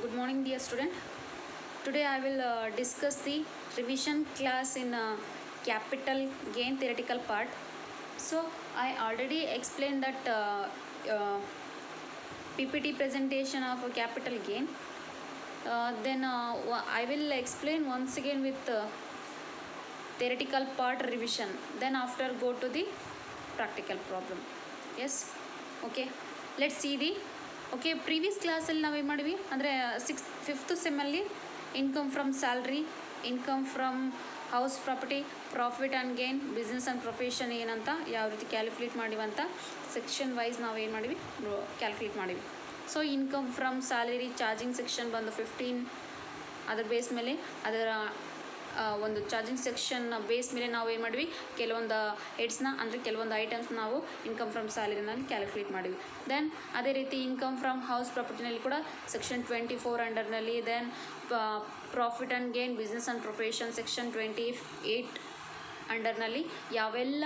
Good morning, dear student. Today I will discuss the revision class in capital gain theoretical part. So I already explained that PPT presentation of capital gain. Then I will explain once again with theoretical part revision. Then after go to the practical problem. Yes. Okay. Let's see the previous ಕ್ಲಾಸಲ್ಲಿ ನಾವೇನು ಮಾಡಿವಿ ಅಂದರೆ fifth ಸೆಮ್ಮಲ್ಲಿ income from salary, income from house property, profit and gain, business and profession ಏನಂತ ಯಾವ ರೀತಿ calculate ಮಾಡಿವಂತ section wise ನಾವೇನು ಮಾಡಿವಿ ಕ್ಯಾಲ್ಕುಲೇಟ್ ಮಾಡಿವಿ. So income from salary charging section ಬಂದು 15, ಅದರ ಬೇಸ್ ಮೇಲೆ ಅದರ ಒಂದು ಚಾರ್ಜಿಂಗ್ ಸೆಕ್ಷನ್ ಬೇಸ್ ಮೇಲೆ ನಾವು ಏನು ಮಾಡಿವಿ ಕೆಲವೊಂದು ಹೆಡ್ಸ್ನ ಅಂದರೆ ಕೆಲವೊಂದು ಐಟಮ್ಸ್ ನಾವು ಇನ್ಕಮ್ ಫ್ರಮ್ ಸ್ಯಾಲರಿನಲ್ಲಿ ಕ್ಯಾಲ್ಕುಲೇಟ್ ಮಾಡಿವಿ. ದೆನ್ ಅದೇ ರೀತಿ ಇನ್ಕಮ್ ಫ್ರಮ್ ಹೌಸ್ ಪ್ರಾಪರ್ಟಿನಲ್ಲಿ ಕೂಡ ಸೆಕ್ಷನ್ 24 ಅಂಡರ್ನಲ್ಲಿ, then profit and gain business and profession section 28 ಅಂಡರ್ನಲ್ಲಿ ಯಾವೆಲ್ಲ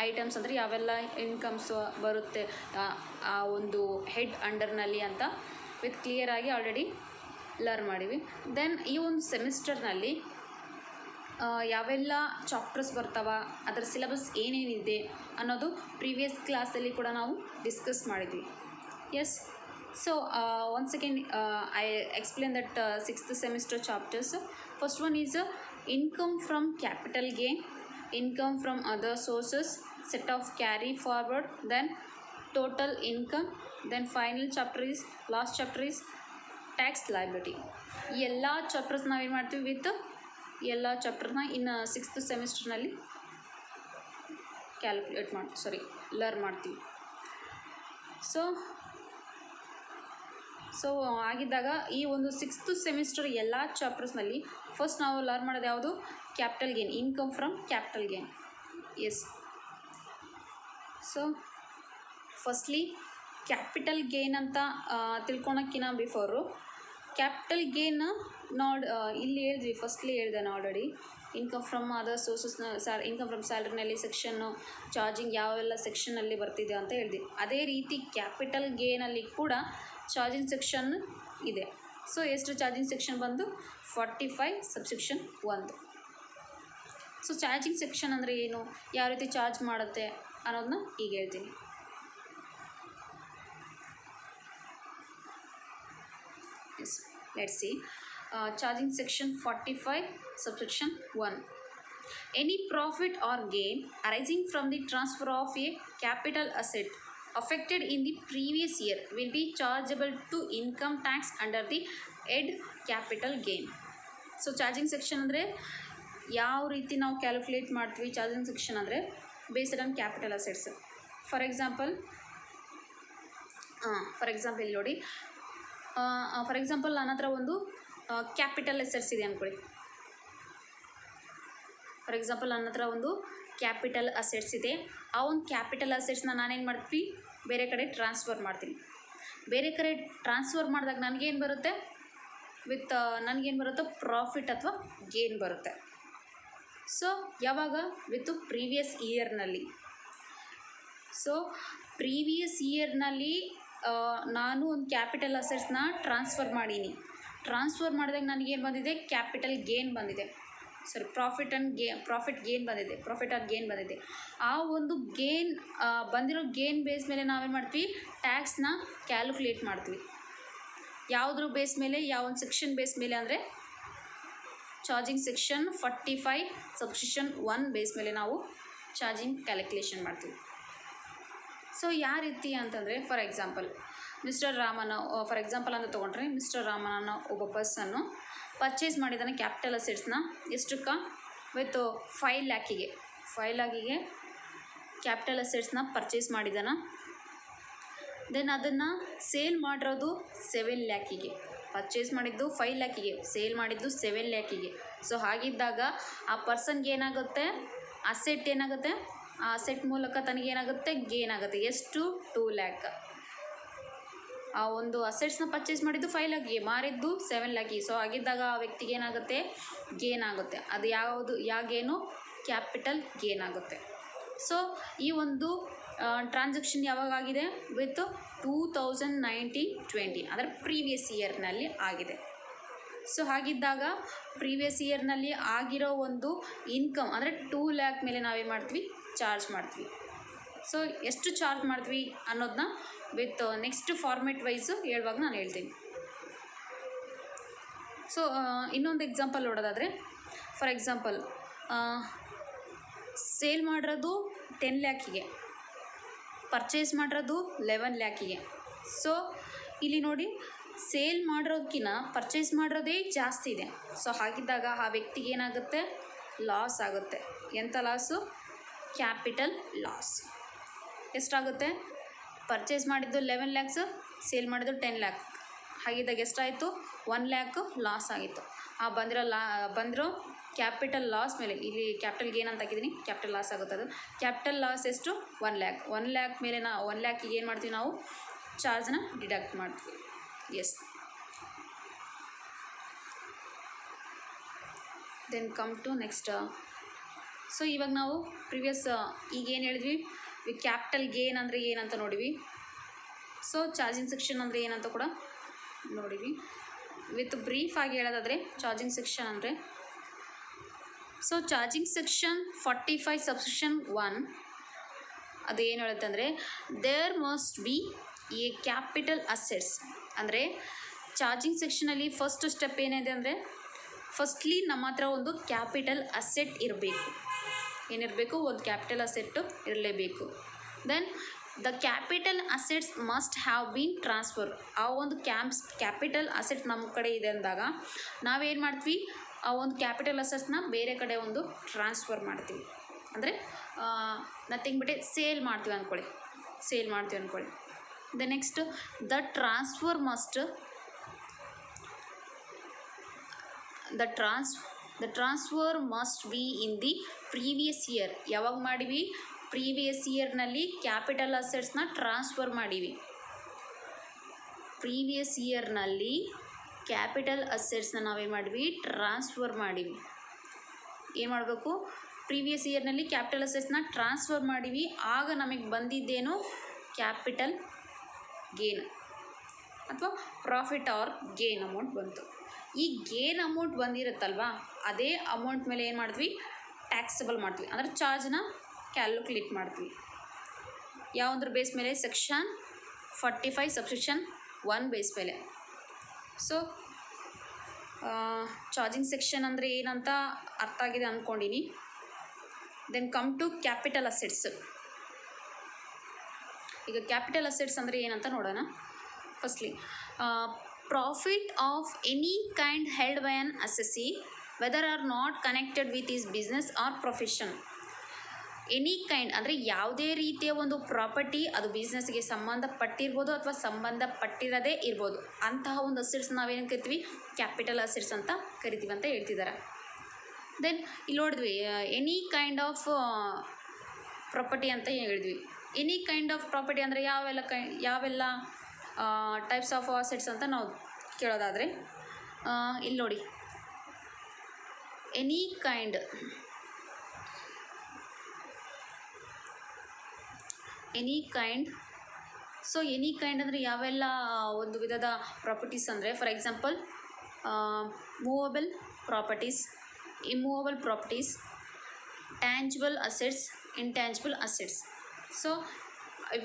ಐಟಮ್ಸ್ ಅಂದರೆ ಯಾವೆಲ್ಲ ಇನ್ಕಮ್ಸ್ ಬರುತ್ತೆ ಆ ಒಂದು ಹೆಡ್ ಅಂಡರ್ನಲ್ಲಿ ಅಂತ ವಿತ್ ಕ್ಲಿಯರಾಗಿ ಆಲ್ರೆಡಿ ಲರ್ನ್ ಮಾಡಿವಿ. ದೆನ್ ಈ ಒಂದು ಸೆಮಿಸ್ಟರ್ನಲ್ಲಿ ಯಾವೆಲ್ಲ ಚಾಪ್ಟರ್ಸ್ ಬರ್ತಾವ, ಅದರ ಸಿಲೆಬಸ್ ಏನೇನಿದೆ ಅನ್ನೋದು ಪ್ರೀವಿಯಸ್ ಕ್ಲಾಸಲ್ಲಿ ಕೂಡ ನಾವು ಡಿಸ್ಕಸ್ ಮಾಡಿದ್ವಿ. Yes, so once again I explain that sixth semester chapters. First one is income from capital gain, income from other sources, set off carry forward, then total income, then final chapter is last chapter is tax liability. ಈ ಎಲ್ಲ chapters ನಾವೇನು ಮಾಡ್ತೀವಿ with ಎಲ್ಲ ಚಾಪ್ಟರ್ನ ಇನ್ನು sixth ಸೆಮಿಸ್ಟರ್ನಲ್ಲಿ learn ಮಾಡ್ತೀವಿ. So ಆಗಿದ್ದಾಗ ಈ ಒಂದು ಸಿಕ್ಸ್ತ್ ಸೆಮಿಸ್ಟರ್ ಎಲ್ಲ ಚಾಪ್ಟರ್ಸ್ನಲ್ಲಿ ಫಸ್ಟ್ ನಾವು ಲರ್ನ್ ಮಾಡೋದು ಯಾವುದು? Capital gain, income from capital gain. Yes, so firstly capital gain ಅಂತ ತಿಳ್ಕೊಳಕ್ಕಿಂತ ಬಿಫೋರು ಕ್ಯಾಪಿಟಲ್ ಗೇನ್ ಇಲ್ಲಿ ಹೇಳಿದ್ವಿ, ಫಸ್ಟ್ಲಿ ಹೇಳಿದೆ ನಾನು ಆಲ್ರೆಡಿ. ಇನ್ಕಮ್ ಫ್ರಮ್ ಅದರ್ ಸೋರ್ಸಸ್ನ ಇನ್ಕಮ್ ಫ್ರಮ್ ಸ್ಯಾಲ್ರಿನಲ್ಲಿ ಸೆಕ್ಷನ್ನು ಚಾರ್ಜಿಂಗ್ ಯಾವೆಲ್ಲ ಸೆಕ್ಷನಲ್ಲಿ ಬರ್ತಿದೆ ಅಂತ ಹೇಳಿದೆ. ಅದೇ ರೀತಿ ಕ್ಯಾಪಿಟಲ್ ಗೇನಲ್ಲಿ ಕೂಡ ಚಾರ್ಜಿಂಗ್ ಸೆಕ್ಷನ್ ಇದೆ. ಸೊ ಎಷ್ಟು ಚಾರ್ಜಿಂಗ್ ಸೆಕ್ಷನ್ ಬಂದು 45 ಸಬ್ಸೆಕ್ಷನ್ 1. ಸೊ ಚಾರ್ಜಿಂಗ್ ಸೆಕ್ಷನ್ ಅಂದರೆ ಏನು, ಯಾವ ರೀತಿ ಚಾರ್ಜ್ ಮಾಡುತ್ತೆ ಅನ್ನೋದನ್ನ ಈಗ ಹೇಳ್ತೀನಿ. Yes, let's see. Charging section 45 subsection 1. Any profit or gain arising from the transfer of a capital asset affected in the previous year will be chargeable to income tax under the head capital gain. So charging section ಅಂದರೆ ಯಾವ ರೀತಿ ನಾವು calculate ಮಾಡ್ತೀವಿ? Charging section ಅಂದರೆ based on capital assets. For example ಇಲ್ಲಿ ನೋಡಿ, for example ನನ್ನ ಹತ್ರ ಒಂದು ಕ್ಯಾಪಿಟಲ್ ಅಸೆಟ್ಸ್ ಇದೆ ಅಂದ್ಕೊಳ್ಳಿ. ಫಾರ್ ಎಕ್ಸಾಂಪಲ್ ನನ್ನ ಹತ್ರ ಒಂದು ಕ್ಯಾಪಿಟಲ್ ಅಸೆಟ್ಸ್ ಇದೆ. ಆ ಒಂದು ಕ್ಯಾಪಿಟಲ್ ಅಸೆಟ್ಸ್ನ ನಾನೇನು ಮಾಡ್ತೀನಿ, ಬೇರೆ ಕಡೆ ಟ್ರಾನ್ಸ್ಫರ್ ಮಾಡ್ತೀನಿ. ಬೇರೆ ಕಡೆ ಟ್ರಾನ್ಸ್ಫರ್ ಮಾಡಿದಾಗ ನನಗೇನು ಬರುತ್ತೆ, ನನಗೇನು ಬರುತ್ತೆ, ಪ್ರಾಫಿಟ್ ಅಥವಾ ಗೇನ್ ಬರುತ್ತೆ. ಸೊ ಯಾವಾಗ? ವಿತ್ ಪ್ರೀವಿಯಸ್ ಇಯರ್ನಲ್ಲಿ. ಸೊ ಪ್ರೀವಿಯಸ್ ಇಯರ್ನಲ್ಲಿ ನಾನು ಒಂದು ಕ್ಯಾಪಿಟಲ್ ಅಸೆಟ್ಸ್ನ ಟ್ರಾನ್ಸ್ಫರ್ ಟ್ರಾನ್ಸ್ಫರ್ ಮಾಡಿದಾಗ ನನಗೇನು ಬಂದಿದೆ? ಕ್ಯಾಪಿಟಲ್ ಗೇನ್ ಬಂದಿದೆ. ಪ್ರಾಫಿಟ್ ಗೇನ್ ಬಂದಿದೆ. ಆ ಒಂದು ಗೇನ್ ಬಂದಿರೋ ಗೇನ್ ಬೇಸ್ ಮೇಲೆ ನಾವೇನು ಮಾಡ್ತೀವಿ? ಟ್ಯಾಕ್ಸ್ನ ಕ್ಯಾಲ್ಕುಲೇಟ್ ಮಾಡ್ತೀವಿ. ಯಾವುದ್ರ ಬೇಸ್ ಮೇಲೆ? ಯಾವ ಒಂದು ಸೆಕ್ಷನ್ ಬೇಸ್ ಮೇಲೆ ಅಂದರೆ ಚಾರ್ಜಿಂಗ್ ಸೆಕ್ಷನ್ 45 ಸಬ್ಸೆಕ್ಷನ್ 1 ಬೇಸ್ ಮೇಲೆ ನಾವು ಚಾರ್ಜಿಂಗ್ ಕ್ಯಾಲ್ಕುಲೇಷನ್ ಮಾಡ್ತೀವಿ. ಸೊ ಯಾವ ರೀತಿ ಅಂತಂದರೆ, ಫಾರ್ ಎಕ್ಸಾಂಪಲ್ ಮಿಸ್ಟರ್ ರಾಮನ ಫಾರ್ ಎಕ್ಸಾಂಪಲ್ ಅಂತ ತೊಗೊಂಡ್ರೆ, ಮಿಸ್ಟರ್ ರಾಮನ ಒಬ್ಬ ಪರ್ಸನ್ನು ಪರ್ಚೇಸ್ ಮಾಡಿದ್ದಾನೆ ಕ್ಯಾಪಿಟಲ್ ಅಸೆಟ್ಸ್ನ. ಎಷ್ಟಕ್ಕೆ? ವಿತ್ 5 ಲ್ಯಾಕಿಗೆ ಕ್ಯಾಪಿಟಲ್ ಅಸೆಟ್ಸ್ನ ಪರ್ಚೇಸ್ ಮಾಡಿದ್ದಾನೆ. ದೆನ್ ಅದನ್ನು ಸೇಲ್ ಮಾಡಿರೋದು 7 ಲ್ಯಾಕಿಗೆ. ಪರ್ಚೇಸ್ ಮಾಡಿದ್ದು 5 ಲ್ಯಾಕಿಗೆ, ಸೇಲ್ ಮಾಡಿದ್ದು 7 ಲ್ಯಾಕಿಗೆ. ಸೊ ಹಾಗಿದ್ದಾಗ ಆ ಪರ್ಸನ್ಗೆ ಏನಾಗುತ್ತೆ? ಅಸೆಟ್ ಏನಾಗುತ್ತೆ? ಆ ಅಸೆಟ್ ಮೂಲಕ ತನಗೇನಾಗುತ್ತೆ? ಗೇನ್ ಆಗುತ್ತೆ. ಎಷ್ಟು? 2 ಲ್ಯಾಕ್. ಆ ಒಂದು ಅಸೆಟ್ಸ್ನ ಪರ್ಚೇಸ್ ಮಾಡಿದ್ದು 5 ಲ್ಯಾಕಿಗೆ, ಮಾರಿದ್ದು 7 ಲ್ಯಾಕಿಗೆ. ಸೊ ಆಗಿದ್ದಾಗ ಆ ವ್ಯಕ್ತಿಗೆ ಏನಾಗುತ್ತೆ? ಗೇನ್ ಆಗುತ್ತೆ. ಅದು ಯಾವ ಗೇನು? ಕ್ಯಾಪಿಟಲ್ ಗೇನ್ ಆಗುತ್ತೆ. ಸೊ ಈ ಒಂದು ಟ್ರಾನ್ಸಾಕ್ಷನ್ ಯಾವಾಗಾಗಿದೆ? ವಿತ್ 2019-20 ಅಂದರೆ ಪ್ರೀವಿಯಸ್ ಇಯರ್ನಲ್ಲಿ ಆಗಿದೆ. ಸೊ ಹಾಗಿದ್ದಾಗ ಪ್ರೀವಿಯಸ್ ಇಯರ್ನಲ್ಲಿ ಆಗಿರೋ ಒಂದು ಇನ್ಕಮ್ ಅಂದರೆ 2 lakh ಮೇಲೆ ನಾವೇನು ಮಾಡ್ತೀವಿ, ಚಾರ್ಜ್ ಮಾಡ್ತೀವಿ. ಸೊ ಎಷ್ಟು ಚಾರ್ಜ್ ಮಾಡ್ತೀವಿ ಅನ್ನೋದನ್ನ ವಿತ್ ನೆಕ್ಸ್ಟ್ ಫಾರ್ಮೆಟ್ ವೈಸು ಹೇಳುವಾಗ ನಾನು ಹೇಳ್ತೀನಿ. ಸೊ ಇನ್ನೊಂದು ಎಕ್ಸಾಂಪಲ್ ನೋಡೋದಾದರೆ, ಫಾರ್ ಎಕ್ಸಾಂಪಲ್ ಸೇಲ್ ಮಾಡಿರೋದು 10 lakhಗೆ, ಪರ್ಚೇಸ್ ಮಾಡಿರೋದು 11 lakhಗೆ. ಸೊ ಇಲ್ಲಿ ನೋಡಿ, ಸೇಲ್ ಮಾಡಿರೋದಕ್ಕಿಂತ ಪರ್ಚೇಸ್ ಮಾಡಿರೋದೇ ಜಾಸ್ತಿ ಇದೆ. ಸೊ ಹಾಗಿದ್ದಾಗ ಆ ವ್ಯಕ್ತಿಗೆ ಏನಾಗುತ್ತೆ, ಲಾಸ್ ಆಗುತ್ತೆ. ಎಂಥ ಲಾಸು? Capital loss. ಎಷ್ಟಾಗುತ್ತೆ? ಪರ್ಚೇಸ್ ಮಾಡಿದ್ದು 11 lakhs, ಸೇಲ್ ಮಾಡಿದ್ದು 10 lakh. ಹಾಗಿದ್ದಾಗ ಎಷ್ಟಾಯಿತು? 1 lakh ಲಾಸ್ ಆಗಿತ್ತು. ಆ ಬಂದಿರೋ ಕ್ಯಾಪಿಟಲ್ ಲಾಸ್ ಮೇಲೆ, ಇಲ್ಲಿ ಕ್ಯಾಪಿಟಲ್ ಗೇನ್ ಅಂತ ಹಾಕಿದ್ದೀನಿ, ಕ್ಯಾಪಿಟಲ್ ಲಾಸ್ ಆಗುತ್ತೆ. ಅದು ಕ್ಯಾಪಿಟಲ್ ಲಾಸ್ ಎಷ್ಟು? 1 lakh. 1 lakh ಮೇಲೆ 1 lakhಗೆ ಏನು ಮಾಡ್ತೀವಿ ನಾವು? ಚಾರ್ಜನ್ನ ಡಿಡಕ್ಟ್ ಮಾಡ್ತೀವಿ. Yes. Then come to next. So ಇವಾಗ ನಾವು ಪ್ರಿವಿಯಸ್ ಈಗ ಏನು ಹೇಳಿದ್ವಿ, ಕ್ಯಾಪಿಟಲ್ ಗೇನ್ ಅಂದರೆ ಏನಂತ ನೋಡಿವಿ. ಸೊ ಚಾರ್ಜಿಂಗ್ ಸೆಕ್ಷನ್ ಅಂದರೆ ಏನಂತ ಕೂಡ ನೋಡಿವಿ. ವಿತ್ ಬ್ರೀಫ್ ಆಗಿ ಹೇಳೋದಾದರೆ, ಚಾರ್ಜಿಂಗ್ ಸೆಕ್ಷನ್ ಅಂದರೆ, ಸೊ ಚಾರ್ಜಿಂಗ್ ಸೆಕ್ಷನ್ 45 ಸಬ್ಸೆಕ್ಷನ್ 1 ಅದು ಏನು ಹೇಳುತ್ತೆ ಅಂದರೆ, there must be a capital assets. ಅಂದರೆ ಚಾರ್ಜಿಂಗ್ ಸೆಕ್ಷನಲ್ಲಿ ಫಸ್ಟ್ ಸ್ಟೆಪ್ ಏನಿದೆ ಅಂದರೆ, ಫಸ್ಟ್ಲಿ ನಮ್ಮ ಹತ್ರ ಒಂದು ಕ್ಯಾಪಿಟಲ್ ಅಸೆಟ್ ಇರಬೇಕು. ಏನಿರಬೇಕು? ಒಂದು ಕ್ಯಾಪಿಟಲ್ ಅಸೆಟ್ಟು ಇರಲೇಬೇಕು. Then the capital assets must have been transfer. ಆ ಒಂದು ಕ್ಯಾಪಿಟಲ್ ಅಸೆಟ್ ನಮ್ಮ ಕಡೆ ಇದೆ ಅಂದಾಗ ನಾವೇನು ಮಾಡ್ತೀವಿ, ಆ ಒಂದು ಕ್ಯಾಪಿಟಲ್ ಅಸೆಟ್ಸ್ನ ಬೇರೆ ಕಡೆ ಒಂದು ಟ್ರಾನ್ಸ್ಫರ್ ಮಾಡ್ತೀವಿ. ಅಂದರೆ ನಥಿಂಗ್ ಬಿಟ್ಟೆ ಸೇಲ್ ಮಾಡ್ತೀವಿ ಅಂದ್ಕೊಳ್ಳಿ. The next, the transfer must be in the previous year. ಯಾವಾಗ ಮಾಡಿವಿ? ಪ್ರೀವಿಯಸ್ ಇಯರ್ನಲ್ಲಿ ಕ್ಯಾಪಿಟಲ್ ಅಸೆಟ್ಸ್ನ ಟ್ರಾನ್ಸ್ಫರ್ ಮಾಡೀವಿ. ಪ್ರೀವಿಯಸ್ ಇಯರ್ನಲ್ಲಿ ಕ್ಯಾಪಿಟಲ್ ಅಸೆಟ್ಸ್ನ ನಾವೇನು ಮಾಡಿವಿ? ಟ್ರಾನ್ಸ್ಫರ್ ಮಾಡೀವಿ. ಏನು ಮಾಡಬೇಕು? ಪ್ರೀವಿಯಸ್ ಇಯರ್ನಲ್ಲಿ ಕ್ಯಾಪಿಟಲ್ ಅಸೆಟ್ಸ್ನ ಟ್ರಾನ್ಸ್ಫರ್ ಮಾಡೀವಿ. ಆಗ ನಮಗೆ ಬಂದಿದ್ದೇನು? ಕ್ಯಾಪಿಟಲ್ ಗೇನ್ ಅಥವಾ ಪ್ರಾಫಿಟ್ ಆರ್ ಗೇನ್ ಅಮೌಂಟ್ ಬಂತು. ಈ ಗೇನ್ ಅಮೌಂಟ್ ಬಂದಿರುತ್ತಲ್ವ, ಅದೇ ಅಮೌಂಟ್ ಮೇಲೆ ಏನು ಮಾಡ್ತೀವಿ? ಟ್ಯಾಕ್ಸಬಲ್ ಮಾಡ್ತೀವಿ. ಅಂದರೆ ಚಾರ್ಜನ್ನ ಕ್ಯಾಲ್ಕುಲೇಟ್ ಮಾಡ್ತೀವಿ. ಯಾವುದ್ರ ಬೇಸ್ ಮೇಲೆ? ಸೆಕ್ಷನ್ 45 ಸಬ್ಸೆಕ್ಷನ್ 1 ಬೇಸ್ ಮೇಲೆ. ಸೊ ಚಾರ್ಜಿಂಗ್ ಸೆಕ್ಷನ್ ಅಂದರೆ ಏನಂತ ಅರ್ಥ ಆಗಿದೆ ಅಂದ್ಕೊಂಡಿನಿ. Then come to capital assets. ಈಗ ಕ್ಯಾಪಿಟಲ್ ಅಸೆಟ್ಸ್ ಅಂದರೆ ಏನಂತ ನೋಡೋಣ. Firstly, profit of any kind held by an assessee whether or not connected with is business or profession. Any kind ಅಂದರೆ ಯಾವುದೇ ರೀತಿಯ ಒಂದು ಪ್ರಾಪರ್ಟಿ, ಅದು ಬಿಸ್ನೆಸ್ಗೆ ಸಂಬಂಧಪಟ್ಟಿರ್ಬೋದು ಅಥವಾ ಸಂಬಂಧಪಟ್ಟಿರದೇ ಇರ್ಬೋದು. ಅಂತಹ ಒಂದು ಅಸೆಟ್ಸ್ ನಾವೇನು ಕರಿತೀವಿ? ಕ್ಯಾಪಿಟಲ್ ಅಸೆಟ್ಸ್ ಅಂತ ಕರಿತೀವಿ ಅಂತ ಹೇಳ್ತಿದ್ದಾರೆ. ದೆನ್ ಇಲ್ಲಿ ನೋಡಿದ್ವಿ, ಎನಿ ಕೈಂಡ್ ಆಫ್ ಪ್ರಾಪರ್ಟಿ ಅಂತ ಹೇಳಿದ್ವಿ. ಎನಿ ಕೈಂಡ್ ಆಫ್ ಪ್ರಾಪರ್ಟಿ ಅಂದರೆ ಯಾವೆಲ್ಲ ಟೈಪ್ಸ್ ಆಫ್ ಅಸೆಟ್ಸ್ ಅಂತ ನಾವು ಕೇಳೋದಾದರೆ, ಇಲ್ಲಿ ನೋಡಿ, any kind so any kind ಅಂದರೆ ಯಾವೆಲ್ಲ ಒಂದು ವಿಧದ ಪ್ರಾಪರ್ಟೀಸ್ ಅಂದರೆ, for example movable properties, immovable properties, tangible assets, intangible assets. So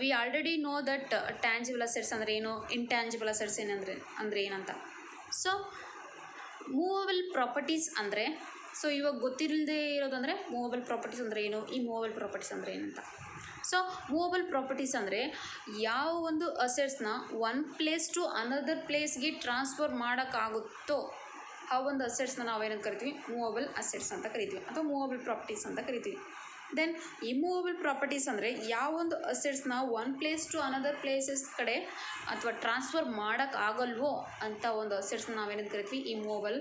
we already no that tangible assets ಅಂದರೆ ಏನು, ಇಂಟ್ಯಾಂಜಿಬಲ್ ಅಸೆಟ್ಸ್ ಅಂದರೆ ಏನಂತ. ಸೊ ಮೂವಬಲ್ ಪ್ರಾಪರ್ಟೀಸ್ ಅಂದರೆ, ಸೊ ಇವಾಗ ಗೊತ್ತಿಲ್ಲದೆ ಇರೋದಂದರೆ ಮೂವಬಲ್ ಪ್ರಾಪರ್ಟೀಸ್ ಅಂದರೆ ಏನು, ಈ ಮೂವಬಲ್ ಪ್ರಾಪರ್ಟೀಸ್ ಅಂದರೆ ಏನಂತ. ಸೊ ಮೂವಬಲ್ ಪ್ರಾಪರ್ಟೀಸ್ ಅಂದರೆ ಯಾವ ಒಂದು ಅಸೆಟ್ಸ್ನ ಒನ್ ಪ್ಲೇಸ್ ಟು ಅನದರ್ ಪ್ಲೇಸ್ಗೆ ಟ್ರಾನ್ಸ್ಫರ್ ಮಾಡೋಕ್ಕಾಗುತ್ತೋ ಆ ಒಂದು ಅಸೆಟ್ಸ್ನ ನಾವೇನಂತ ಕರಿತೀವಿ? ಮೂವಬಲ್ ಅಸೆಟ್ಸ್ ಅಂತ ಕರಿತೀವಿ ಅಥವಾ ಮೂವಬಲ್ ಪ್ರಾಪರ್ಟೀಸ್ ಅಂತ ಕರಿತೀವಿ. ದೆನ್ ಇಮ್ಮೂವಬಲ್ ಪ್ರಾಪರ್ಟೀಸ್ ಅಂದರೆ ಯಾವೊಂದು ಅಸೆಟ್ಸ್ನ one place to another places ಕಡೆ ಅಥವಾ ಟ್ರಾನ್ಸ್ಫರ್ ಮಾಡೋಕ್ಕಾಗಲ್ವೋ ಅಂತ ಒಂದು ಅಸೆಟ್ಸ್ನ ನಾವೇನಂತ ಕರಿತೀವಿ? ಇಮ್ಮೂವಬಲ್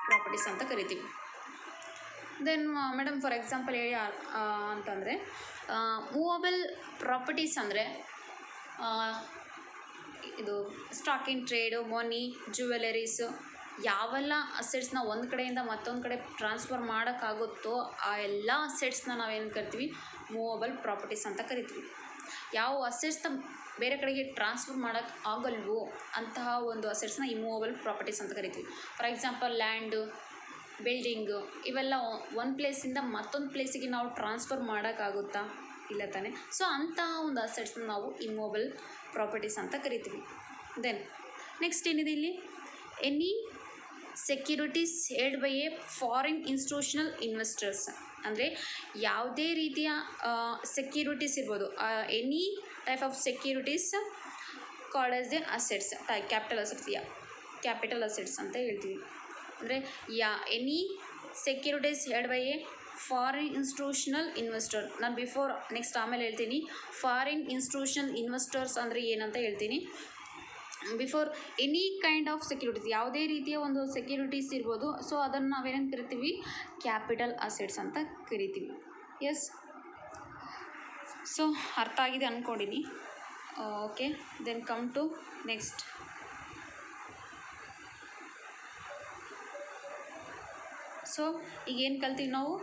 ಪ್ರಾಪರ್ಟೀಸ್ ಅಂತ ಕರಿತೀವಿ. ದೆನ್ ಮೇಡಮ್ ಫಾರ್ ಎಕ್ಸಾಂಪಲ್ ಹೇಳಿ ಅಂತಂದರೆ, ಮೂವಬಲ್ ಪ್ರಾಪರ್ಟೀಸ್ ಅಂದರೆ ಇದು stock in trade, money, jewelleries, ಯಾವೆಲ್ಲ ಅಸೆಟ್ಸ್ನ ಒಂದು ಕಡೆಯಿಂದ ಮತ್ತೊಂದು ಕಡೆ ಟ್ರಾನ್ಸ್ಫರ್ ಮಾಡೋಕ್ಕಾಗುತ್ತೋ ಆ ಎಲ್ಲ ಅಸೆಟ್ಸ್ನ ನಾವೇನು ಕರಿತೀವಿ? ಮೂವಬಲ್ ಪ್ರಾಪರ್ಟೀಸ್ ಅಂತ ಕರಿತೀವಿ. ಯಾವ ಅಸೆಟ್ಸ್ನ ಬೇರೆ ಕಡೆಗೆ ಟ್ರಾನ್ಸ್ಫರ್ ಮಾಡೋಕ್ಕೆ ಆಗಲ್ವೋ ಅಂತಹ ಒಂದು ಅಸೆಟ್ಸ್ನ ಇಮೂವಬಲ್ ಪ್ರಾಪರ್ಟೀಸ್ ಅಂತ ಕರಿತೀವಿ. ಫಾರ್ ಎಕ್ಸಾಂಪಲ್ ಲ್ಯಾಂಡು, ಬಿಲ್ಡಿಂಗು ಇವೆಲ್ಲ ಒಂದು ಪ್ಲೇಸಿಂದ ಮತ್ತೊಂದು ಪ್ಲೇಸಿಗೆ ನಾವು ಟ್ರಾನ್ಸ್ಫರ್ ಮಾಡೋಕ್ಕಾಗುತ್ತಾ? ಇಲ್ಲ ತಾನೆ. ಸೊ ಅಂತಹ ಒಂದು ಅಸೆಟ್ಸ್ನ ನಾವು ಇಮೂವಬಲ್ ಪ್ರಾಪರ್ಟೀಸ್ ಅಂತ ಕರಿತೀವಿ. ದೆನ್ ನೆಕ್ಸ್ಟ್ ಏನಿದೆ ಇಲ್ಲಿ, any securities held by A foreign institutional investors. ಅಂದರೆ ಯಾವುದೇ ರೀತಿಯ ಸೆಕ್ಯೂರಿಟೀಸ್ ಇರ್ಬೋದು, any type of securities called as the assets, capital assets ಅಂತ ಹೇಳ್ತೀವಿ. ಅಂದರೆ any securities held by A foreign institutional investor. ನಾನು ನೆಕ್ಸ್ಟ್ ಆಮೇಲೆ ಹೇಳ್ತೀನಿ ಫಾರಿನ್ ಇನ್ಸ್ಟಿಟ್ಯೂಷನಲ್ ಇನ್ವೆಸ್ಟರ್ಸ್ ಅಂದರೆ ಏನಂತ ಹೇಳ್ತೀನಿ. Before any kind of securities, ಯಾವುದೇ ರೀತಿಯ ಒಂದು ಸೆಕ್ಯೂರಿಟೀಸ್ ಇರ್ಬೋದು. ಸೊ ಅದನ್ನು ನಾವೇನೇನು ಕರಿತೀವಿ, ಕ್ಯಾಪಿಟಲ್ ಅಸೆಟ್ಸ್ ಅಂತ ಕರಿತೀವಿ. ಎಸ್, ಸೊ ಅರ್ಥ ಆಗಿದೆ ಅಂದ್ಕೊಂಡಿನಿ. Okay, then come to next. So ಈಗೇನು ಕಲ್ತೀವಿ ನಾವು,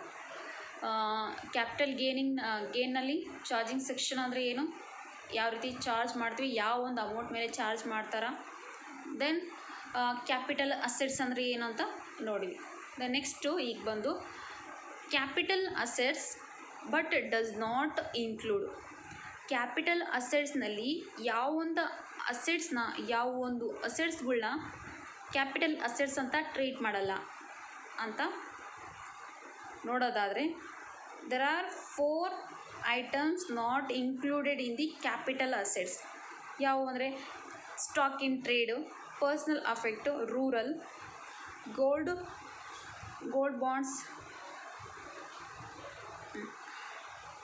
ಕ್ಯಾಪಿಟಲ್ ಗೇನಲ್ಲಿ ಚಾರ್ಜಿಂಗ್ ಸೆಕ್ಷನ್ ಅಂದರೆ ಏನು, ಯಾವ ರೀತಿ ಚಾರ್ಜ್ ಮಾಡ್ತೀವಿ, ಯಾವ ಒಂದು ಅಮೌಂಟ್ ಮೇಲೆ ಚಾರ್ಜ್ ಮಾಡ್ತಾರ. ದೆನ್ ಕ್ಯಾಪಿಟಲ್ ಅಸೆಟ್ಸ್ ಅಂದರೆ ಏನು ಅಂತ ನೋಡಿವಿ. ದೆನ್ ನೆಕ್ಸ್ಟು ಈಗ ಬಂದು capital assets but does not include. Capital ಅಸೆಟ್ಸ್ನಲ್ಲಿ ಯಾವೊಂದು ಅಸೆಟ್ಸ್ಗಳನ್ನ ಕ್ಯಾಪಿಟಲ್ ಅಸೆಟ್ಸ್ ಅಂತ ಟ್ರೀಟ್ ಮಾಡಲ್ಲ ಅಂತ ನೋಡೋದಾದರೆ, there are 4 items not included in the capital assets. ಯಾವುವು ಅಂದರೆ stock in trade, personal effect, rural, gold bonds,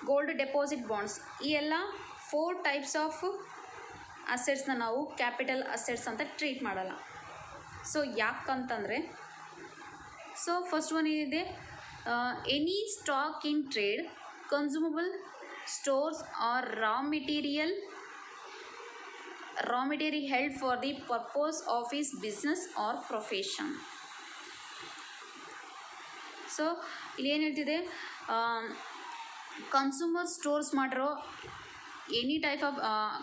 gold deposit bonds. ಈ ಎಲ್ಲ 4 ಟೈಪ್ಸ್ ಆಫ್ ಅಸೆಟ್ಸ್ನ ನಾವು ಕ್ಯಾಪಿಟಲ್ ಅಸೆಟ್ಸ್ ಅಂತ ಟ್ರೀಟ್ ಮಾಡಲ್ಲ. ಸೊ ಯಾಕಂತಂದರೆ, ಸೊ ಫಸ್ಟ್ ಒನ್ ಏನಿದೆ, any stock in trade, consumable stores or raw material held for the purpose of his business or profession. So ಇಲ್ಲಿ ಏನು ಹೇಳ್ತಿದೆ, ಕನ್ಸ್ಯೂಮರ್ ಸ್ಟೋರ್ಸ್ ಮಾಡಿರೋ any type of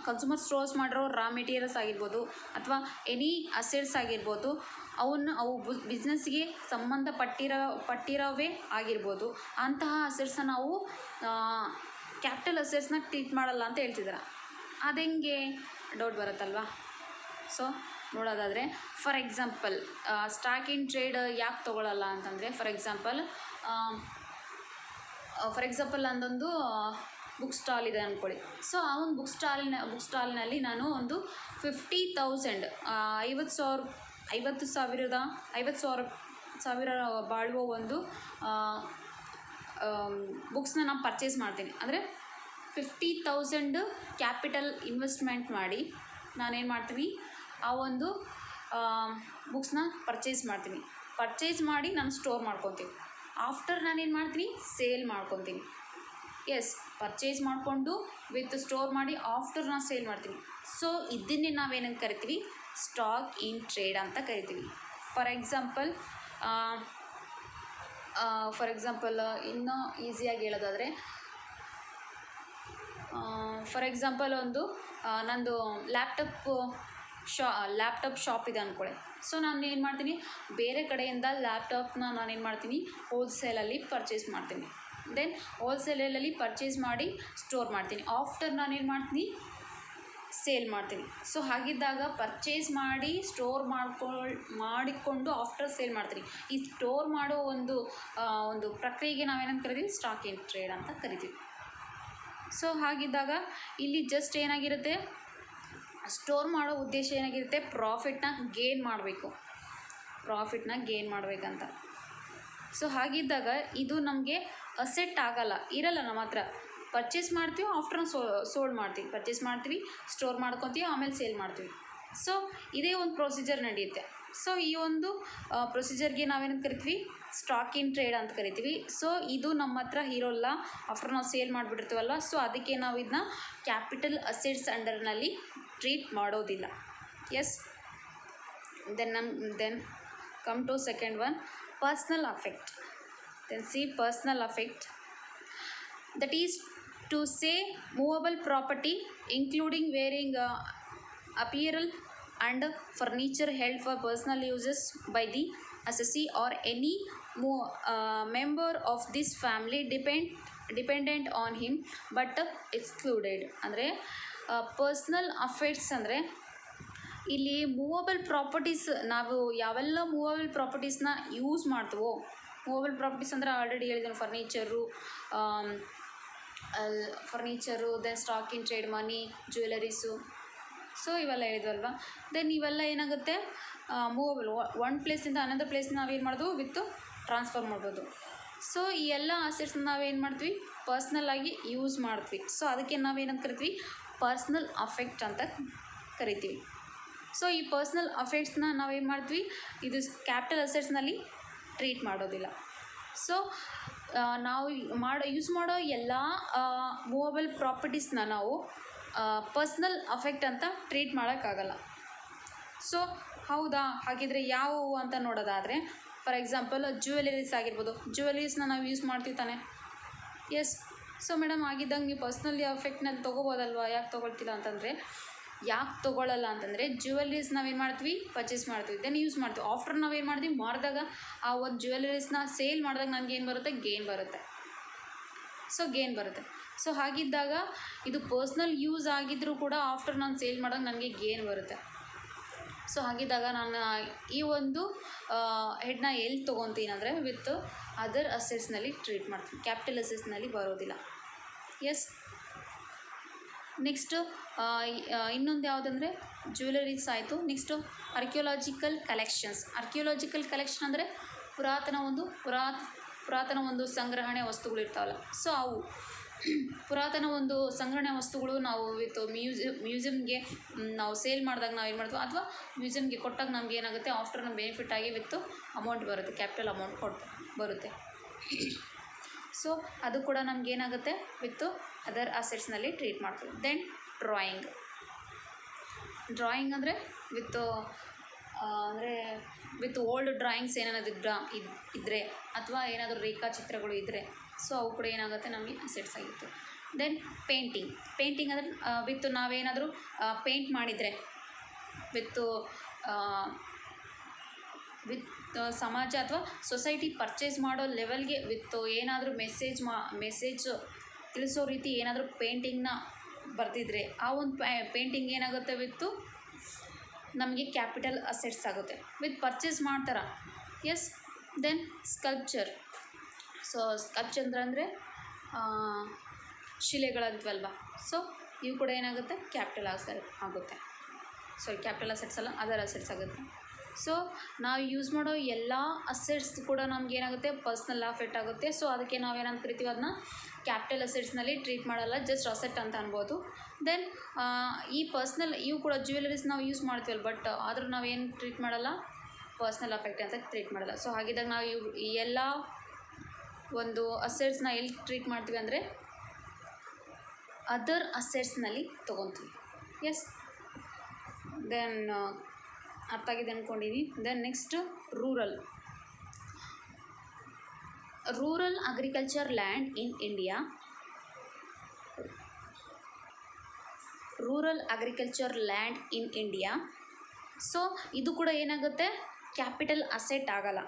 consumer stores ಮಾಡಿರೋ raw materials ಆಗಿರ್ಬೋದು ಅಥವಾ any assets ಆಗಿರ್ಬೋದು, ಅವು ಬಿಸ್ನೆಸ್ಗೆ ಪಟ್ಟಿರೋವೇ ಆಗಿರ್ಬೋದು. ಅಂತಹ ಅಸೆಟ್ಸ್ನ ನಾವು ಕ್ಯಾಪಿಟಲ್ ಅಸೆಟ್ಸ್ನ ಟ್ರೀಟ್ ಮಾಡಲ್ಲ ಅಂತ ಹೇಳ್ತಿದ್ದಾರೆ. ಅದೆಂಗೆ ಡೌಟ್ ಬರುತ್ತಲ್ವಾ. ಸೊ ನೋಡೋದಾದರೆ, for example stock in trade ಯಾಕೆ ತೊಗೊಳ್ಳಲ್ಲ ಅಂತಂದರೆ, ಫಾರ್ ಎಕ್ಸಾಂಪಲ್ ನಂದೊಂದು ಬುಕ್ ಸ್ಟಾಲ್ ಇದೆ ಅಂದ್ಕೊಳ್ಳಿ. ಸೊ ಆ ಒಂದು ಬುಕ್ ಸ್ಟಾಲ್ನಲ್ಲಿ ನಾನು ಒಂದು 50,000 50,000 ಬಾಳುವ ಒಂದು ಬುಕ್ಸ್ನ ನಾನು ಪರ್ಚೇಸ್ ಮಾಡ್ತೀನಿ. ಅಂದರೆ 50,000 ಕ್ಯಾಪಿಟಲ್ ಇನ್ವೆಸ್ಟ್ಮೆಂಟ್ ಮಾಡಿ ನಾನೇನು ಮಾಡ್ತೀನಿ, ಆ ಒಂದು ಬುಕ್ಸ್ನ ಪರ್ಚೇಸ್ ಮಾಡಿ ನಾನು ಸ್ಟೋರ್ ಮಾಡ್ಕೊತೀನಿ. ಆಫ್ಟರ್ ನಾನೇನು ಮಾಡ್ತೀನಿ, ಸೇಲ್ ಮಾಡ್ಕೊತೀನಿ. ಎಸ್, ಪರ್ಚೇಸ್ ಮಾಡಿಕೊಂಡು ವಿತ್ ಸ್ಟೋರ್ ಮಾಡಿ ಆಫ್ಟರ್ ನಾನು ಸೇಲ್ ಮಾಡ್ತೀನಿ. ಸೊ ಇದನ್ನೇ ನಾವೇನಂತ ಕರಿತೀವಿ, ಸ್ಟಾಕ್ ಇನ್ ಟ್ರೇಡ್ ಅಂತ ಕರಿತೀವಿ. ಫಾರ್ ಎಕ್ಸಾಂಪಲ್ ಇನ್ನೂ ಈಸಿಯಾಗಿ ಹೇಳೋದಾದರೆ, ಫಾರ್ ಎಕ್ಸಾಂಪಲ್ ಒಂದು ನಂದು ಲ್ಯಾಪ್ಟಾಪ್ ಶಾಪ್ ಇದೆ ಅಂದ್ಕೊಳ್ಳಿ. ಸೊ ನಾನು ಏನು ಮಾಡ್ತೀನಿ, ಬೇರೆ ಕಡೆಯಿಂದ ಲ್ಯಾಪ್ಟಾಪ್ನ ನಾನೇನು ಮಾಡ್ತೀನಿ, ಹೋಲ್ಸೇಲಲ್ಲಿ ಪರ್ಚೇಸ್ ಮಾಡ್ತೀನಿ. ದೆನ್ ಹೋಲ್ಸೇಲಲ್ಲಿ ಪರ್ಚೇಸ್ ಮಾಡಿ ಸ್ಟೋರ್ ಮಾಡ್ತೀನಿ. ಆಫ್ಟರ್ ನಾನೇನು ಮಾಡ್ತೀನಿ, ಸೇಲ್ ಮಾಡ್ತೀನಿ. ಸೊ ಹಾಗಿದ್ದಾಗ ಪರ್ಚೇಸ್ ಮಾಡಿ ಸ್ಟೋರ್ ಮಾಡಿಕೊಂಡು ಆಫ್ಟರ್ ಸೇಲ್ ಮಾಡ್ತೀನಿ. ಈ ಸ್ಟೋರ್ ಮಾಡೋ ಒಂದು ಪ್ರಕ್ರಿಯೆಗೆ ನಾವೇನಂತ ಕರಿತೀವಿ, ಸ್ಟಾಕ್ ಇನ್ ಟ್ರೇಡ್ ಅಂತ ಕರಿತೀವಿ. ಸೊ ಹಾಗಿದ್ದಾಗ ಇಲ್ಲಿ ಜಸ್ಟ್ ಏನಾಗಿರುತ್ತೆ, ಸ್ಟೋರ್ ಮಾಡೋ ಉದ್ದೇಶ ಏನಾಗಿರುತ್ತೆ, ಪ್ರಾಫಿಟ್ನ ಗೇನ್ ಮಾಡಬೇಕಂತ. ಸೊ ಹಾಗಿದ್ದಾಗ ಇದು ನಮಗೆ ಅಸೆಟ್ ಇರಲ್ಲ ನಮ್ಮ ಹತ್ರ. ಪರ್ಚೇಸ್ ಮಾಡ್ತೀವಿ, ಆಫ್ಟರ್ ಸೋಲ್ಡ್ ಮಾಡ್ತೀವಿ, ಪರ್ಚೇಸ್ ಮಾಡ್ತೀವಿ, ಸ್ಟೋರ್ ಮಾಡ್ಕೊತೀವಿ, ಆಮೇಲೆ ಸೇಲ್ ಮಾಡ್ತೀವಿ. ಸೊ ಇದೇ ಒಂದು ಪ್ರೊಸೀಜರ್ ನಡೆಯುತ್ತೆ. ಸೊ ಈ ಒಂದು ಪ್ರೊಸೀಜರ್ಗೆ ನಾವೇನಂತ ಕರಿತೀವಿ, ಸ್ಟಾಕ್ ಇನ್ ಟ್ರೇಡ್ ಅಂತ ಕರಿತೀವಿ. ಸೊ ಇದು ನಮ್ಮ ಹತ್ರ ಇರೋಲ್ಲ, ಆಫ್ಟರ್ ನಾವು ಸೇಲ್ ಮಾಡಿಬಿಟ್ಟಿರ್ತೀವಲ್ಲ. ಸೊ ಅದಕ್ಕೆ ನಾವು ಇದನ್ನ ಕ್ಯಾಪಿಟಲ್ ಅಸೆಟ್ಸ್ ಅಂಡರ್ನಲ್ಲಿ ಟ್ರೀಟ್ ಮಾಡೋದಿಲ್ಲ. Yes, then come to second one, personal affect. Then see personal effect, that is To say movable property including wearing apparel and furniture held for personal uses by the assessee or any member of this family dependent on him but excluded. ಅಂದರೆ personal affairs ಅಂದರೆ ಇಲ್ಲಿ movable properties ನಾವು ಯಾವೆಲ್ಲ movable ಪ್ರಾಪರ್ಟೀಸ್ನ use ಮಾಡ್ತೀವೋ, movable properties ಅಂದರೆ already ಹೇಳಿದ್ರು, furniture then stock in trade money, jewelleries, so ಇವೆಲ್ಲ ಹೇಳಿದ್ವಲ್ವ. ದೆನ್ ಇವೆಲ್ಲ ಏನಾಗುತ್ತೆ, ಮೂವಬಲ್, ಒಂದು ಪ್ಲೇಸಿಂದ ಅನದರ್ ಪ್ಲೇಸ್ನ ನಾವೇನು ಮಾಡೋದು ವಿತ್ ಟ್ರಾನ್ಸ್ಫರ್ ಮಾಡ್ಬೋದು. ಸೊ ಈ ಎಲ್ಲ ಅಸೆಟ್ಸ್ನ ನಾವೇನು ಮಾಡ್ತೀವಿ, ಪರ್ಸ್ನಲ್ ಆಗಿ ಯೂಸ್ ಮಾಡ್ತೀವಿ. ಸೊ ಅದಕ್ಕೆ ನಾವೇನಂತ ಕರಿತೀವಿ, ಪರ್ಸ್ನಲ್ ಅಫೆಕ್ಟ್ ಅಂತ ಕರಿತೀವಿ. ಸೊ ಈ ಪರ್ಸ್ನಲ್ ಅಫೆಕ್ಟ್ಸ್ನ ನಾವೇನು ಮಾಡ್ತೀವಿ, ಇದು ಕ್ಯಾಪಿಟಲ್ ಅಸೆಟ್ಸ್ನಲ್ಲಿ ಟ್ರೀಟ್ ಮಾಡೋದಿಲ್ಲ. ಸೊ ನಾವು ಯೂಸ್ ಮಾಡೋ ಎಲ್ಲ ಮೂವಬಲ್ ಪ್ರಾಪರ್ಟೀಸ್ನ ನಾವು ಪರ್ಸ್ನಲ್ ಅಫೆಕ್ಟ್ ಅಂತ ಟ್ರೀಟ್ ಮಾಡೋಕ್ಕಾಗಲ್ಲ. ಸೊ ಹೌದಾ, ಹಾಗಿದ್ರೆ ಯಾವುವು ಅಂತ ನೋಡೋದಾದರೆ, ಫಾರ್ ಎಕ್ಸಾಂಪಲ್ ಜ್ಯುವೆಲರೀಸ್ ಆಗಿರ್ಬೋದು. ಜ್ಯುವೆಲರೀಸ್ನ ನಾವು ಯೂಸ್ ಮಾಡ್ತೀವಿ ತಾನೆ. ಎಸ್. ಸೊ ಮೇಡಮ್, ಆಗಿದ್ದಂಗೆ ನೀವು ಪರ್ಸ್ನಲಿ ಅಫೆಕ್ಟ್ನಲ್ಲಿ ತೊಗೋಬೋದಲ್ವ, ಯಾಕೆ ತೊಗೊಳ್ತಿಲ್ಲ ಅಂತಂದರೆ, ಯಾಕೆ ತೊಗೊಳ್ಳಲ್ಲ ಅಂತಂದರೆ, ಜ್ಯುವೆಲರೀಸ್ ನಾವೇನು ಮಾಡ್ತೀವಿ, ಪರ್ಚೇಸ್ ಮಾಡ್ತೀವಿ, ದೆನ್ ಯೂಸ್ ಮಾಡ್ತೀವಿ. ಆಫ್ಟರ್ ನಾವೇನು ಮಾಡ್ತೀವಿ, ಮಾಡಿದಾಗ ಆ ಒಂದು ಜ್ಯುವೆಲರೀಸ್ನ ಸೇಲ್ ಮಾಡಿದಾಗ ನಮ್ಗೆ ಏನು ಬರುತ್ತೆ, ಗೇನ್ ಬರುತ್ತೆ. ಸೊ ಗೇನ್ ಬರುತ್ತೆ. ಸೊ ಹಾಗಿದ್ದಾಗ ಇದು ಪರ್ಸ್ನಲ್ ಯೂಸ್ ಆಗಿದ್ದರೂ ಕೂಡ ಆಫ್ಟರ್ ನಾನು ಸೇಲ್ ಮಾಡಿದಾಗ ನನಗೆ ಗೇನ್ ಬರುತ್ತೆ. ಸೊ ಹಾಗಿದ್ದಾಗ ನಾನು ಈ ಒಂದು ಹೆಡ್ನ ಎಲ್ಲಿ ತೊಗೊತೀನಿ ಅಂದರೆ ವಿತ್ ಅದರ್ ಅಸೆಟ್ಸ್ನಲ್ಲಿ ಟ್ರೀಟ್ ಮಾಡ್ತೀನಿ, ಕ್ಯಾಪಿಟಲ್ ಅಸೆಟ್ಸ್ನಲ್ಲಿ ಬರೋದಿಲ್ಲ. ಎಸ್. ನೆಕ್ಸ್ಟು ಇನ್ನೊಂದು ಯಾವುದಂದರೆ ಜ್ಯುವೆಲರೀಸ್ ಆಯಿತು. Next archaeological collections. Archaeological collection ಅಂದರೆ ಪುರಾತನ ಒಂದು ಸಂಗ್ರಹಣೆ ವಸ್ತುಗಳು ಇರ್ತಾವಲ್ಲ. ಸೊ ಅವು ಪುರಾತನ ಒಂದು ಸಂಗ್ರಹಣೆ ವಸ್ತುಗಳು ನಾವು ವಿತ್ ಮ್ಯೂಸಿಯಮ್ಗೆ ನಾವು ಸೇಲ್ ಮಾಡಿದಾಗ ನಾವು ಏನು ಮಾಡ್ತೀವಿ, ಅಥವಾ ಮ್ಯೂಸಿಯಮ್ಗೆ ಕೊಟ್ಟಾಗ ನಮ್ಗೆ ಏನಾಗುತ್ತೆ, ಆಫ್ಟರ್ ನಮ್ಮ ಬೆನಿಫಿಟ್ ಆಗಿ ವಿತ್ ಅಮೌಂಟ್ ಬರುತ್ತೆ, ಕ್ಯಾಪಿಟಲ್ ಅಮೌಂಟ್ ಬರುತ್ತೆ. ಸೊ ಅದು ಕೂಡ ನಮ್ಗೆ ಏನಾಗುತ್ತೆ, ವಿತ್ ಅದರ್ ಅಸೆಟ್ಸ್ನಲ್ಲಿ ಟ್ರೀಟ್ ಮಾಡ್ತೀವಿ. ದೆನ್ ಡ್ರಾಯಿಂಗ್ ಅಂದರೆ ವಿತ್ ಓಲ್ಡ್ ಡ್ರಾಯಿಂಗ್ಸ್ ಏನಾದರೂ ಇದ್ದರೆ ಅಥವಾ ಏನಾದರೂ ರೇಖಾಚಿತ್ರಗಳು ಇದ್ದರೆ, ಸೊ ಅವು ಕೂಡ ಏನಾಗುತ್ತೆ, ನಮಗೆ ಅಸೆಟ್ಸ್ ಆಗಿತ್ತು. ದೆನ್ ಪೇಂಟಿಂಗ್ ಅಂದರೆ ವಿತ್ ನಾವೇನಾದರೂ ಪೇಂಟ್ ಮಾಡಿದರೆ ವಿತ್ ಸಮಾಜ ಅಥವಾ ಸೊಸೈಟಿ ಪರ್ಚೇಸ್ ಮಾಡೋ ಲೆವೆಲ್ಗೆ ವಿತ್ ಏನಾದರೂ ಮೆಸೇಜ್ ತಿಳಿಸೋ ರೀತಿ ಏನಾದರೂ ಪೇಂಟಿಂಗ್ನ ಬರೆದಿದ್ರೆ ಆ ಒಂದು ಪೇಂಟಿಂಗ್ ಏನಾಗುತ್ತೆ, ವಿತ್ತು ನಮಗೆ ಕ್ಯಾಪಿಟಲ್ ಅಸೆಟ್ಸ್ ಆಗುತ್ತೆ. ವಿತ್ ಪರ್ಚೇಸ್ ಮಾಡ್ತಾರ. Yes. Then sculpture. So sculpture ಅಂದರೆ ಶಿಲೆಗಳಂತವಲ್ವ. ಸೊ ಇವು ಕೂಡ ಏನಾಗುತ್ತೆ, ಕ್ಯಾಪಿಟಲ್ ಅಸೆಟ್ ಆಗುತ್ತೆ. ಕ್ಯಾಪಿಟಲ್ ಅಸೆಟ್ಸ್ ಅಲ್ಲ, ಅದರ್ ಅಸೆಟ್ಸ್ ಆಗುತ್ತೆ. ಸೊ ನಾವು ಯೂಸ್ ಮಾಡೋ ಎಲ್ಲ ಅಸೆಟ್ಸ್ ಕೂಡ ನಮ್ಗೆ ಏನಾಗುತ್ತೆ, ಪರ್ಸ್ನಲ್ ಅಫೆಕ್ಟ್ ಆಗುತ್ತೆ. ಸೊ ಅದಕ್ಕೆ ನಾವೇನಂತ ಕರಿತೀವಿ, ಅದನ್ನ ಕ್ಯಾಪಿಟಲ್ ಅಸೆಟ್ಸ್ನಲ್ಲಿ ಟ್ರೀಟ್ ಮಾಡಲ್ಲ, ಜಸ್ಟ್ ಅಸೆಟ್ ಅಂತ ಅನ್ಬೋದು. ದೆನ್ ಇವು ಕೂಡ ಜ್ಯುವೆಲರೀಸ್ ನಾವು ಯೂಸ್ ಮಾಡ್ತೀವಲ್ಲ, ಬಟ್ ಆದರೂ ನಾವೇನು ಟ್ರೀಟ್ ಮಾಡಲ್ಲ, ಪರ್ಸ್ನಲ್ ಅಫೆಕ್ಟ್ ಅಂತ ಟ್ರೀಟ್ ಮಾಡಲ್ಲ. ಸೊ ಹಾಗಿದ್ದಾಗ ನಾವು ಈ ಎಲ್ಲ ಒಂದು ಅಸೆಟ್ಸ್ನ ಎಲ್ಲಿ ಟ್ರೀಟ್ ಮಾಡ್ತೀವಿ ಅಂದರೆ ಅದರ್ ಅಸೆಟ್ಸ್ನಲ್ಲಿ ತೊಗೊತೀವಿ. ಎಸ್. ದೆನ್ ಅರ್ಥ ಆಗಿದೆ ಅಂದ್ಕೊಂಡಿದ್ದೀನಿ. Then next rural agriculture land in India. So ಇದು ಕೂಡ ಏನಾಗುತ್ತೆ, ಕ್ಯಾಪಿಟಲ್ ಅಸೆಟ್ ಆಗಲ್ಲ.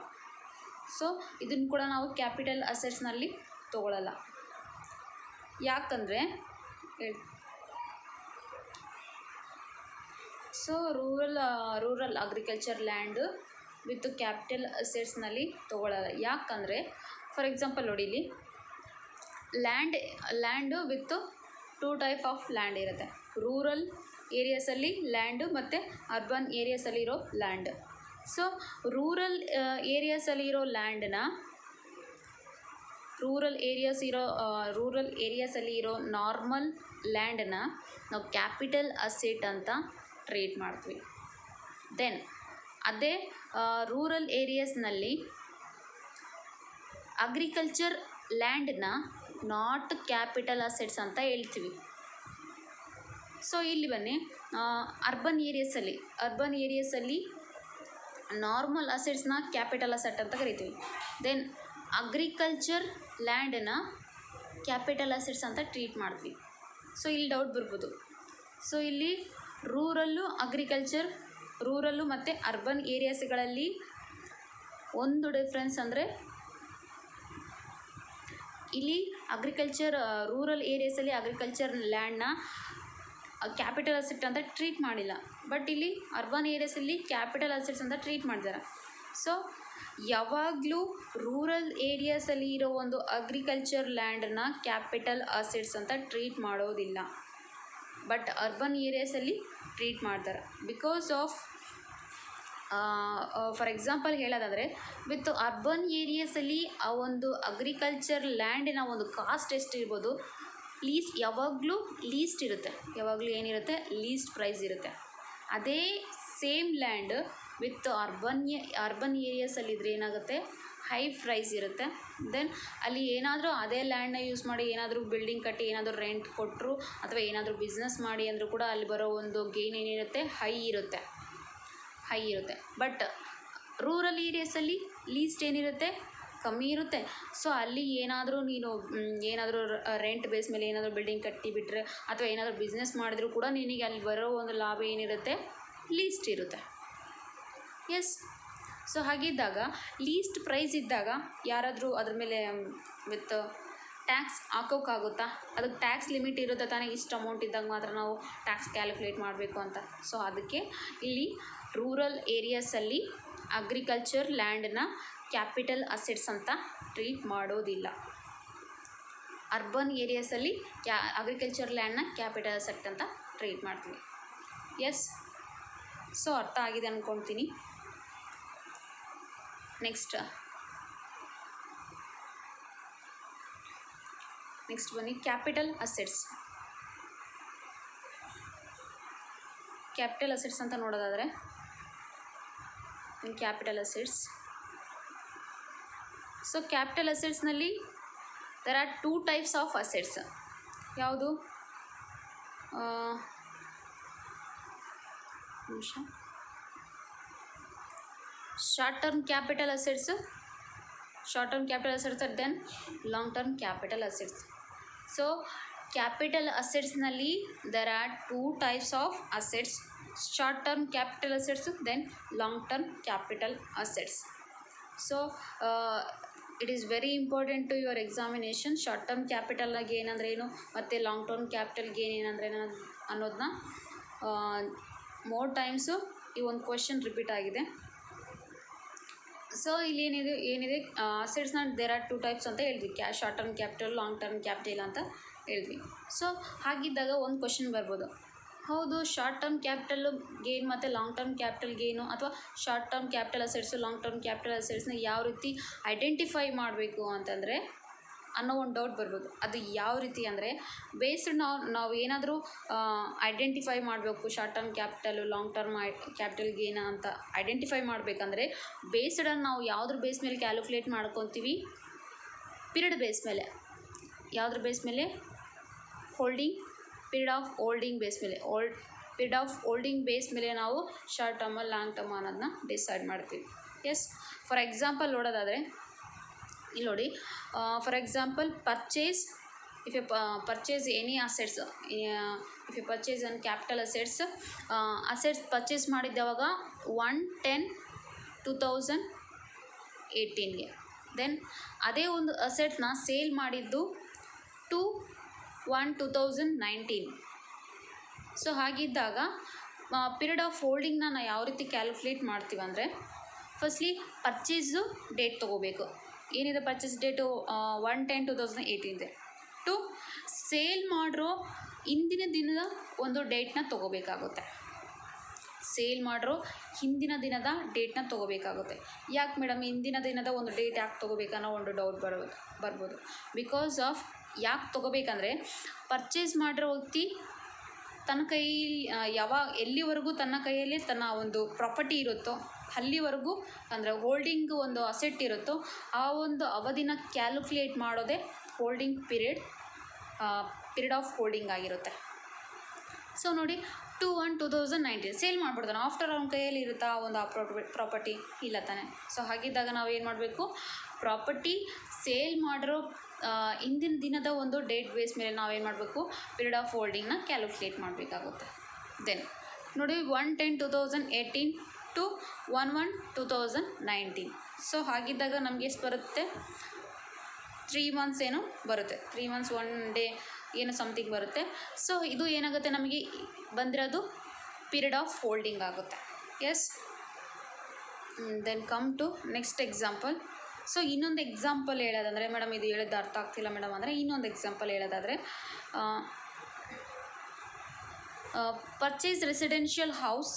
ಸೊ ಇದನ್ನು ಕೂಡ ನಾವು ಕ್ಯಾಪಿಟಲ್ ಅಸೆಟ್ಸ್ನಲ್ಲಿ ತೊಗೊಳ್ಳಲ್ಲ. ಯಾಕಂದರೆ so rural agriculture land with capital ಅಸೆಟ್ಸ್ನಲ್ಲಿ ತೊಗೊಳ್ಳಲ್ಲ. ಯಾಕಂದರೆ ಫಾರ್ ಎಕ್ಸಾಂಪಲ್ ನೋಡಿ, ಇಲ್ಲಿ land with 2 type of land ಇರುತ್ತೆ. ರೂರಲ್ ಏರಿಯಾಸಲ್ಲಿ ಲ್ಯಾಂಡು ಮತ್ತು ಅರ್ಬನ್ ಏರಿಯಾಸಲ್ಲಿರೋ ಲ್ಯಾಂಡ್. ಸೊ ರೂರಲ್ ಏರಿಯಾಸಲ್ಲಿರೋ ಏರಿಯಾಸಲ್ಲಿ ಇರೋ ನಾರ್ಮಲ್ ಲ್ಯಾಂಡನ್ನ ನಾವು ಕ್ಯಾಪಿಟಲ್ ಅಸೆಟ್ ಅಂತ ಟ್ರೀಟ್ ಮಾಡ್ತೀವಿ. ದೆನ್ ಅದೇ ರೂರಲ್ ಏರಿಯಾಸ್ನಲ್ಲಿ ಅಗ್ರಿಕಲ್ಚರ್ ಲ್ಯಾಂಡನ್ನ ನಾಟ್ ಕ್ಯಾಪಿಟಲ್ ಅಸೆಟ್ಸ್ ಅಂತ ಹೇಳ್ತೀವಿ. ಸೊ ಇಲ್ಲಿ ಬನ್ನಿ, ಅರ್ಬನ್ ಏರಿಯಾಸಲ್ಲಿ ನಾರ್ಮಲ್ ಅಸೆಟ್ಸ್ನ ಕ್ಯಾಪಿಟಲ್ ಅಸೆಟ್ ಅಂತ ಕರಿತೀವಿ. ದೆನ್ ಅಗ್ರಿಕಲ್ಚರ್ ಲ್ಯಾಂಡನ್ನ ಕ್ಯಾಪಿಟಲ್ ಅಸೆಟ್ಸ್ ಅಂತ ಟ್ರೀಟ್ ಮಾಡ್ತೀವಿ. ಸೊ ಇಲ್ಲಿ ಡೌಟ್ ಬರ್ಬೋದು. ಸೊ ಇಲ್ಲಿ ರೂರಲ್ಲು ಮತ್ತು ಅರ್ಬನ್ ಏರಿಯಾಸ್ಗಳಲ್ಲಿ ಒಂದು ಡಿಫ್ರೆನ್ಸ್ ಅಂದರೆ ಇಲ್ಲಿ ರೂರಲ್ ಏರಿಯಾಸಲ್ಲಿ ಅಗ್ರಿಕಲ್ಚರ್ ಲ್ಯಾಂಡ್ನ ಕ್ಯಾಪಿಟಲ್ ಅಸೆಟ್ ಅಂತ ಟ್ರೀಟ್ ಮಾಡಿಲ್ಲ. ಬಟ್ ಇಲ್ಲಿ ಅರ್ಬನ್ ಏರಿಯಾಸಲ್ಲಿ ಕ್ಯಾಪಿಟಲ್ ಅಸೆಟ್ಸ್ ಅಂತ ಟ್ರೀಟ್ ಮಾಡಿದ್ದಾರೆ. ಸೊ ಯಾವಾಗಲೂ ರೂರಲ್ ಏರಿಯಾಸಲ್ಲಿ ಇರೋ ಒಂದು ಅಗ್ರಿಕಲ್ಚರ್ ಲ್ಯಾಂಡನ್ನ ಕ್ಯಾಪಿಟಲ್ ಅಸೆಟ್ಸ್ ಅಂತ ಟ್ರೀಟ್ ಮಾಡೋದಿಲ್ಲ. ಬಟ್ ಅರ್ಬನ್ ಏರಿಯಾಸಲ್ಲಿ ಟ್ರೀಟ್ ಮಾಡ್ತಾರೆ. ಬಿಕಾಸ್ ಆಫ್ ಫಾರ್ ಎಕ್ಸಾಂಪಲ್ ಹೇಳೋದಾದರೆ ವಿತ್ ಅರ್ಬನ್ ಏರಿಯಾಸಲ್ಲಿ ಆ ಒಂದು ಅಗ್ರಿಕಲ್ಚರ್ ಲ್ಯಾಂಡಿನ ಒಂದು ಕಾಸ್ಟ್ ಎಷ್ಟಿರ್ಬೋದು, ಯಾವಾಗಲೂ ಲೀಸ್ಟ್ ಇರುತ್ತೆ. ಯಾವಾಗಲೂ ಏನಿರುತ್ತೆ, ಲೀಸ್ಟ್ ಪ್ರೈಸ್ ಇರುತ್ತೆ. ಅದೇ ಸೇಮ್ ಲ್ಯಾಂಡ್ ವಿತ್ ಅರ್ಬನ್ ಏರಿಯಾಸಲ್ಲಿದ್ದರೆ ಏನಾಗುತ್ತೆ, ಹೈ ಪ್ರೈಸ್ ಇರುತ್ತೆ. ದೆನ್ ಅಲ್ಲಿ ಏನಾದರೂ ಅದೇ ಲ್ಯಾಂಡ್ನ ಯೂಸ್ ಮಾಡಿ ಏನಾದರೂ ಬಿಲ್ಡಿಂಗ್ ಕಟ್ಟಿ ಏನಾದರೂ ರೆಂಟ್ ಕೊಟ್ಟರು ಅಥವಾ ಏನಾದರೂ ಬಿಸ್ನೆಸ್ ಮಾಡಿ ಅಂದರೂ ಕೂಡ ಅಲ್ಲಿ ಬರೋ ಒಂದು ಗೇನ್ ಏನಿರುತ್ತೆ, ಹೈ ಇರುತ್ತೆ. ಬಟ್ ರೂರಲ್ ಏರಿಯಾಸಲ್ಲಿ ಲೀಸ್ಟ್ ಏನಿರುತ್ತೆ, ಕಮ್ಮಿ ಇರುತ್ತೆ. ಸೊ ಅಲ್ಲಿ ಏನಾದರೂ ರೆಂಟ್ ಬೇಸ್ ಮೇಲೆ ಏನಾದರೂ ಬಿಲ್ಡಿಂಗ್ ಕಟ್ಟಿಬಿಟ್ರೆ ಅಥವಾ ಏನಾದರೂ ಬಿಸ್ನೆಸ್ ಮಾಡಿದ್ರೂ ಕೂಡ ನಿನಗೆ ಅಲ್ಲಿ ಬರೋ ಒಂದು ಲಾಭ ಏನಿರುತ್ತೆ, ಲೀಸ್ಟ್ ಇರುತ್ತೆ. ಎಸ್. ಸೊ ಹಾಗಿದ್ದಾಗ ಲೀಸ್ಟ್ ಪ್ರೈಸ್ ಇದ್ದಾಗ ಯಾರಾದರೂ ಅದ್ರ ಮೇಲೆ ವಿತ್ ಟ್ಯಾಕ್ಸ್ ಹಾಕೋಕ್ಕಾಗುತ್ತಾ? ಅದಕ್ಕೆ ಟ್ಯಾಕ್ಸ್ ಲಿಮಿಟ್ ಇರುತ್ತೆ ತಾನೇ, ಇಷ್ಟು ಅಮೌಂಟ್ ಇದ್ದಾಗ ಮಾತ್ರ ನಾವು ಟ್ಯಾಕ್ಸ್ ಕ್ಯಾಲ್ಕುಲೇಟ್ ಮಾಡಬೇಕು ಅಂತ. ಸೊ ಅದಕ್ಕೆ ಇಲ್ಲಿ ರೂರಲ್ ಏರಿಯಾಸಲ್ಲಿ ಅಗ್ರಿಕಲ್ಚರ್ ಲ್ಯಾಂಡನ್ನ ಕ್ಯಾಪಿಟಲ್ ಅಸೆಟ್ಸ್ ಅಂತ ಟ್ರೀಟ್ ಮಾಡೋದಿಲ್ಲ. ಅರ್ಬನ್ ಏರಿಯಾಸಲ್ಲಿ ಅಗ್ರಿಕಲ್ಚರ್ ಲ್ಯಾಂಡ್ನ ಕ್ಯಾಪಿಟಲ್ ಅಸೆಟ್ ಅಂತ ಟ್ರೀಟ್ ಮಾಡ್ತೀವಿ. ಎಸ್. ಸೊ ಅರ್ಥ ಆಗಿದೆ ಅಂದ್ಕೊಳ್ತೀನಿ. ನೆಕ್ಸ್ಟ್ ಬನ್ನಿ, ಕ್ಯಾಪಿಟಲ್ ಅಸೆಟ್ಸ್. ಕ್ಯಾಪಿಟಲ್ ಅಸೆಟ್ಸ್ ಅಂತ ನೋಡೋದಾದರೆ ಕ್ಯಾಪಿಟಲ್ ಅಸೆಟ್ಸ್. ಸೊ ಕ್ಯಾಪಿಟಲ್ ಅಸೆಟ್ಸ್ನಲ್ಲಿ there are 2 types of assets. ಯಾವುದು? Short term capital assets, then long term capital assets. So capital ಅಸೆಟ್ಸ್ನಲ್ಲಿ there are 2 types of assets, short term capital assets, then long term capital assets. So it is very important to your examination. Short term capital gain ಅಂದರೆ ಏನು ಮತ್ತು long term capital gain ಏನಂದರೆ ಅನ್ನೋದನ್ನ more times ಈ ಒಂದು question repeat ಆಗಿದೆ. So ಇಲ್ಲಿ ಏನಿದೆ ಅಸೆಟ್ಸ್ನ ದೇರ್ ಆರ್ 2 ಟೈಪ್ಸ್ ಅಂತ ಹೇಳಿದ್ವಿ. Short term capital, long term capital ಅಂತ ಹೇಳಿದ್ವಿ. ಸೊ ಹಾಗಿದ್ದಾಗ ಒಂದು ಕ್ವೆಶನ್ ಬರ್ಬೋದು, ಹೌದು ಶಾರ್ಟ್ ಟರ್ಮ್ ಕ್ಯಾಪಿಟಲ್ ಗೇನ್ ಮತ್ತು ಲಾಂಗ್ ಟರ್ಮ್ ಕ್ಯಾಪಿಟಲ್ ಗೇನು ಅಥವಾ short term capital assets long term capital ಅಸೆಟ್ಸ್ನ ಯಾವ ರೀತಿ ಐಡೆಂಟಿಫೈ ಮಾಡಬೇಕು ಅಂತಂದರೆ ಅನ್ನೋ ಒಂದು ಡೌಟ್ ಬರ್ಬೋದು. ಅದು ಯಾವ ರೀತಿ ಅಂದರೆ ಬೇಸ್ಡ್ ನಾವು ಏನಾದರೂ ಐಡೆಂಟಿಫೈ ಮಾಡಬೇಕು, short term capital long term capital gain ಅಂತ ಐಡೆಂಟಿಫೈ ಮಾಡಬೇಕಂದ್ರೆ ಬೇಸ್ಡನ್ನು ನಾವು ಯಾವುದ್ರ ಬೇಸ್ ಮೇಲೆ ಕ್ಯಾಲ್ಕುಲೇಟ್ ಮಾಡ್ಕೊತೀವಿ? ಪೀರಿಯಡ್ ಬೇಸ್ ಮೇಲೆ. ಯಾವುದ್ರ ಬೇಸ್ ಮೇಲೆ? ಪೀರಿಯಡ್ ಆಫ್ ಹೋಲ್ಡಿಂಗ್ ಬೇಸ್ ಮೇಲೆ ನಾವು ಶಾರ್ಟ್ ಟರ್ಮ್ ಲಾಂಗ್ ಟರ್ಮ್ ಅನ್ನೋದನ್ನ ಡಿಸೈಡ್ ಮಾಡ್ತೀವಿ. ಎಸ್. ಫಾರ್ ಎಕ್ಸಾಂಪಲ್ ನೋಡೋದಾದರೆ ಇಲ್ಲಿ ನೋಡಿ, for example purchase, if you purchase any assets, if you purchase an capital assets purchase ಮಾಡಿದ್ದಾವಾಗ 1/10/2018ಗೆ. ದೆನ್ ಅದೇ ಒಂದು ಅಸೆಟ್ನ ಸೇಲ್ ಮಾಡಿದ್ದು 2/1/2019. ಸೊ ಹಾಗಿದ್ದಾಗ ಪೀರಿಯಡ್ ಆಫ್ ಹೋಲ್ಡಿಂಗ್ನ ನಾವು ಯಾವ ರೀತಿ ಕ್ಯಾಲ್ಕುಲೇಟ್ ಮಾಡ್ತೀವಿ ಅಂದರೆ ಫಸ್ಟ್ಲಿ ಪರ್ಚೇಸು ಡೇಟ್ ತೊಗೋಬೇಕು. ಏನಿದೆ ಪರ್ಚೇಸ್ ಡೇಟು 1/10/2018 ಟು ಸೇಲ್ ಮಾಡಿರೋ ಹಿಂದಿನ ದಿನದ ಒಂದು ಡೇಟ್ನ ತೊಗೋಬೇಕಾಗುತ್ತೆ. ಸೇಲ್ ಮಾಡಿರೋ ಹಿಂದಿನ ದಿನದ ಡೇಟ್ನ ತೊಗೋಬೇಕಾಗುತ್ತೆ. ಯಾಕೆ ಮೇಡಮ್ ಹಿಂದಿನ ದಿನದ ಒಂದು ಡೇಟ್ ಯಾಕೆ ತೊಗೋಬೇಕನ್ನೋ ಒಂದು ಡೌಟ್ ಬರ್ಬೋದು. ಬಿಕಾಸ್ ಆಫ್ ಯಾಕೆ ತೊಗೋಬೇಕಂದ್ರೆ ಪರ್ಚೇಸ್ ಮಾಡಿರೋ ವ್ಯಕ್ತಿ ತನ್ನ ಕೈಯಲ್ಲಿ ಎಲ್ಲಿವರೆಗೂ ತನ್ನ ಕೈಯಲ್ಲಿ ತನ್ನ ಒಂದು ಪ್ರಾಪರ್ಟಿ ಇರುತ್ತೋ ಅಲ್ಲಿವರೆಗೂ, ಅಂದರೆ ಹೋಲ್ಡಿಂಗ್ ಒಂದು ಅಸೆಟ್ ಇರುತ್ತೋ ಆ ಒಂದು ಅವಧಿನ ಕ್ಯಾಲ್ಕುಲೇಟ್ ಮಾಡೋದೇ ಹೋಲ್ಡಿಂಗ್ ಪೀರಿಯಡ್ ಆಫ್ ಹೋಲ್ಡಿಂಗ್ ಆಗಿರುತ್ತೆ. ಸೊ ನೋಡಿ 2/1/2019 ಸೇಲ್ ಮಾಡಿಬಿಡ್ತಾನೆ. ಆಫ್ಟರ್ ಅವ್ನ ಕೈಯಲ್ಲಿ ಇರುತ್ತಾ ಒಂದು ಆ ಪ್ರಾಪರ್ಟಿ? ಇಲ್ಲ ತಾನೆ. ಸೊ ಹಾಗಿದ್ದಾಗ ನಾವು ಏನು ಮಾಡಬೇಕು, ಪ್ರಾಪರ್ಟಿ ಸೇಲ್ ಮಾಡಿರೋ ಇಂದಿನ ದಿನದ ಒಂದು ಡೇಟ್ ಬೇಸ್ ಮೇಲೆ ನಾವೇನು ಮಾಡಬೇಕು, ಪೀರಿಯಡ್ ಆಫ್ ಹೋಲ್ಡಿಂಗ್ನ ಕ್ಯಾಲ್ಕುಲೇಟ್ ಮಾಡಬೇಕಾಗುತ್ತೆ. ದೆನ್ ನೋಡಿ 1/10/2018 ಟು 1/1/2019. ಸೊ ಹಾಗಿದ್ದಾಗ ನಮಗೆ ಎಷ್ಟು ಬರುತ್ತೆ, 3 ಮಂತ್ಸ್ ಏನು ಬರುತ್ತೆ, 3 ಮಂತ್ಸ್ 1 ಡೇ ಏನು ಸಮಥಿಂಗ್ ಬರುತ್ತೆ. ಸೊ ಇದು ಏನಾಗುತ್ತೆ, ನಮಗೆ ಬಂದಿರೋದು ಪೀರಿಯಡ್ ಆಫ್ ಹೋಲ್ಡಿಂಗ್ ಆಗುತ್ತೆ. Yes. Then come to next example. So ಇನ್ನೊಂದು ಎಕ್ಸಾಂಪಲ್ ಹೇಳೋದಂದರೆ, ಮೇಡಮ್ ಇದು ಹೇಳಿದ್ದು ಅರ್ಥ ಆಗ್ತಿಲ್ಲ ಮೇಡಮ್ ಅಂದರೆ ಇನ್ನೊಂದು ಎಕ್ಸಾಂಪಲ್ ಹೇಳೋದಾದರೆ, ಪರ್ಚೇಸ್ ರೆಸಿಡೆನ್ಷಿಯಲ್ ಹೌಸ್,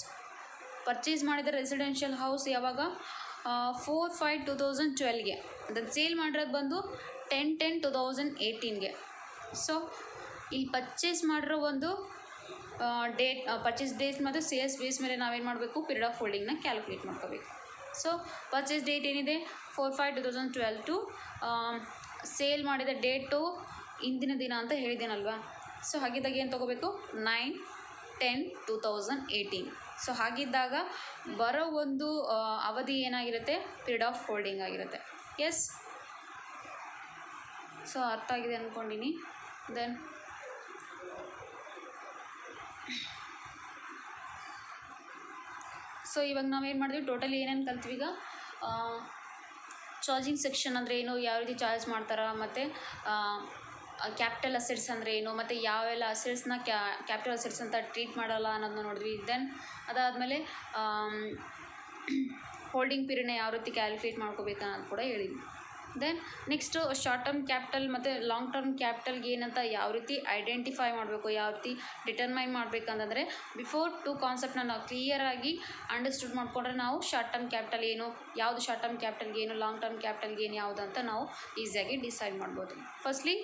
ಪರ್ಚೇಸ್ ಮಾಡಿದ ರೆಸಿಡೆನ್ಷಿಯಲ್ ಹೌಸ್ ಯಾವಾಗ 4/5/2012ಗೆ, ಅದನ್ನು ಸೇಲ್ ಮಾಡಿರೋದು ಬಂದು 10/10/2018ಗೆ. ಸೊ ಇಲ್ಲಿ ಪರ್ಚೇಸ್ ಮಾಡಿರೋ ಒಂದು ಡೇಟ್, ಪರ್ಚೇಸ್ ಡೇಟ್ ಮತ್ತು ಸೇಲ್ಸ್ ಬೇಸ್ ಮೇಲೆ ನಾವೇನು ಮಾಡಬೇಕು, ಪೀರಿಯಡ್ ಆಫ್ ಹೋಲ್ಡಿಂಗ್ನ ಕ್ಯಾಲ್ಕುಲೇಟ್ ಮಾಡ್ಕೋಬೇಕು. ಸೊ ಪರ್ಚೇಸ್ ಡೇಟ್ ಏನಿದೆ 4/5/2012 ಟು ಸೇಲ್ ಮಾಡಿದ ಡೇಟು ಇಂದಿನ ದಿನ ಅಂತ ಹೇಳಿದ್ದೀನಲ್ವಾ. ಸೊ ಹಾಗಿದ್ದಾಗ ಏನು ತೊಗೋಬೇಕು, 9/10/2018. ಸೊ ಹಾಗಿದ್ದಾಗ ಬರೋ ಒಂದು ಅವಧಿ ಏನಾಗಿರುತ್ತೆ, ಪೀರಿಯಡ್ ಆಫ್ ಹೋಲ್ಡಿಂಗ್ ಆಗಿರುತ್ತೆ. ಎಸ್. ಸೊ ಅರ್ಥ ಆಗಿದೆ ಅಂದ್ಕೊಂಡಿನಿ. ದೆನ್ ಸೊ ಇವಾಗ ನಾವೇನು ಮಾಡಿದ್ವಿ, ಟೋಟಲಿ ಏನೇನು ಕಲ್ತೀವಿ ಈಗ, ಚಾರ್ಜಿಂಗ್ ಸೆಕ್ಷನ್ ಅಂದರೆ ಏನು, ಯಾವ ರೀತಿ ಚಾರ್ಜ್ ಮಾಡ್ತಾರೆ, ಮತ್ತು ಕ್ಯಾಪಿಟಲ್ ಅಸೆಟ್ಸ್ ಅಂದರೆ ಏನು, ಮತ್ತು ಯಾವೆಲ್ಲ ಅಸೆಟ್ಸ್ನ ಕ್ಯಾಪಿಟಲ್ ಅಸೆಟ್ಸ್ ಅಂತ ಟ್ರೀಟ್ ಮಾಡಲ್ಲ ಅನ್ನೋದನ್ನ ನೋಡಿದ್ವಿ. ದೆನ್ ಅದಾದಮೇಲೆ ಹೋಲ್ಡಿಂಗ್ ಪೀರಿಯಡ್ನ ಯಾವ ರೀತಿ ಕ್ಯಾಲ್ಕುಲೇಟ್ ಮಾಡ್ಕೋಬೇಕು ಅನ್ನೋದು ಕೂಡ ಹೇಳಿದ್ವಿ. Then next short term capital ಮತ್ತು ಲಾಂಗ್ ಟರ್ಮ್ ಕ್ಯಾಪಿಟಲ್ಗೆ ಏನಂತ ಯಾವ ರೀತಿ ಐಡೆಂಟಿಫೈ ಮಾಡಬೇಕು, ಯಾವ ರೀತಿ ಡಿಟರ್ಮೈನ್ ಮಾಡಬೇಕಂತಂದರೆ, ಬಿಫೋರ್ 2 ಕಾನ್ಸೆಪ್ಟನ್ನ ನಾವು ಕ್ಲಿಯರಾಗಿ ಅಂಡರ್ಸ್ಟುಡ್ ಮಾಡಿಕೊಂಡ್ರೆ ನಾವು ಶಾರ್ಟ್ ಟರ್ಮ್ ಕ್ಯಾಪಿಟಲ್ ಏನು, ಯಾವುದು ಶಾರ್ಟ್ ಟರ್ಮ್ ಕ್ಯಾಪಿಟಲ್ಗೆ ಏನು, ಲಾಂಗ್ ಟರ್ಮ್ ಕ್ಯಾಪಿಟಲ್ಗೆ ಏನು ಯಾವುದು ಅಂತ ನಾವು ಈಸಿಯಾಗಿ ಡಿಸೈಡ್ ಮಾಡ್ಬೋದು. ಫಸ್ಟ್ಲಿ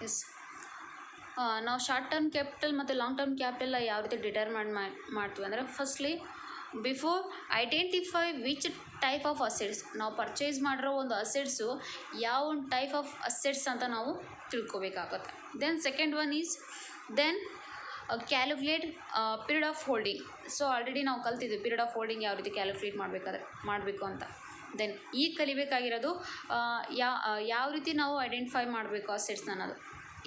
ಎಸ್, ನಾವು ಶಾರ್ಟ್ ಟರ್ಮ್ ಕ್ಯಾಪಿಟಲ್ ಮತ್ತು ಲಾಂಗ್ ಟರ್ಮ್ ಕ್ಯಾಪಿಟಲ್ ಯಾವ ರೀತಿ ಡಿಟರ್ಮೈನ್ ಮಾಡ್ತೀವಿ ಅಂದರೆ, firstly before identify which type of assets, ನಾವು ಪರ್ಚೇಸ್ ಮಾಡಿರೋ ಒಂದು ಅಸೆಟ್ಸು ಯಾವ ಒಂದು ಟೈಪ್ ಆಫ್ ಅಸೆಟ್ಸ್ ಅಂತ ನಾವು ತಿಳ್ಕೊಬೇಕಾಗತ್ತೆ. Then second one is then calculate period of holding. So already ನಾವು ಕಲ್ತಿದ್ವಿ ಪೀರಿಯಡ್ ಆಫ್ ಹೋಲ್ಡಿಂಗ್ ಯಾವ ರೀತಿ ಕ್ಯಾಲ್ಕುಲೇಟ್ ಮಾಡಬೇಕು ಅಂತ. ದೆನ್ ಈಗ ಕಲಿಬೇಕಾಗಿರೋದು ಯಾವ ರೀತಿ ನಾವು ಐಡೆಂಟಿಫೈ ಮಾಡಬೇಕು ಅಸೆಟ್ಸ್ನ ಅನ್ನೋದು,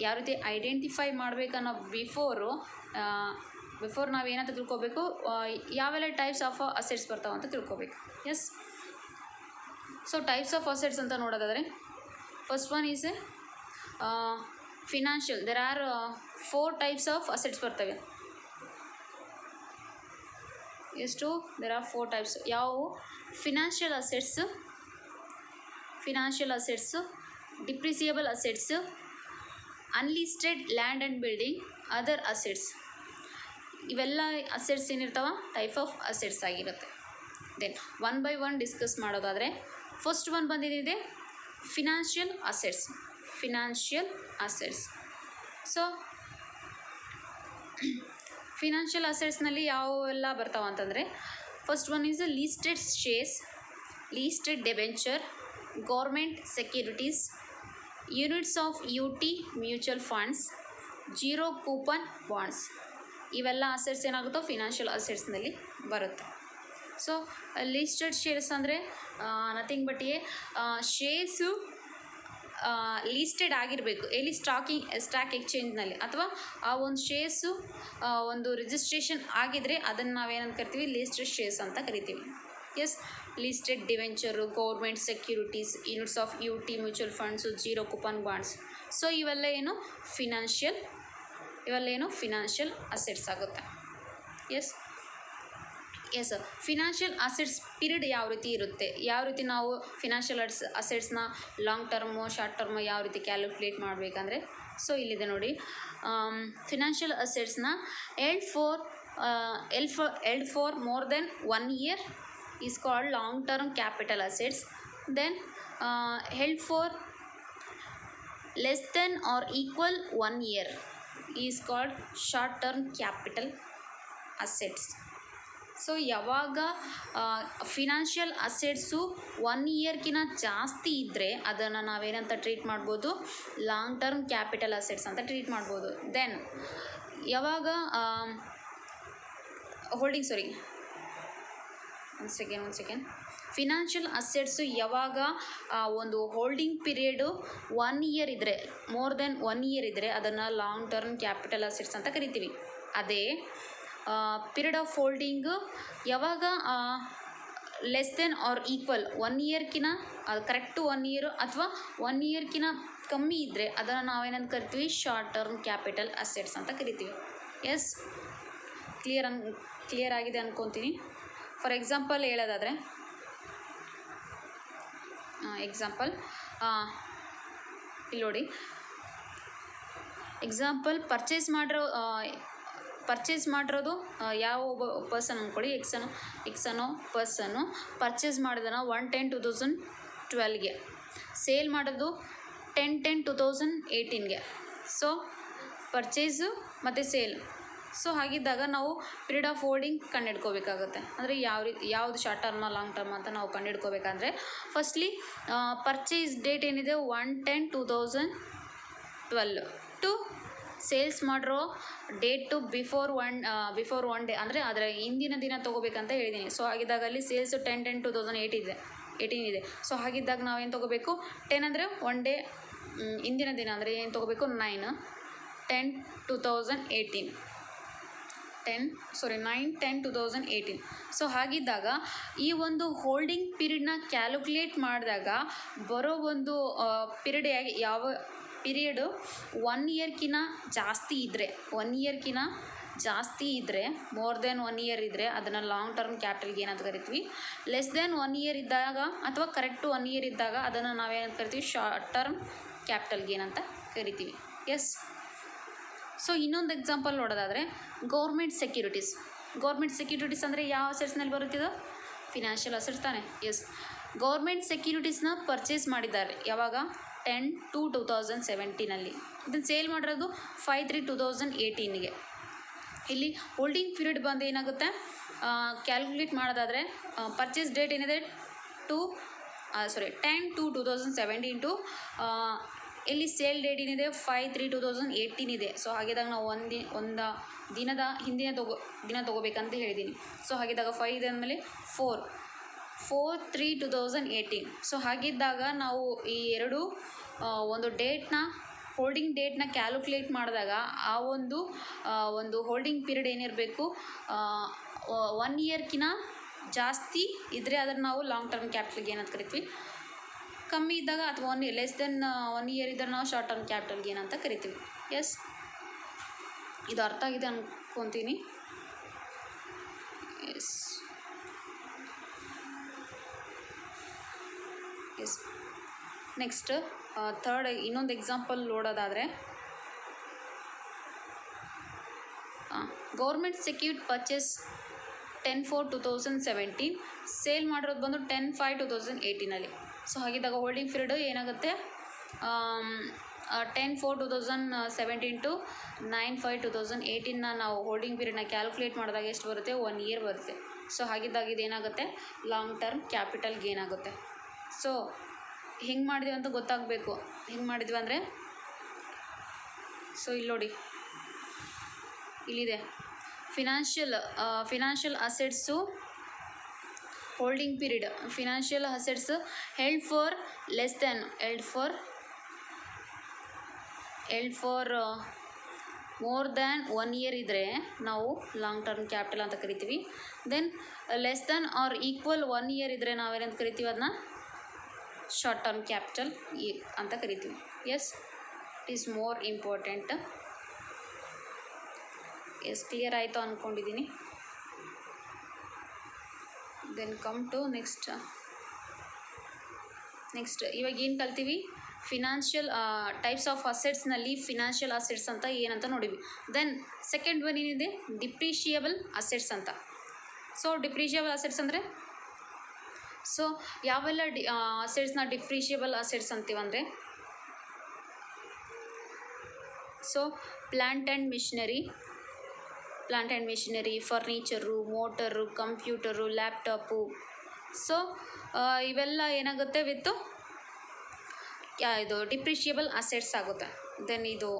ಯಾವ ರೀತಿ ಐಡೆಂಟಿಫೈ ಮಾಡಬೇಕನ್ನೋ ಬಿಫೋರ್ ನಾವು ಏನಂತ ತಿಳ್ಕೊಬೇಕು, ಯಾವೆಲ್ಲ ಟೈಪ್ಸ್ ಆಫ್ ಅಸೆಟ್ಸ್ ಬರ್ತಾವೆ ಅಂತ ತಿಳ್ಕೊಬೇಕು. Yes. So types of assets ಅಂತ ನೋಡೋದಾದರೆ, first one is financial. There are 4 types of assets ಬರ್ತವೆ. ಎಷ್ಟು? There are 4 types. ಯಾವುವು? Financial assets, depreciable assets, unlisted land and building, other assets. ಇವೆಲ್ಲ ಅಸೆಟ್ಸ್ ಏನಿರ್ತಾವೆ, ಟೈಪ್ ಆಫ್ ಅಸೆಟ್ಸ್ ಆಗಿರುತ್ತೆ. Then 1 by 1 discuss ಮಾಡೋದಾದರೆ, first one ಬಂದಿದೆ financial assets. So financial ಅಸೆಟ್ಸ್ನಲ್ಲಿ ಯಾವೆಲ್ಲ ಬರ್ತಾವೆ ಅಂತಂದರೆ, first one is listed shares, listed debenture, government securities, units of UT mutual funds, zero coupon bonds. ಇವೆಲ್ಲ ಅಸೆಟ್ಸ್ ಏನಾಗುತ್ತೋ ಫಿನಾನ್ಷಿಯಲ್ ಅಸೆಟ್ಸ್ನಲ್ಲಿ ಬರುತ್ತೆ. ಸೊ ಲೀಸ್ಟೆಡ್ ಶೇರ್ಸ್ ಅಂದರೆ ನಥಿಂಗ್ ಬಟ್ ಶೇರ್ಸು ಲೀಸ್ಟೆಡ್ ಆಗಿರಬೇಕು ಎಲ್ಲಿ, ಸ್ಟಾಕ್ ಎಕ್ಸ್ಚೇಂಜ್ನಲ್ಲಿ, ಅಥವಾ ಆ ಒಂದು ಶೇರ್ಸು ಒಂದು ರಿಜಿಸ್ಟ್ರೇಷನ್ ಆಗಿದ್ದರೆ ಅದನ್ನು ನಾವೇನಂತ ಕರಿತೀವಿ, ಲೀಸ್ಟೆಡ್ ಶೇರ್ಸ್ ಅಂತ ಕರಿತೀವಿ. Yes. Listed debenture, government securities, units of UT mutual funds, zero coupon bonds. So ಇವೆಲ್ಲ ಏನು ಫಿನಾನ್ಷಿಯಲ್ ಅಸೆಟ್ಸ್ ಆಗುತ್ತೆ. ಎಸ್. ಫಿನಾನ್ಷಿಯಲ್ ಅಸೆಟ್ಸ್ ಪೀರಿಯಡ್ ಯಾವ ರೀತಿ ಇರುತ್ತೆ, ಯಾವ ರೀತಿ ನಾವು ಫಿನಾನ್ಷಿಯಲ್ ಅಸೆಟ್ಸ್ನ ಲಾಂಗ್ ಟರ್ಮು ಶಾರ್ಟ್ ಟರ್ಮು ಯಾವ ರೀತಿ ಕ್ಯಾಲ್ಕುಲೇಟ್ ಮಾಡಬೇಕಂದ್ರೆ, ಸೊ ಇಲ್ಲಿದೆ ನೋಡಿ. ಫಿನಾನ್ಷಿಯಲ್ ಅಸೆಟ್ಸ್ನ held for more than 1 year is called long term capital assets. Then held for less than or equal 1 year is called short term capital assets. So ಯಾವಾಗ financial assets 1 ಇಯರ್ಕಿಂತ ಜಾಸ್ತಿ ಇದ್ದರೆ ಅದನ್ನು ನಾವೇನಂತ treat ಮಾಡ್ಬೋದು, long term capital assets ಅಂತ treat ಮಾಡ್ಬೋದು. Then ಯಾವಾಗ ಒಂದು ಸೆಕೆಂಡ್ ಫಿನಾನ್ಷಿಯಲ್ ಅಸೆಟ್ಸು ಯಾವಾಗ ಒಂದು ಹೋಲ್ಡಿಂಗ್ ಪೀರಿಯಡು 1 ಇಯರ್ ಇದ್ದರೆ, ಮೋರ್ ದೆನ್ 1 ಇಯರ್ ಇದ್ದರೆ ಅದನ್ನು ಲಾಂಗ್ ಟರ್ಮ್ ಕ್ಯಾಪಿಟಲ್ ಅಸೆಟ್ಸ್ ಅಂತ ಕರಿತೀವಿ. ಅದೇ ಪೀರಿಯಡ್ ಆಫ್ ಹೋಲ್ಡಿಂಗು ಯಾವಾಗ ಲೆಸ್ ದೆನ್ ಆರ್ ಈಕ್ವಲ್ 1 ಇಯರ್ಕಿಂತ, ಅದು ಕರೆಕ್ಟು 1 ಇಯರು ಅಥವಾ 1 ಇಯರ್ಕಿಂತ ಕಮ್ಮಿ ಇದ್ದರೆ ಅದನ್ನು ನಾವೇನಂತ ಕರಿತೀವಿ, ಶಾರ್ಟ್ ಟರ್ಮ್ ಕ್ಯಾಪಿಟಲ್ ಅಸೆಟ್ಸ್ ಅಂತ ಕರಿತೀವಿ. ಎಸ್, ಕ್ಲಿಯರ್ ಆಗಿದೆ ಅಂದ್ಕೊತೀನಿ. ಫಾರ್ ಎಕ್ಸಾಂಪಲ್ ಹೇಳೋದಾದರೆ, ಇಲ್ಲಿ ನೋಡಿ, ಎಕ್ಸಾಂಪಲ್ ಪರ್ಚೇಸ್ ಮಾಡಿರೋದು ಯಾವ ಒಬ್ಬ ಪರ್ಸನ್ ಅಂದ್ಕೊಳ್ಳಿ, ಎಕ್ಸ್ ಅನ್ನೋ ಪರ್ಸನ್ನು ಪರ್ಚೇಸ್ ಮಾಡಿದನ 1/10/2012ಗೆ, ಸೇಲ್ ಮಾಡೋದು 10/10/2018ಗೆ. ಸೊ ಪರ್ಚೇಸು ಮತ್ತು ಸೇಲ್. ಸೊ ಹಾಗಿದ್ದಾಗ ನಾವು ಪೀರಿಯಡ್ ಆಫ್ ಹೋಲ್ಡಿಂಗ್ ಕಂಡುಹಿಡ್ಕೋಬೇಕಾಗುತ್ತೆ. ಅಂದರೆ ಯಾವುದು ಶಾರ್ಟ್ ಟರ್ಮ ಲಾಂಗ್ ಟರ್ಮ್ ಅಂತ ನಾವು ಕಂಡುಹಿಡ್ಕೋಬೇಕಂದ್ರೆ, ಫಸ್ಟ್ಲಿ ಪರ್ಚೇಸ್ ಡೇಟ್ ಏನಿದೆ 1/10/2012 ಟು ಸೇಲ್ಸ್ ಮಾಡಿರೋ ಡೇಟು ಬಿಫೋರ್ ಒನ್ ಡೇ, ಅಂದರೆ ಅದರ ಹಿಂದಿನ ದಿನ ತೊಗೋಬೇಕಂತ ಹೇಳಿದ್ದೀನಿ. ಸೊ ಹಾಗಿದ್ದಾಗ ಅಲ್ಲಿ ಸೇಲ್ಸು 10/10/2018 ಇದೆ. ಸೊ ಹಾಗಿದ್ದಾಗ ನಾವೇನು ತೊಗೋಬೇಕು, 10 ಅಂದರೆ 1 ಡೇ ಹಿಂದಿನ ದಿನ, ಅಂದರೆ ಏನು ತೊಗೋಬೇಕು, 9/10/2018. ಸೊ ಹಾಗಿದ್ದಾಗ ಈ ಒಂದು ಹೋಲ್ಡಿಂಗ್ ಪೀರಿಯಡ್ನ ಕ್ಯಾಲ್ಕುಲೇಟ್ ಮಾಡಿದಾಗ ಬರೋ ಒಂದು ಪೀರಿಯಡು 1 ಇಯರ್ಕಿಂತ ಜಾಸ್ತಿ ಇದ್ದರೆ, ಮೋರ್ ದೆನ್ 1 ಇಯರ್ ಇದ್ದರೆ ಅದನ್ನು ಲಾಂಗ್ ಟರ್ಮ್ ಕ್ಯಾಪಿಟಲ್ ಗೇನ್ ಅಂತ ಕರಿತೀವಿ. ಲೆಸ್ ದೆನ್ 1 ಇಯರ್ ಇದ್ದಾಗ ಅಥವಾ ಕರೆಕ್ಟು 1 ಇಯರ್ ಇದ್ದಾಗ ಅದನ್ನು ನಾವೇನಂತ ಕರಿತೀವಿ, ಶಾರ್ಟ್ ಟರ್ಮ್ ಕ್ಯಾಪಿಟಲ್ ಗೇನ್ ಅಂತ ಕರಿತೀವಿ. ಎಸ್. ಸೊ ಇನ್ನೊಂದು ಎಕ್ಸಾಂಪಲ್ ನೋಡೋದಾದರೆ, ಗೌರ್ಮೆಂಟ್ ಸೆಕ್ಯೂರಿಟೀಸ್ ಅಂದರೆ ಯಾವ ಅಸೆಟ್ಸ್ನಲ್ಲಿ ಬರುತ್ತಿದ್ದು, ಫಿನಾನ್ಷಿಯಲ್ ಅಸೆಟ್ಸ್ ತಾನೆ. ಎಸ್, ಗೌರ್ಮೆಂಟ್ ಸೆಕ್ಯೂರಿಟೀಸ್ನ ಪರ್ಚೇಸ್ ಮಾಡಿದ್ದಾರೆ ಯಾವಾಗ, 10/2/2017. ಇದನ್ನು ಸೇಲ್ ಮಾಡಿರೋದು 5/3/2018ಗೆ. ಇಲ್ಲಿ ಹೋಲ್ಡಿಂಗ್ ಪೀರಿಯಡ್ ಬಂದು ಏನಾಗುತ್ತೆ, ಕ್ಯಾಲ್ಕುಲೇಟ್ ಮಾಡೋದಾದರೆ ಪರ್ಚೇಸ್ ಡೇಟ್ ಏನಿದೆ 10/2/2017 ಟು ಇಲ್ಲಿ ಸೇಲ್ ಡೇಟ್ ಏನಿದೆ 5/3/2018 ಇದೆ. ಸೊ ಹಾಗಿದ್ದಾಗ ನಾವು ಒಂದು ದಿನದ ಹಿಂದಿನ ದಿನ ತೊಗೋಬೇಕಂತ ಹೇಳಿದ್ದೀನಿ. ಸೊ ಹಾಗಿದ್ದಾಗ 5 ಅಂದಮೇಲೆ 4/3/2018. ಸೊ ಹಾಗಿದ್ದಾಗ ನಾವು ಈ ಎರಡು ಒಂದು ಹೋಲ್ಡಿಂಗ್ ಡೇಟ್ನ ಕ್ಯಾಲ್ಕುಲೇಟ್ ಮಾಡಿದಾಗ ಆ ಒಂದು ಹೋಲ್ಡಿಂಗ್ ಪೀರಿಯಡ್ ಏನಿರಬೇಕು, 1 ಇಯರ್ಕಿಂತ ಜಾಸ್ತಿ ಇದ್ದರೆ ಅದನ್ನು ನಾವು ಲಾಂಗ್ ಟರ್ಮ್ ಕ್ಯಾಪಿಟಲ್ ಗೇನ್ ಅಂತ ಕರಿತೀವಿ. ಕಮ್ಮಿ ಇದ್ದಾಗ ಅಥವಾ ಲೆಸ್ ದೆನ್ 1 ಇಯರ್ ಇದ್ದರೆ ನಾವು ಶಾರ್ಟ್ ಟರ್ಮ್ ಕ್ಯಾಪಿಟಲ್ ಗೇನ್ ಅಂತ ಕರಿತೀವಿ. ಎಸ್, ಇದು ಅರ್ಥ ಆಗಿದೆ ಅಂದ್ಕೊತೀನಿ. ಎಸ್. ನೆಕ್ಸ್ಟ್ ಥರ್ಡ್ ಇನ್ನೊಂದು ಎಕ್ಸಾಂಪಲ್ ನೋಡೋದಾದರೆ, ಗೌರ್ಮೆಂಟ್ ಸೆಕ್ಯೂರ್ಡ್ ಪರ್ಚೇಸ್ 10/4/2017, ಸೇಲ್ ಮಾಡಿರೋದು ಬಂದು 10/5/2018. ಸೊ ಹಾಗಿದ್ದಾಗ ಹೋಲ್ಡಿಂಗ್ ಪೀರಿಯಡು ಏನಾಗುತ್ತೆ, 10/4/2017 ಟು 9/5/2018ನ ನಾವು ಹೋಲ್ಡಿಂಗ್ ಪೀರಿಯಡ್ನ ಕ್ಯಾಲ್ಕುಲೇಟ್ ಮಾಡಿದಾಗ ಎಷ್ಟು ಬರುತ್ತೆ, 1 ಇಯರ್ ಬರುತ್ತೆ. ಸೊ ಹಾಗಿದ್ದಾಗ ಇದೇನಾಗುತ್ತೆ, ಲಾಂಗ್ ಟರ್ಮ್ ಕ್ಯಾಪಿಟಲ್ ಗೇನ್ ಆಗುತ್ತೆ. ಸೊ ಹೆಂಗೆ ಮಾಡಿದ್ವಿ ಅಂತ ಗೊತ್ತಾಗಬೇಕು. ಹೆಂಗೆ ಮಾಡಿದ್ವಿ ಅಂದರೆ, ಸೊ ಇಲ್ಲಿ ನೋಡಿ, ಇಲ್ಲಿದೆ financial assets holding period. Financial assets held for more than 1 year ಇದ್ದರೆ ನಾವು ಲಾಂಗ್ ಟರ್ಮ್ ಕ್ಯಾಪಿಟಲ್ ಅಂತ ಕರಿತೀವಿ. Then less than or equal 1 year ಇದ್ದರೆ ನಾವೇನಂತ ಕರಿತೀವಿ, ಅದನ್ನ ಶಾರ್ಟ್ ಟರ್ಮ್ ಕ್ಯಾಪಿಟಲ್ ಅಂತ ಕರಿತೀವಿ. Yes, it is more important. Yes, clear ಆಯಿತು ಅಂದ್ಕೊಂಡಿದ್ದೀನಿ. ದೆನ್ ಕಮ್ ಟು ನೆಕ್ಸ್ಟ್ ಇವಾಗ ಏನು ಕಲ್ತೀವಿ, ಫಿನಾನ್ಷಿಯಲ್ ಟೈಪ್ಸ್ ಆಫ್ ಅಸೆಟ್ಸ್ನಲ್ಲಿ ಫಿನಾನ್ಷಿಯಲ್ ಅಸೆಟ್ಸ್ ಅಂತ ಏನಂತ ನೋಡಿವಿ. ದೆನ್ ಸೆಕೆಂಡ್ ಒನ್ ಏನಿದೆ, ಡಿಪ್ರಿಷಿಯಬಲ್ ಅಸೆಟ್ಸ್ ಅಂತ. ಸೊ ಡಿಪ್ರಿಷಿಯಬಲ್ ಅಸೆಟ್ಸ್ ಅಂದರೆ, ಸೊ ಯಾವೆಲ್ಲ ಅಸೆಟ್ಸ್ನ ಡಿಪ್ರಿಷಿಯಬಲ್ ಅಸೆಟ್ಸ್ ಅಂತೀವಂದರೆ, so plant and machinery, plant and machinery, furniture, motor, computer, laptop. So ಇವೆಲ್ಲ ಏನಾಗುತ್ತೆ ವಿತ್ತು ಇದು ಡಿಪ್ರಿಷಿಯಬಲ್ ಅಸೆಟ್ಸ್ ಆಗುತ್ತೆ. ದೆನ್ ಇದು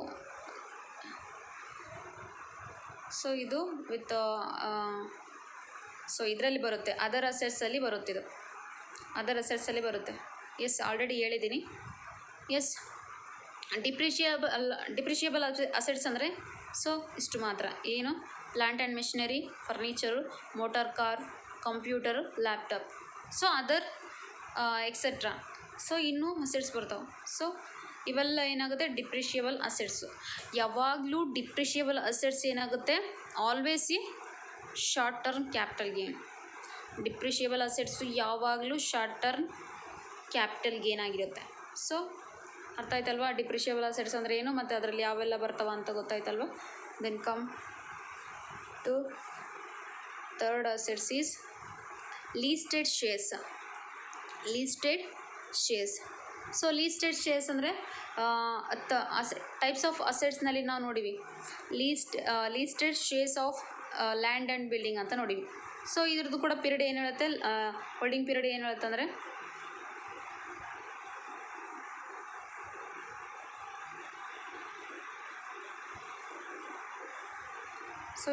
ಇದು ವಿತ್ ಇದರಲ್ಲಿ ಬರುತ್ತೆ, ಅದರ್ ಅಸೆಟ್ಸಲ್ಲಿ ಬರುತ್ತೆ, ಇದು ಅದರ್ ಅಸೆಟ್ಸಲ್ಲಿ ಬರುತ್ತೆ. ಎಸ್, ಆಲ್ರೆಡಿ ಹೇಳಿದ್ದೀನಿ. ಎಸ್, ಡಿಪ್ರಿಷಿಯಬಲ್ ಅಸೆಟ್ಸ್ ಅಂದರೆ ಇಷ್ಟು ಮಾತ್ರ. ಏನು? Plant and machinery, furniture, motor car, computer, laptop, other etcetera. ಇನ್ನೂ ಅಸೆಟ್ಸ್ ಬರ್ತಾವೆ. ಇವೆಲ್ಲ ಏನಾಗುತ್ತೆ? Depreciable assets. ಯಾವಾಗಲೂ ಡಿಪ್ರಿಷಿಯಬಲ್ ಅಸೆಟ್ಸ್ ಏನಾಗುತ್ತೆ? Always short term capital gain. Depreciable assets ಯಾವಾಗಲೂ ಶಾರ್ಟ್ ಟರ್ಮ್ ಕ್ಯಾಪಿಟಲ್ ಗೇನ್ ಆಗಿರುತ್ತೆ. ಅರ್ಥ ಆಯ್ತಲ್ವಾ? ಡಿಪ್ರಿಷಿಯಬಲ್ ಅಸೆಟ್ಸ್ ಅಂದರೆ ಏನು ಮತ್ತು ಅದರಲ್ಲಿ ಯಾವೆಲ್ಲ ಬರ್ತಾವ ಅಂತ ಗೊತ್ತಾಯ್ತಲ್ವ? Then come to third assets is listed shares. Listed shares. Listed shares ಅಂದರೆ ಟೈಪ್ಸ್ ಆಫ್ ಅಸೆಟ್ಸ್ನಲ್ಲಿ ನಾವು ನೋಡಿವಿ. Listed shares of land and building ಅಂತ ನೋಡಿವಿ. ಇದ್ರದ್ದು ಕೂಡ ಪೀರಿಯಡ್ ಏನು ಹೇಳುತ್ತೆ? ಹೋಲ್ಡಿಂಗ್ ಪೀರಿಯಡ್ ಏನು ಹೇಳುತ್ತೆ ಅಂದರೆ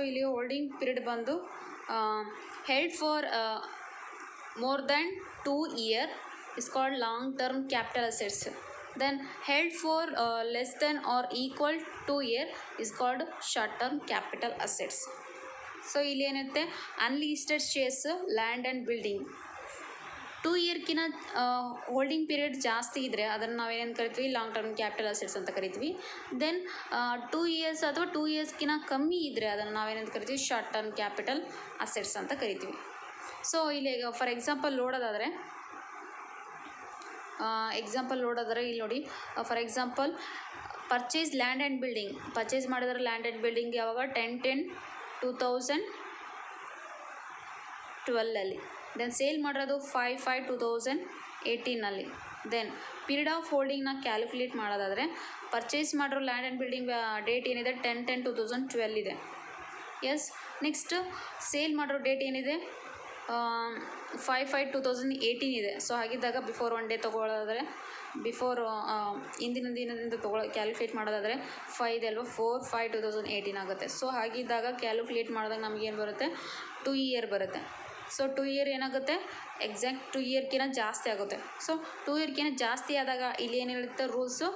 ಇಲ್ಲಿ ಹೋಲ್ಡಿಂಗ್ ಪೀರಿಯಡ್ ಬಂದು held for more than 2 years is called long term capital assets. Then held for less than or equal 2 years is called short term capital assets. ಇಲ್ಲಿ ಏನಿರುತ್ತೆ? Unlisted shares, land and building 2 ಇಯರ್ಕಿನ holding period ಜಾಸ್ತಿ ಇದ್ದರೆ ಅದನ್ನು ನಾವೇನೇನು ಕರಿತೀವಿ? Long term capital assets ಅಂತ ಕರಿತೀವಿ. Then 2 years ಅಥವಾ 2 ಇಯರ್ಸ್ಕಿನ ಕಮ್ಮಿ ಇದ್ದರೆ ಅದನ್ನು ನಾವೇನೇನು ಕರಿತೀವಿ? ಶಾರ್ಟ್ ಟರ್ಮ್ ಕ್ಯಾಪಿಟಲ್ ಅಸೆಟ್ಸ್ ಅಂತ ಕರಿತೀವಿ. ಇಲ್ಲಿ ಫಾರ್ ಎಕ್ಸಾಂಪಲ್ ನೋಡೋದಾದರೆ ಇಲ್ಲಿ ನೋಡಿ, for example purchase land and building. Purchase ಮಾಡಿದ್ರೆ ಲ್ಯಾಂಡ್ ಆ್ಯಂಡ್ ಬಿಲ್ಡಿಂಗ್ ಯಾವಾಗ? 10/10/2012. ದೆನ್ ಸೇಲ್ ಮಾಡಿರೋದು 5/5/2018. ದೆನ್ ಪೀರಿಯಡ್ ಆಫ್ ಹೋಲ್ಡಿಂಗ್ನ ಕ್ಯಾಲ್ಕುಲೇಟ್ ಮಾಡೋದಾದರೆ ಪರ್ಚೇಸ್ ಮಾಡಿರೋ ಲ್ಯಾಂಡ್ ಆ್ಯಂಡ್ ಬಿಲ್ಡಿಂಗ್ ಡೇಟ್ ಏನಿದೆ? 10/10/2012 ಇದೆ. ಎಸ್. ನೆಕ್ಸ್ಟ್ ಸೇಲ್ ಮಾಡಿರೋ ಡೇಟ್ ಏನಿದೆ? 5/5/2018 ಇದೆ. ಹಾಗಿದ್ದಾಗ ಬಿಫೋರ್ 1 ಡೇ ತೊಗೊಳ್ಳೋದಾದರೆ ಹಿಂದಿನ ದಿನದಿಂದ ಕ್ಯಾಲ್ಕುಲೇಟ್ ಮಾಡೋದಾದರೆ 4/5/2018 ಆಗುತ್ತೆ. ಹಾಗಿದ್ದಾಗ ಕ್ಯಾಲ್ಕುಲೇಟ್ ಮಾಡಿದಾಗ ನಮಗೇನು ಬರುತ್ತೆ? 2 ಇಯರ್ ಬರುತ್ತೆ. 2 ಇಯರ್ ಏನಾಗುತ್ತೆ? ಎಕ್ಸಾಕ್ಟ್ 2 ಇಯರ್ಕಿಂತ ಜಾಸ್ತಿ ಆಗುತ್ತೆ. 2 ಇಯರ್ಕಿಂತ ಜಾಸ್ತಿ ಆದಾಗ ಇಲ್ಲಿ ಏನು ಹೇಳುತ್ತೆ rules?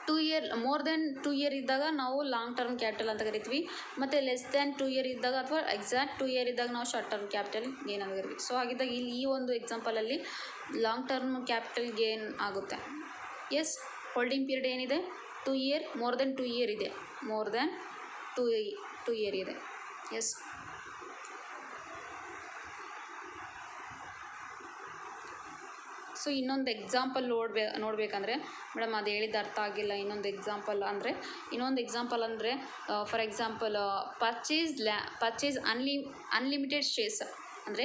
2 year more than 2 year ಇದ್ದಾಗ ನಾವು ಲಾಂಗ್ ಟರ್ಮ್ ಕ್ಯಾಪಿಟಲ್ ಅಂತ ಕರಿತೀವಿ. ಮತ್ತು ಲೆಸ್ ದ್ಯಾನ್ 2 ಇಯರ್ ಇದ್ದಾಗ ಅಥವಾ ಎಕ್ಸಾಕ್ಟ್ 2 ಇಯರ್ ಇದ್ದಾಗ ನಾವು ಶಾರ್ಟ್ ಟರ್ಮ್ ಕ್ಯಾಪಿಟಲ್ ಗೇನ್ ಅಂತ ಕರಿತೀವಿ. ಹಾಗಿದ್ದಾಗ ಇಲ್ಲಿ ಈ ಒಂದು ಎಕ್ಸಾಂಪಲಲ್ಲಿ ಲಾಂಗ್ ಟರ್ಮ್ ಕ್ಯಾಪಿಟಲ್ ಗೇನ್ ಆಗುತ್ತೆ. ಎಸ್. ಹೋಲ್ಡಿಂಗ್ ಪೀರಿಯಡ್ ಏನಿದೆ? 2 ಇಯರ್. ಮೋರ್ ದೆನ್ 2 ಇಯರ್ ಇದೆ. ಮೋರ್ ದೆನ್ 2 ಇಯರ್ ಇದೆ. ಎಸ್. ಇನ್ನೊಂದು ಎಕ್ಸಾಂಪಲ್ ನೋಡಬೇಕಂದ್ರೆ ಮೇಡಮ್ ಅದು ಹೇಳಿದ್ದು ಅರ್ಥ ಆಗಿಲ್ಲ. ಇನ್ನೊಂದು ಎಕ್ಸಾಂಪಲ್ ಅಂದರೆ for example purchase unlimited shares ಅಂದರೆ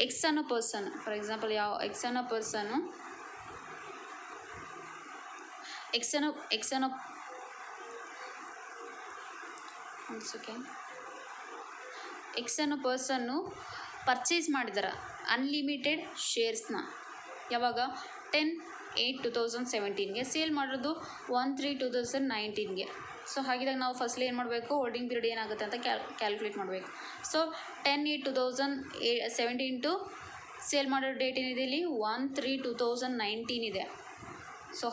ಎಕ್ಸ್ ಅನ್ನೋ ಪರ್ಸನ್. ಫಾರ್ ಎಕ್ಸಾಂಪಲ್ ಎಕ್ಸ್ ಅನ್ನೋ ಪರ್ಸನ್ನು ಪರ್ಚೇಸ್ ಮಾಡಿದಾರೆ ಅನ್ಲಿಮಿಟೆಡ್ ಶೇರ್ಸ್ನ. ಯಾವಾಗ? 10/8/2017ಗೆ. ಸೇಲ್ ಮಾಡೋದು 1/3/2019ಗೆ. ಹಾಗಿದ್ದಾಗ ನಾವು ಫಸ್ಟ್ಲಿ ಏನು ಮಾಡಬೇಕು? ಹೋಲ್ಡಿಂಗ್ ಪೀರಿಯಡ್ ಏನಾಗುತ್ತೆ ಅಂತ ಕ್ಯಾಲ್ಕುಲೇಟ್ ಮಾಡಬೇಕು. 10/8/2017 ಟು ಸೇಲ್ ಮಾಡೋ ಡೇಟ್ ಏನಿದೆ ಇಲ್ಲಿ? 1/3/2019 ಇದೆ.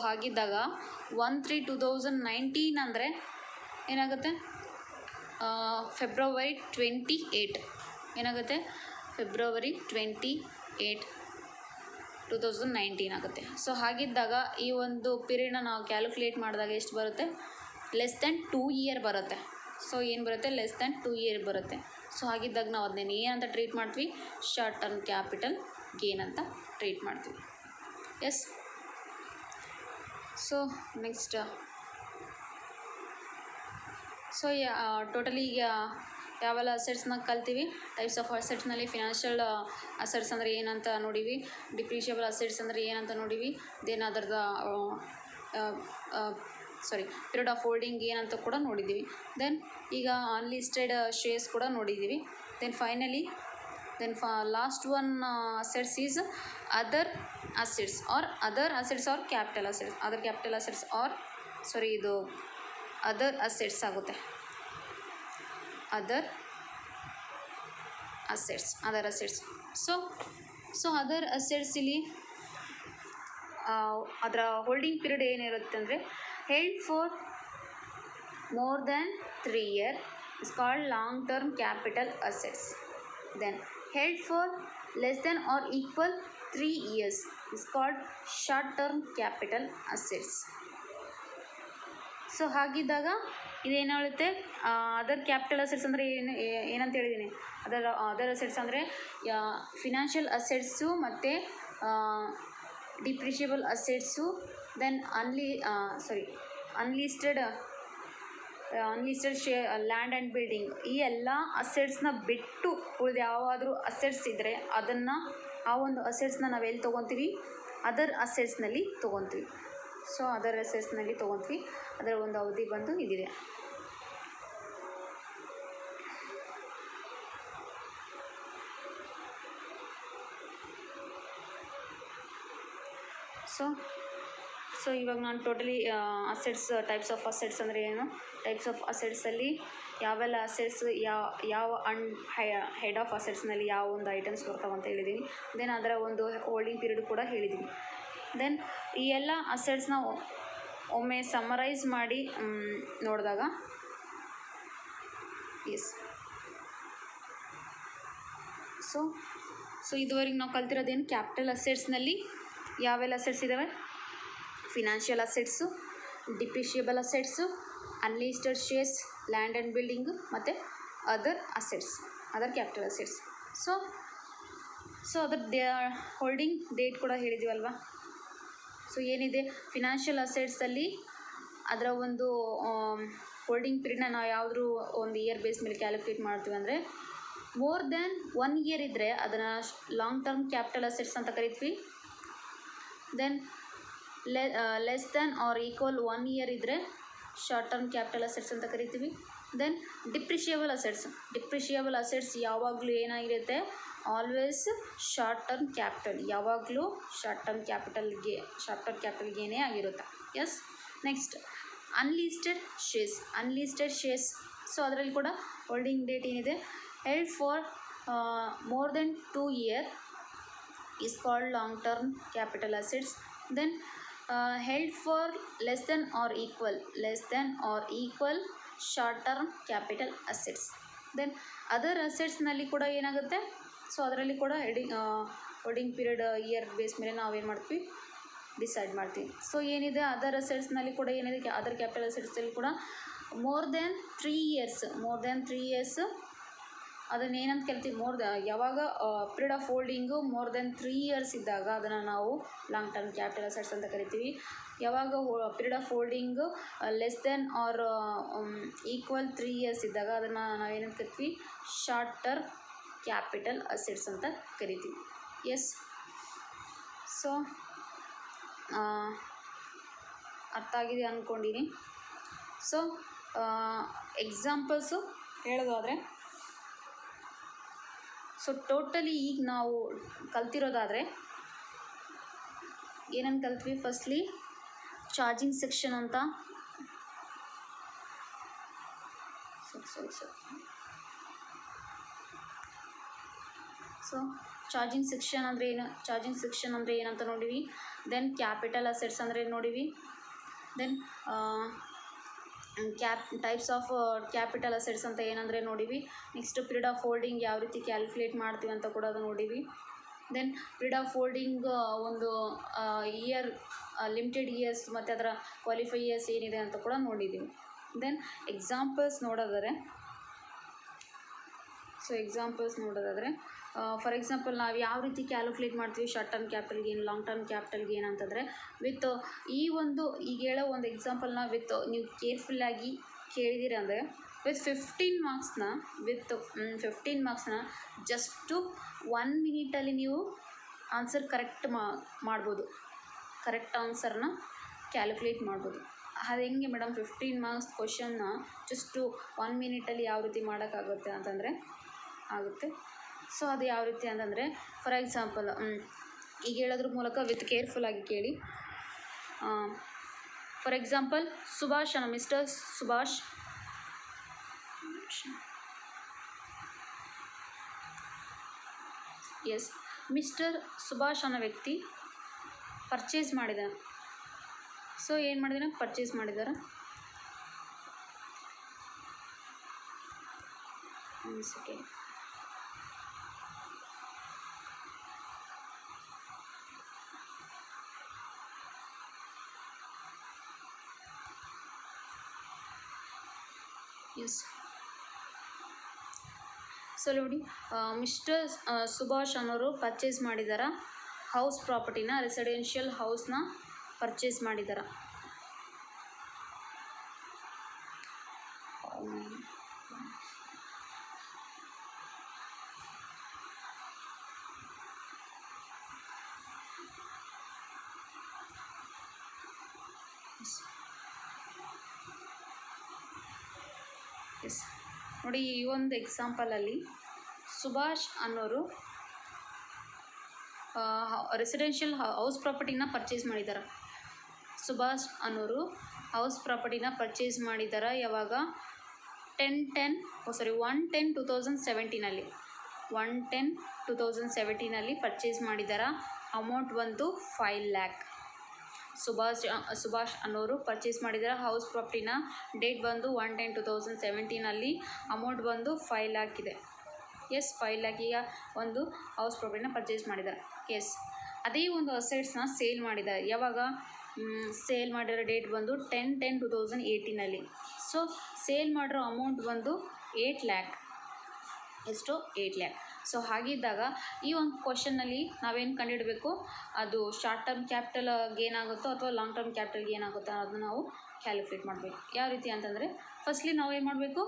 ಹಾಗಿದ್ದಾಗ 1/3/2019 ಅಂದರೆ ಏನಾಗುತ್ತೆ? February 28 ಏನಾಗುತ್ತೆ? February 28, 2019 ಆಗುತ್ತೆ. ಹಾಗಿದ್ದಾಗ ಈ ಒಂದು ಪೀರಿಯಡ್ನ ನಾವು ಕ್ಯಾಲ್ಕುಲೇಟ್ ಮಾಡಿದಾಗ ಎಷ್ಟು ಬರುತ್ತೆ? ಲೆಸ್ ದ್ಯಾನ್ 2 ಇಯರ್ ಬರುತ್ತೆ. ಏನು ಬರುತ್ತೆ? ಲೆಸ್ ದ್ಯಾನ್ 2 ಇಯರ್ ಬರುತ್ತೆ. ಹಾಗಿದ್ದಾಗ ನಾವು ಅದನ್ನೇನು ಏನಂತ ಟ್ರೀಟ್ ಮಾಡ್ತೀವಿ? ಶಾರ್ಟ್ ಟರ್ಮ್ ಕ್ಯಾಪಿಟಲ್ ಗೇನ್ ಅಂತ ಟ್ರೀಟ್ ಮಾಡ್ತೀವಿ. ಎಸ್. ನೆಕ್ಸ್ಟ್ ಟೋಟಲಿ ಈಗ ಯಾವೆಲ್ಲ ಅಸೆಟ್ಸ್ನ ಕಲ್ತೀವಿ? ಟೈಪ್ಸ್ ಆಫ್ ಅಸೆಟ್ಸ್ನಲ್ಲಿ ಫಿನಾನ್ಷಿಯಲ್ ಅಸೆಟ್ಸ್ ಅಂದರೆ ಏನಂತ ನೋಡಿವಿ. ಡಿಪ್ರಿಷಿಯಬಲ್ ಅಸೆಟ್ಸ್ ಅಂದರೆ ಏನಂತ ನೋಡಿವಿ. ದೆನ್ ಅದರದ ಪೀರಿಯಡ್ ಆಫ್ ಹೋಲ್ಡಿಂಗ್ ಏನಂತ ಕೂಡ ನೋಡಿದ್ದೀವಿ. ದೆನ್ ಈಗ ಅನ್ಲಿಸ್ಟೆಡ್ ಶೇರ್ಸ್ ಕೂಡ ನೋಡಿದ್ದೀವಿ. Then finally last one assets is other assets are capital assets ಇದು ಅದರ್ ಅಸೆಟ್ಸ್ ಆಗುತ್ತೆ. Other assets so other assets ಇಲ್ಲಿ ಅದರ ಹೋಲ್ಡಿಂಗ್ ಪೀರಿಯಡ್ ಏನಿರುತ್ತೆ ಅಂದರೆ held for more than 3 years is called long term capital assets. Then held for less than or equal 3 years is called short term capital assets. So ಹಾಗಿದ್ದಾಗ ಇದೇನು ಹೇಳುತ್ತೆ, other capital assets ಅಂದರೆ ಏನಂತ ಹೇಳಿದ್ದೀನಿ. Other assets ಅಂದರೆ financial assets ಮತ್ತು depreciable assets, then unlisted land and building, ಈ ಎಲ್ಲ ಅಸೆಟ್ಸ್ನ ಬಿಟ್ಟು ಉಳಿದು ಯಾವುದಾದ್ರೂ ಅಸೆಟ್ಸ್ ಇದ್ದರೆ ಅದನ್ನು ಆ ಒಂದು ಅಸೆಟ್ಸ್ನ ನಾವು ಎಲ್ಲಿ ತೊಗೊತೀವಿ, ಅದರ್ ಅಸೆಟ್ಸ್ನಲ್ಲಿ ತೊಗೊತೀವಿ. ಸೊ ಅದರ್ ಅಸೆಟ್ಸ್ನಲ್ಲಿ ತೊಗೊತೀವಿ. ಅದರ ಒಂದು ಅವಧಿ ಬಂದು ಇದಿದೆ. ಸೊ ಇವಾಗ ನಾನು totally assets types of assets ಅಂದರೆ ಏನು, ಟೈಪ್ಸ್ ಆಫ್ ಅಸೆಟ್ಸಲ್ಲಿ ಯಾವೆಲ್ಲ ಅಸೆಟ್ಸ್ ಯಾವ ಹೆಡ್ ಆಫ್ ಅಸೆಟ್ಸ್ನಲ್ಲಿ ಯಾವ ಒಂದು ಐಟಮ್ಸ್ ಬರ್ತಾವೆ ಅಂತ ಹೇಳಿದ್ದೀನಿ. ದೆನ್ ಅದರ ಒಂದು ಹೋಲ್ಡಿಂಗ್ ಪೀರಿಯಡ್ ಕೂಡ ಹೇಳಿದ್ದೀನಿ. ದೆನ್ ಈ ಎಲ್ಲ ಅಸೆಟ್ಸ್ನ ಒಮ್ಮೆ ಸಮ್ಮರೈಸ್ ಮಾಡಿ ನೋಡಿದಾಗ ಸೊ ಇದುವರೆಗೆ ನಾವು ಕಲ್ತಿರೋದೇನು, ಕ್ಯಾಪಿಟಲ್ ಅಸೆಟ್ಸ್ನಲ್ಲಿ ಯಾವೆಲ್ಲ ಅಸೆಟ್ಸ್ ಇದ್ದಾವೆ, financial assets, ಡಿಪ್ರಿಷಿಯಬಲ್ assets, unlisted shares, land and building ಮತ್ತು ಅದರ್ ಕ್ಯಾಪಿಟಲ್ ಅಸೆಟ್ಸ್. ಸೊ ಅದರ ಹೋಲ್ಡಿಂಗ್ ಡೇಟ್ ಕೂಡ ಹೇಳಿದ್ದೀವಲ್ವ. ಸೊ ಏನಿದೆ ಫಿನಾನ್ಷಿಯಲ್ ಅಸೆಟ್ಸಲ್ಲಿ ಅದರ ಒಂದು ಹೋಲ್ಡಿಂಗ್ ಪೀರಿಯಡ್ನ ನಾವು ಯಾವುದಾದ್ರೂ ಒಂದು ಇಯರ್ ಬೇಸ್ ಮೇಲೆ ಕ್ಯಾಲ್ಕುಲೇಟ್ ಮಾಡ್ತೀವಿ ಅಂದರೆ ಮೋರ್ ದ್ಯಾನ್ 1 year ಇದ್ದರೆ ಅದನ್ನು ಲಾಂಗ್ ಟರ್ಮ್ ಕ್ಯಾಪಿಟಲ್ ಅಸೆಟ್ಸ್ ಅಂತ ಕರಿತೀವಿ. Then less than or equal 1 year ಇದ್ದರೆ ಶಾರ್ಟ್ ಟರ್ಮ್ ಕ್ಯಾಪಿಟಲ್ ಅಸೆಟ್ಸ್ ಅಂತ ಕರಿತೀವಿ. ದೆನ್ ಡಿಪ್ರಿಷಿಯಬಲ್ ಅಸೆಟ್ಸ್ ಯಾವಾಗಲೂ ಏನಾಗಿರುತ್ತೆ, ಆಲ್ವೇಸ್ ಶಾರ್ಟ್ ಟರ್ಮ್ ಕ್ಯಾಪಿಟಲ್, ಯಾವಾಗಲೂ ಶಾರ್ಟ್ ಟರ್ಮ್ ಕ್ಯಾಪಿಟಲ್ಗೇನೇ ಆಗಿರುತ್ತೆ. Next unlisted shares. ಸೊ ಅದರಲ್ಲಿ ಕೂಡ ಹೋಲ್ಡಿಂಗ್ ಡೇಟ್ ಏನಿದೆ, held for more than 2 years is called long term capital assets. Then held for less than or equal short term capital assets. Then other ಅಸೆಟ್ಸ್ನಲ್ಲಿ ಕೂಡ ಏನಾಗುತ್ತೆ, so ಅದರಲ್ಲಿ ಕೂಡ holding period year base ಮೇಲೆ ನಾವೇನು ಮಾಡ್ತೀವಿ, decide ಮಾಡ್ತೀವಿ. ಸೊ ಏನಿದೆ ಅದರ್ ಅಸೆಟ್ಸ್ನಲ್ಲಿ ಕೂಡ ಏನಿದೆ, ಅದರ್ ಕ್ಯಾಪಿಟಲ್ ಅಸೆಟ್ಸಲ್ಲಿ ಕೂಡ ಮೋರ್ ದ್ಯಾನ್ 3 years ಅದನ್ನು ಏನಂತ ಕರಿತೀವಿ, ಯಾವಾಗ period of holding more than 3 years ಇದ್ದಾಗ ಅದನ್ನು ನಾವು ಲಾಂಗ್ ಟರ್ಮ್ ಕ್ಯಾಪಿಟಲ್ ಅಸೆಟ್ಸ್ ಅಂತ ಕರಿತೀವಿ. ಯಾವಾಗ period of holding less than or equal 3 years ಇದ್ದಾಗ ಅದನ್ನು ನಾವೇನಂತ ಕರಿತೀವಿ, ಶಾರ್ಟ್ ಟರ್ಮ್ ಕ್ಯಾಪಿಟಲ್ ಅಸೆಟ್ಸ್ ಅಂತ ಕರಿತೀವಿ. ಸೊ ಅರ್ಥ ಆಗಿದೆ ಅಂದ್ಕೊಂಡಿನಿ. ಸೊ ಎಕ್ಸಾಂಪಲ್ಸು ಹೇಳೋದಾದರೆ, ಸೊ ಟೋಟಲಿ ಈಗ ನಾವು ಕಲ್ತಿರೋದಾದರೆ ಏನಂತ ಕಲ್ತ್ವಿ, ಫಸ್ಟ್ಲಿ ಚಾರ್ಜಿಂಗ್ ಸೆಕ್ಷನ್ ಅಂತ, ಸೊ ಚಾರ್ಜಿಂಗ್ ಸೆಕ್ಷನ್ ಅಂದರೆ ಏನಂತ ನೋಡಿವಿ. ದೆನ್ ಕ್ಯಾಪಿಟಲ್ ಅಸೆಟ್ಸ್ ಅಂದರೆ ನೋಡಿವಿ. Then types of capital assets ಅಂತ ಏನಂದರೆ ನೋಡಿವಿ. ನೆಕ್ಸ್ಟ್ ಪೀರಿಯಡ್ ಆಫ್ ಹೋಲ್ಡಿಂಗ್ ಯಾವ ರೀತಿ ಕ್ಯಾಲ್ಕುಲೇಟ್ ಮಾಡ್ತೀವಿ ಅಂತ ಕೂಡ ಅದು ನೋಡಿವಿ. ದೆನ್ ಪೀರಿಯಡ್ ಆಫ್ ಹೋಲ್ಡಿಂಗ್ ಒಂದು ಇಯರ್, ಲಿಮಿಟೆಡ್ ಇಯರ್ಸ್ ಮತ್ತು ಅದರ ಕ್ವಾಲಿಫೈ ಇಯರ್ಸ್ ಏನಿದೆ ಅಂತ ಕೂಡ ನೋಡಿದ್ದೀವಿ. ದೆನ್ ಎಕ್ಸಾಂಪಲ್ಸ್ ನೋಡೋದಾದರೆ, ಫಾರ್ ಎಕ್ಸಾಂಪಲ್ ನಾವು ಯಾವ ರೀತಿ ಕ್ಯಾಲ್ಕುಲೇಟ್ ಮಾಡ್ತೀವಿ short term capital gain, long term capital gain ಅಂತಂದರೆ, ವಿತ್ ಈ ಒಂದು ಈಗ ಹೇಳೋ ಒಂದು ಎಕ್ಸಾಂಪಲ್ನ ವಿತ್ ನೀವು ಕೇರ್ಫುಲ್ಲಾಗಿ ಕೇಳಿದ್ದೀರ ಅಂದರೆ ವಿತ್ 15 ಮಾರ್ಕ್ಸ್ನ ಜಸ್ಟು 1 minute ನೀವು ಆನ್ಸರ್ ಕರೆಕ್ಟ್ ಮಾಡ್ಬೋದು, ಕರೆಕ್ಟ್ ಆನ್ಸರ್ನ ಕ್ಯಾಲ್ಕುಲೇಟ್ ಮಾಡ್ಬೋದು. ಅದು ಹೆಂಗೆ ಮೇಡಮ್ 15 ಮಾರ್ಕ್ಸ್ ಕ್ವಶನ್ನ ಜಸ್ಟು 1 ಮಿನಿಟಲ್ಲಿ ಯಾವ ರೀತಿ ಮಾಡೋಕ್ಕಾಗುತ್ತೆ ಅಂತಂದರೆ ಆಗುತ್ತೆ. ಸೊ ಅದು ಯಾವ ರೀತಿ ಅಂತಂದರೆ ಫಾರ್ ಎಕ್ಸಾಂಪಲ್ ಈಗ ಹೇಳೋದ್ರ ಮೂಲಕ ವಿತ್ ಕೇರ್ಫುಲ್ಲಾಗಿ ಕೇಳಿ. For example Subhash mister Subhash yes mister Subhash ಅನ್ನೋ ವ್ಯಕ್ತಿ ಪರ್ಚೇಸ್ ಮಾಡಿದ್ದಾನೆ. ಸೊ ಏನು ಮಾಡಿದಾನೆ, ಪರ್ಚೇಸ್ ಮಾಡಿದ್ದಾರೆ. ಒಂದು ಸೆಕೆಂಡ್. ಎಸ್ ಸೊ ನೋಡಿ, ಮಿಸ್ಟರ್ ಸುಭಾಷ್ ಅನ್ನೋರು ಪರ್ಚೇಸ್ ಮಾಡಿದಾರ ಹೌಸ್ ಪ್ರಾಪರ್ಟಿನ, ರೆಸಿಡೆನ್ಷಿಯಲ್ ಹೌಸ್ನ ಪರ್ಚೇಸ್ ಮಾಡಿದಾರ. ಎಸ್ ನೋಡಿ, ಈ ಒಂದು ಎಕ್ಸಾಂಪಲಲ್ಲಿ ಸುಭಾಷ್ ಅನ್ನೋರು ರೆಸಿಡೆನ್ಷಿಯಲ್ ಹೌಸ್ ಪ್ರಾಪರ್ಟಿನ ಪರ್ಚೇಸ್ ಮಾಡಿದ್ದಾರೆ. ಸುಭಾಷ್ ಅನ್ನೋರು ಹೌಸ್ ಪ್ರಾಪರ್ಟಿನ ಪರ್ಚೇಸ್ ಮಾಡಿದ್ದಾರೆ. ಯಾವಾಗ 1/10/2017 1/10/2017 ಪರ್ಚೇಸ್ ಮಾಡಿದ್ದಾರೆ. ಅಮೌಂಟ್ ಬಂದು 5 lakh. ಸುಭಾಷ್ ಅನ್ನೋರು ಪರ್ಚೇಸ್ ಮಾಡಿದ್ದಾರೆ ಹೌಸ್ ಪ್ರಾಪರ್ಟಿನ. ಡೇಟ್ ಬಂದು 1/10/2017 ಅಮೌಂಟ್ ಬಂದು 5 lakh ಇದೆ. ಎಸ್ 5 lakh ಈಗ ಒಂದು ಹೌಸ್ ಪ್ರಾಪರ್ಟಿನ ಪರ್ಚೇಸ್ ಮಾಡಿದ್ದಾರೆ. ಎಸ್ ಅದೇ ಒಂದು ಅಸೆಟ್ಸ್ನ ಸೇಲ್ ಮಾಡಿದ್ದಾರೆ. ಯಾವಾಗ ಸೇಲ್ ಮಾಡಿರೋ ಡೇಟ್ ಬಂದು 10/10/2018. ಸೊ ಸೇಲ್ ಮಾಡಿರೋ ಅಮೌಂಟ್ ಬಂದು 8 lakh. ಎಷ್ಟು 8 lakh. ಸೊ ಹಾಗಿದ್ದಾಗ ಈ ಒಂದು ಕ್ವಶನ್ನಲ್ಲಿ ನಾವೇನು ಕಂಡುಹಿಡಬೇಕು, ಅದು ಶಾರ್ಟ್ ಟರ್ಮ್ ಕ್ಯಾಪಿಟಲ್ ಗೇನ್ ಆಗುತ್ತೋ ಅಥವಾ ಲಾಂಗ್ ಟರ್ಮ್ ಕ್ಯಾಪಿಟಲ್ ಗೇನ್ ಆಗುತ್ತೋ ಅದನ್ನು ನಾವು ಕ್ಯಾಲ್ಕುಲೇಟ್ ಮಾಡಬೇಕು. ಯಾವ ರೀತಿ ಅಂತಂದರೆ ಫಸ್ಟ್ಲಿ ನಾವು ಏನು ಮಾಡಬೇಕು,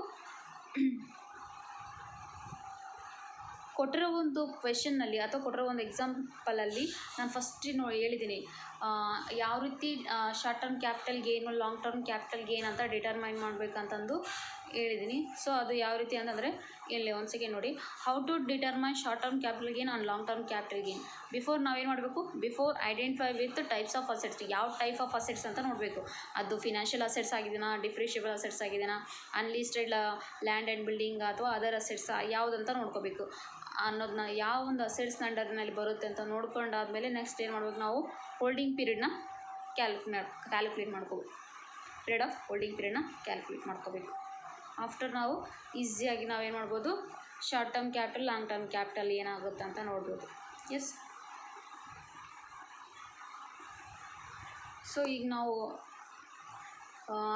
ಕೊಟ್ಟಿರೋ ಒಂದು ಕ್ವೆಶನ್ನಲ್ಲಿ ಅಥವಾ ಕೊಟ್ಟಿರೋ ಒಂದು ಎಕ್ಸಾಂಪಲಲ್ಲಿ ನಾನು ಫಸ್ಟಿನ ಹೇಳಿದ್ದೀನಿ ಯಾವ ರೀತಿ short term capital gain long term capital gain ಅಂತ ಡಿಟರ್ಮೈನ್ ಮಾಡಬೇಕಂತಂದು ಹೇಳಿದ್ದೀನಿ. ಸೊ ಅದು ಯಾವ ರೀತಿ ಅಂತಂದರೆ ಇಲ್ಲಿ ಒಂದು ಸೆಕೆಂಡ್ ನೋಡಿ, how to determine short term capital gain and long term capital gain. Before ನಾವೇನು ಮಾಡಬೇಕು, before identify with types of assets. ಯಾವ ಟೈಪ್ ಆಫ್ ಅಸೆಟ್ಸ್ ಅಂತ ನೋಡಬೇಕು. ಅದು ಫಿನಾನ್ಷಿಯಲ್ ಅಸೆಟ್ಸ್ ಆಗಿದೆಯಾ, ಡಿಪ್ರಿಷಿಯಬಲ್ ಅಸೆಟ್ಸ್ ಆಗಿದೆಯಾ, ಅನ್ಲಿಸ್ಟೆಡ್ ಲ್ಯಾಂಡ್ ಆ್ಯಂಡ್ ಬಿಲ್ಡಿಂಗ್ ಅಥವಾ ಅದರ್ ಅಸೆಟ್ಸ್ ಯಾವುದಂತ ನೋಡ್ಕೋಬೇಕು ಅನ್ನೋದನ್ನ, ಯಾವ ಒಂದು ಅಸೆಟ್ಸ್ನ ಅಂಡರ್ನಲ್ಲಿ ಬರುತ್ತೆ ಅಂತ ನೋಡ್ಕೊಂಡಾದ್ಮೇಲೆ ನೆಕ್ಸ್ಟ್ ಏನು ಮಾಡ್ಬೇಕು, ನಾವು ಹೋಲ್ಡಿಂಗ್ ಪೀರಿಯಡ್ನ ಕ್ಯಾಲ್ಕುಲೇಟ್ ಮಾಡ್ಕೋಬೇಕು. ಪೀರಿಯಡ್ ಆಫ್ ಹೋಲ್ಡಿಂಗ್ ಪೀರಿಯಡ್ನ ಕ್ಯಾಲ್ಕುಲೇಟ್ ಮಾಡ್ಕೋಬೇಕು. ಆಫ್ಟರ್ ನಾವು ಈಸಿಯಾಗಿ ನಾವೇನು ಮಾಡ್ಬೋದು, short term capital long term capital ಏನಾಗುತ್ತೆ ಅಂತ ನೋಡ್ಬೋದು. ಎಸ್ ಸೊ ಈಗ ನಾವು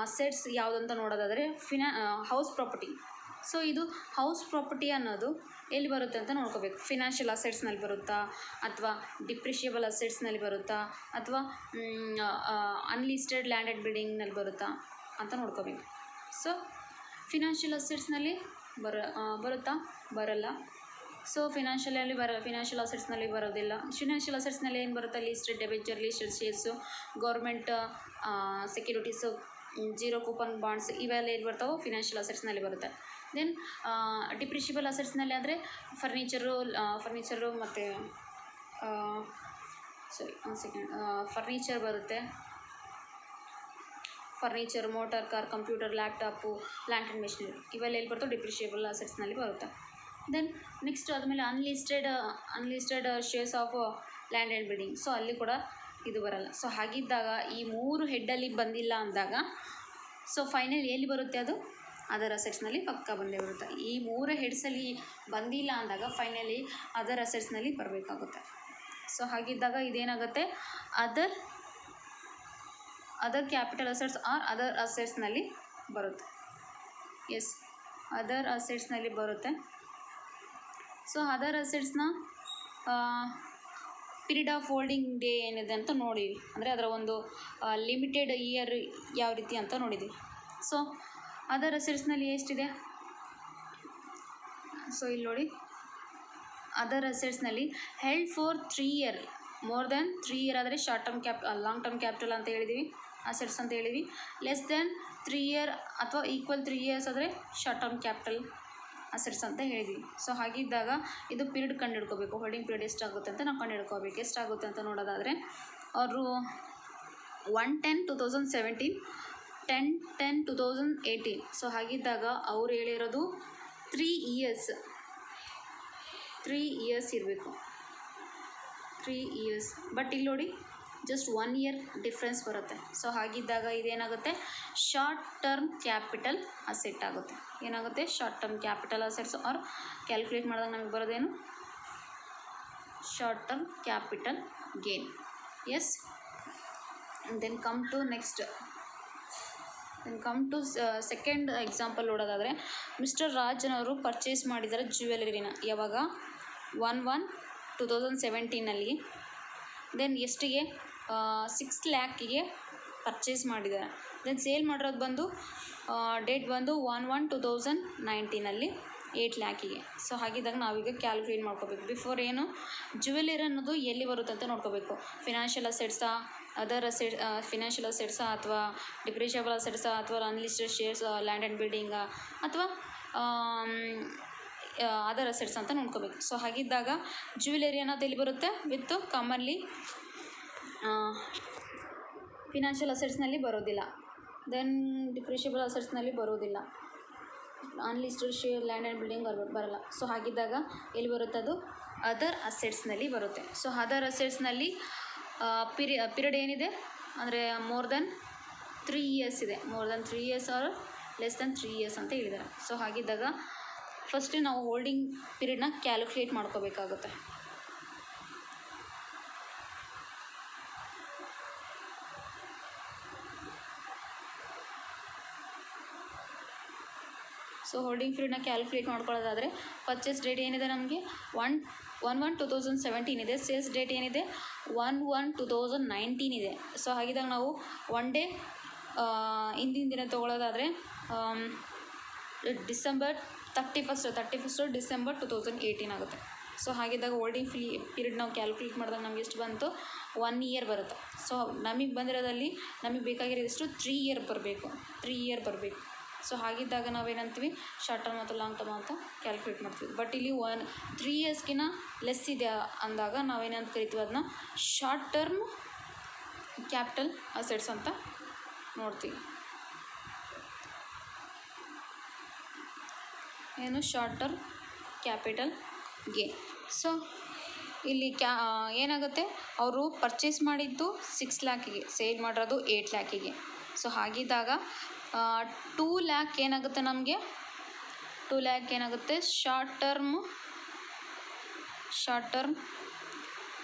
ಅಸೆಟ್ಸ್ ಯಾವುದಂತ ನೋಡೋದಾದರೆ ಹೌಸ್ ಪ್ರಾಪರ್ಟಿ. ಸೊ ಇದು ಹೌಸ್ ಪ್ರಾಪರ್ಟಿ ಅನ್ನೋದು ಎಲ್ಲಿ ಬರುತ್ತೆ ಅಂತ ನೋಡ್ಕೋಬೇಕು. ಫಿನಾನ್ಷಿಯಲ್ ಅಸೆಟ್ಸ್ನಲ್ಲಿ ಬರುತ್ತಾ, ಅಥವಾ ಡಿಪ್ರಿಷಿಯಬಲ್ ಅಸೆಟ್ಸ್ನಲ್ಲಿ ಬರುತ್ತಾ, ಅಥವಾ ಅನ್ಲಿಸ್ಟೆಡ್ ಲ್ಯಾಂಡ್ ಆ್ಯಂಡ್ ಬಿಲ್ಡಿಂಗ್ನಲ್ಲಿ ಬರುತ್ತಾ ಅಂತ ನೋಡ್ಕೋಬೇಕು. ಸೊ ಫಿನಾನ್ಷಿಯಲ್ ಅಸೆಟ್ಸ್ನಲ್ಲಿ ಬರುತ್ತಾ, ಬರಲ್ಲ. ಸೊ ಫಿನಾನ್ಷಿಯಲ್ ಅಸೆಟ್ಸ್ನಲ್ಲಿ ಬರೋದಿಲ್ಲ. ಫಿನಾನ್ಷಿಯಲ್ ಅಸೆಟ್ಸ್ನಲ್ಲಿ ಏನು ಬರುತ್ತೆ, listed debenture, listed shares, government securities, zero coupon bonds, ಇವೆಲ್ಲ ಏನು ಬರ್ತಾವೋ ಫಿನಾನ್ಷಿಯಲ್ ಅಸೆಟ್ಸ್ನಲ್ಲಿ ಬರುತ್ತೆ. ದೆನ್ ಡಿಪ್ರಿಷಿಯಬಲ್ ಅಸೆಟ್ಸ್ನಲ್ಲಿ ಅಂದರೆ ಫರ್ನಿಚರು ಮತ್ತು ಒಂದು ಸೆಕೆಂಡ್, ಫರ್ನಿಚರ್ ಬರುತ್ತೆ. Furniture, motor car, computer, laptop, plant and machinery, ಇವೆಲ್ಲ ಎಲ್ಲಿ ಬರ್ತವೆ, ಡಿಪ್ರಿಷಿಯಬಲ್ ಅಸೆಟ್ಸ್ನಲ್ಲಿ ಬರುತ್ತೆ. ದೆನ್ ನೆಕ್ಸ್ಟ್ ಆದಮೇಲೆ unlisted shares of land and building. So ಅಲ್ಲಿ ಕೂಡ ಇದು ಬರಲ್ಲ. ಸೊ ಹಾಗಿದ್ದಾಗ ಈ 3 ಹೆಡ್ಡಲ್ಲಿ ಬಂದಿಲ್ಲ ಅಂದಾಗ ಸೊ ಫೈನಲ್ ಎಲ್ಲಿ ಬರುತ್ತೆ, ಅದು ಅದರ್ ಅಸೆಟ್ಸ್ನಲ್ಲಿ ಪಕ್ಕ ಬಂದೇ ಬರುತ್ತೆ. ಈ 3 ಹೆಡ್ಸಲ್ಲಿ ಬಂದಿಲ್ಲ ಅಂದಾಗ ಫೈನಲಿ ಅದರ್ ಅಸೆಟ್ಸ್ನಲ್ಲಿ ಬರಬೇಕಾಗುತ್ತೆ. ಸೊ ಹಾಗಿದ್ದಾಗ ಇದೇನಾಗುತ್ತೆ, other capital assets or other ಅಸೆಟ್ಸ್ನಲ್ಲಿ ಬರುತ್ತೆ. ಎಸ್ ಅದರ್ ಅಸೆಟ್ಸ್ನಲ್ಲಿ ಬರುತ್ತೆ. ಸೊ ಅದರ್ ಅಸೆಟ್ಸ್ನ ಪೀರಿಯಡ್ ಆಫ್ ಹೋಲ್ಡಿಂಗ್ ಡೇ ಏನಿದೆ ಅಂತ ನೋಡಿವಿ, ಅಂದರೆ ಅದರ ಒಂದು ಲಿಮಿಟೆಡ್ ಇಯರ್ ಯಾವ ರೀತಿ ಅಂತ ನೋಡಿದ್ವಿ. ಸೊ ಅದರ್ ಅಸೆಟ್ಸ್ನಲ್ಲಿ ಎಷ್ಟಿದೆ, ಸೊ ಇಲ್ಲಿ ನೋಡಿ, ಅದರ್ ಅಸೆಟ್ಸ್ನಲ್ಲಿ held for 3 year, more than 3 year ಆದರೆ short term long term capital ಅಂತ ಹೇಳಿದ್ದೀವಿ. ಅಸೆಟ್ಸ್ ಅಂತ ಹೇಳಿವಿ. ಲೆಸ್ ದೆನ್ 3 ಇಯರ್ ಅಥವಾ ಈಕ್ವಲ್ 3 ಇಯರ್ಸ್ ಆದರೆ ಶಾರ್ಟ್ ಟರ್ಮ್ ಕ್ಯಾಪಿಟಲ್ ಅಸೆಟ್ಸ್ ಅಂತ ಹೇಳಿದ್ವಿ. ಸೊ ಹಾಗಿದ್ದಾಗ ಇದು ಪೀರಿಯಡ್ ಕಂಡು ಹಿಡ್ಕೋಬೇಕು. ಹೋಲ್ಡಿಂಗ್ ಪೀರಿಯಡ್ ಎಷ್ಟಾಗುತ್ತೆ ಅಂತ ನಾವು ಕಂಡು ಹಿಡ್ಕೋಬೇಕು. ಎಷ್ಟಾಗುತ್ತೆ ಅಂತ ನೋಡೋದಾದರೆ ಅವರು 1/10/2017, 10/10/2018. ಸೊ ಹಾಗಿದ್ದಾಗ ಅವ್ರು ಹೇಳಿರೋದು 3 ಇಯರ್ಸ್ ಇರಬೇಕು. 3 ಇಯರ್ಸ್. ಬಟ್ ಇಲ್ಲಿ ನೋಡಿ ಜಸ್ಟ್ 1 ಇಯರ್ ಡಿಫ್ರೆನ್ಸ್ ಬರುತ್ತೆ. ಸೊ ಹಾಗಿದ್ದಾಗ ಇದೇನಾಗುತ್ತೆ, ಶಾರ್ಟ್ ಟರ್ಮ್ ಕ್ಯಾಪಿಟಲ್ ಅಸೆಟ್ ಆಗುತ್ತೆ. ಏನಾಗುತ್ತೆ, short term capital assets. Or calculate ಮಾಡಿದಾಗ ನಮಗೆ ಬರೋದೇನು, short term capital gain. Yes. Then come to second example ನೋಡೋದಾದರೆ, ಮಿಸ್ಟರ್ ರಾಜನವರು ಪರ್ಚೇಸ್ ಮಾಡಿದ್ದಾರೆ ಜ್ಯುವೆಲರಿನ. ಯಾವಾಗ, 1/1/2017 ದೆನ್ ಎಷ್ಟಿಗೆ, 6 lakhಗೆ ಪರ್ಚೇಸ್ ಮಾಡಿದ್ದಾರೆ. ದೆನ್ ಸೇಲ್ ಮಾಡಿರೋದು ಬಂದು ಡೇಟ್ ಬಂದು 1/1/2019 8 lakhಗೆ. ಸೊ ಹಾಗಿದ್ದಾಗ ನಾವೀಗ ಕ್ಯಾಲ್ಕುಲೇಟ್ ಮಾಡ್ಕೋಬೇಕು. ಬಿಫೋರ್ ಏನು, ಜ್ಯುವೆಲರಿ ಅನ್ನೋದು ಎಲ್ಲಿ ಬರುತ್ತೆ ಅಂತ ನೋಡ್ಕೋಬೇಕು. ಫಿನಾನ್ಷಿಯಲ್ ಅಸೆಟ್ಸಾ, ಅದರ್ ಫಿನಾನ್ಷಿಯಲ್ ಅಸೆಟ್ಸಾ, ಅಥವಾ ಡಿಪ್ರಿಷಿಯಬಲ್ ಅಸೆಟ್ಸಾ, ಅಥವಾ ಅನ್ಲಿಸ್ಟೆಡ್ ಶೇರ್ಸ್, ಲ್ಯಾಂಡ್ ಆ್ಯಂಡ್ ಬಿಲ್ಡಿಂಗಾ, ಅಥವಾ ಅದರ್ ಅಸೆಟ್ಸ್ ಅಂತ ನೋಡ್ಕೋಬೇಕು. ಸೊ ಹಾಗಿದ್ದಾಗ ಜ್ಯುವೆಲರಿ ಅನ್ನೋದು ಎಲ್ಲಿ ಬರುತ್ತೆ, ವಿತ್ ಕಾಮನ್ಲಿ ಫಿನಾನ್ಷಿಯಲ್ ಅಸೆಟ್ಸ್ನಲ್ಲಿ ಬರೋದಿಲ್ಲ. ದೆನ್ ಡಿಪ್ರಿಷಿಯಬಲ್ ಅಸೆಟ್ಸ್ನಲ್ಲಿ ಬರೋದಿಲ್ಲ. Unlisted share, land and building ಬರಲ್ಲ. ಸೊ ಹಾಗಿದ್ದಾಗ ಎಲ್ಲಿ ಬರುತ್ತೆ, ಅದು ಅದರ್ ಅಸೆಟ್ಸ್ನಲ್ಲಿ ಬರುತ್ತೆ. ಸೊ ಅದರ್ ಅಸೆಟ್ಸ್ನಲ್ಲಿ ಪೀರಿಯಡ್ ಏನಿದೆ ಅಂದರೆ ಮೋರ್ ದೆನ್ 3 ಇಯರ್ಸ್ ಇದೆ. More than 3 years or less than 3 years ಅಂತ ಹೇಳಿದ್ದಾರೆ. ಸೊ ಹಾಗಿದ್ದಾಗ ಫಸ್ಟ್ ನಾವು ಹೋಲ್ಡಿಂಗ್ ಪೀರಿಯಡ್ನ ಕ್ಯಾಲ್ಕುಲೇಟ್ ಮಾಡ್ಕೋಬೇಕಾಗುತ್ತೆ. ಸೊ ಹೋಲ್ಡಿಂಗ್ ಪೀರಿಯಡ್ನ ಕ್ಯಾಲ್ಕುಲೇಟ್ ಮಾಡ್ಕೊಳ್ಳೋದಾದರೆ, ಪರ್ಚೇಸ್ ಡೇಟ್ ಏನಿದೆ ನಮಗೆ 1/1/2017 ಇದೆ. ಸೇಲ್ಸ್ ಡೇಟ್ ಏನಿದೆ 1/1/2019 ಇದೆ. ಸೊ ಹಾಗಿದ್ದಾಗ ನಾವು 1 ಡೇ ಹಿಂದಿನ ದಿನ ತೊಗೊಳ್ಳೋದಾದರೆ ಡಿಸೆಂಬರ್ 31 ಡಿಸೆಂಬರ್ 2018 ಆಗುತ್ತೆ. ಸೊ ಹಾಗಿದ್ದಾಗ ಹೋಲ್ಡಿಂಗ್ ಪೀರಿಯಡ್ ನಾವು ಕ್ಯಾಲ್ಕುಲೇಟ್ ಮಾಡಿದಾಗ ನಮ್ಗೆ ಎಷ್ಟು ಬಂತು, 1 ಇಯರ್ ಬರುತ್ತೆ. ಸೊ ನಮಗೆ ಬಂದಿರೋದಲ್ಲಿ ನಮಗೆ ಬೇಕಾಗಿರೋದೆಷ್ಟು, 3 ಇಯರ್ ಬರಬೇಕು. ಸೊ ಹಾಗಿದ್ದಾಗ ನಾವೇನಂತೀವಿ, ಶಾರ್ಟ್ ಟರ್ಮ್ ಮತ್ತು ಲಾಂಗ್ ಟರ್ಮ್ ಅಂತ ಕ್ಯಾಲ್ಕುಲೇಟ್ ಮಾಡ್ತೀವಿ. ಬಟ್ ಇಲ್ಲಿ 3 ಇಯರ್ಸ್ಗಿನ ಲೆಸ್ ಇದೆ ಅಂದಾಗ ನಾವೇನಂತ ಕರಿತೀವಿ, ಅದನ್ನ ಶಾರ್ಟ್ ಟರ್ಮ್ ಕ್ಯಾಪಿಟಲ್ ಅಸೆಟ್ಸ್ ಅಂತ ನೋಡ್ತೀವಿ. ಏನು, short term capital gain. So ಇಲ್ಲಿ ಏನಾಗುತ್ತೆ, ಅವರು ಪರ್ಚೇಸ್ ಮಾಡಿದ್ದು 6 lakhಗೆ, ಸೇಲ್ ಮಾಡಿರೋದು 8 lakhಗೆ. ಸೊ ಹಾಗಿದ್ದಾಗ 2 lakh ಏನಾಗುತ್ತೆ ನಮಗೆ, 2 lakh ಏನಾಗುತ್ತೆ, ಶಾರ್ಟ್ ಟರ್ಮ್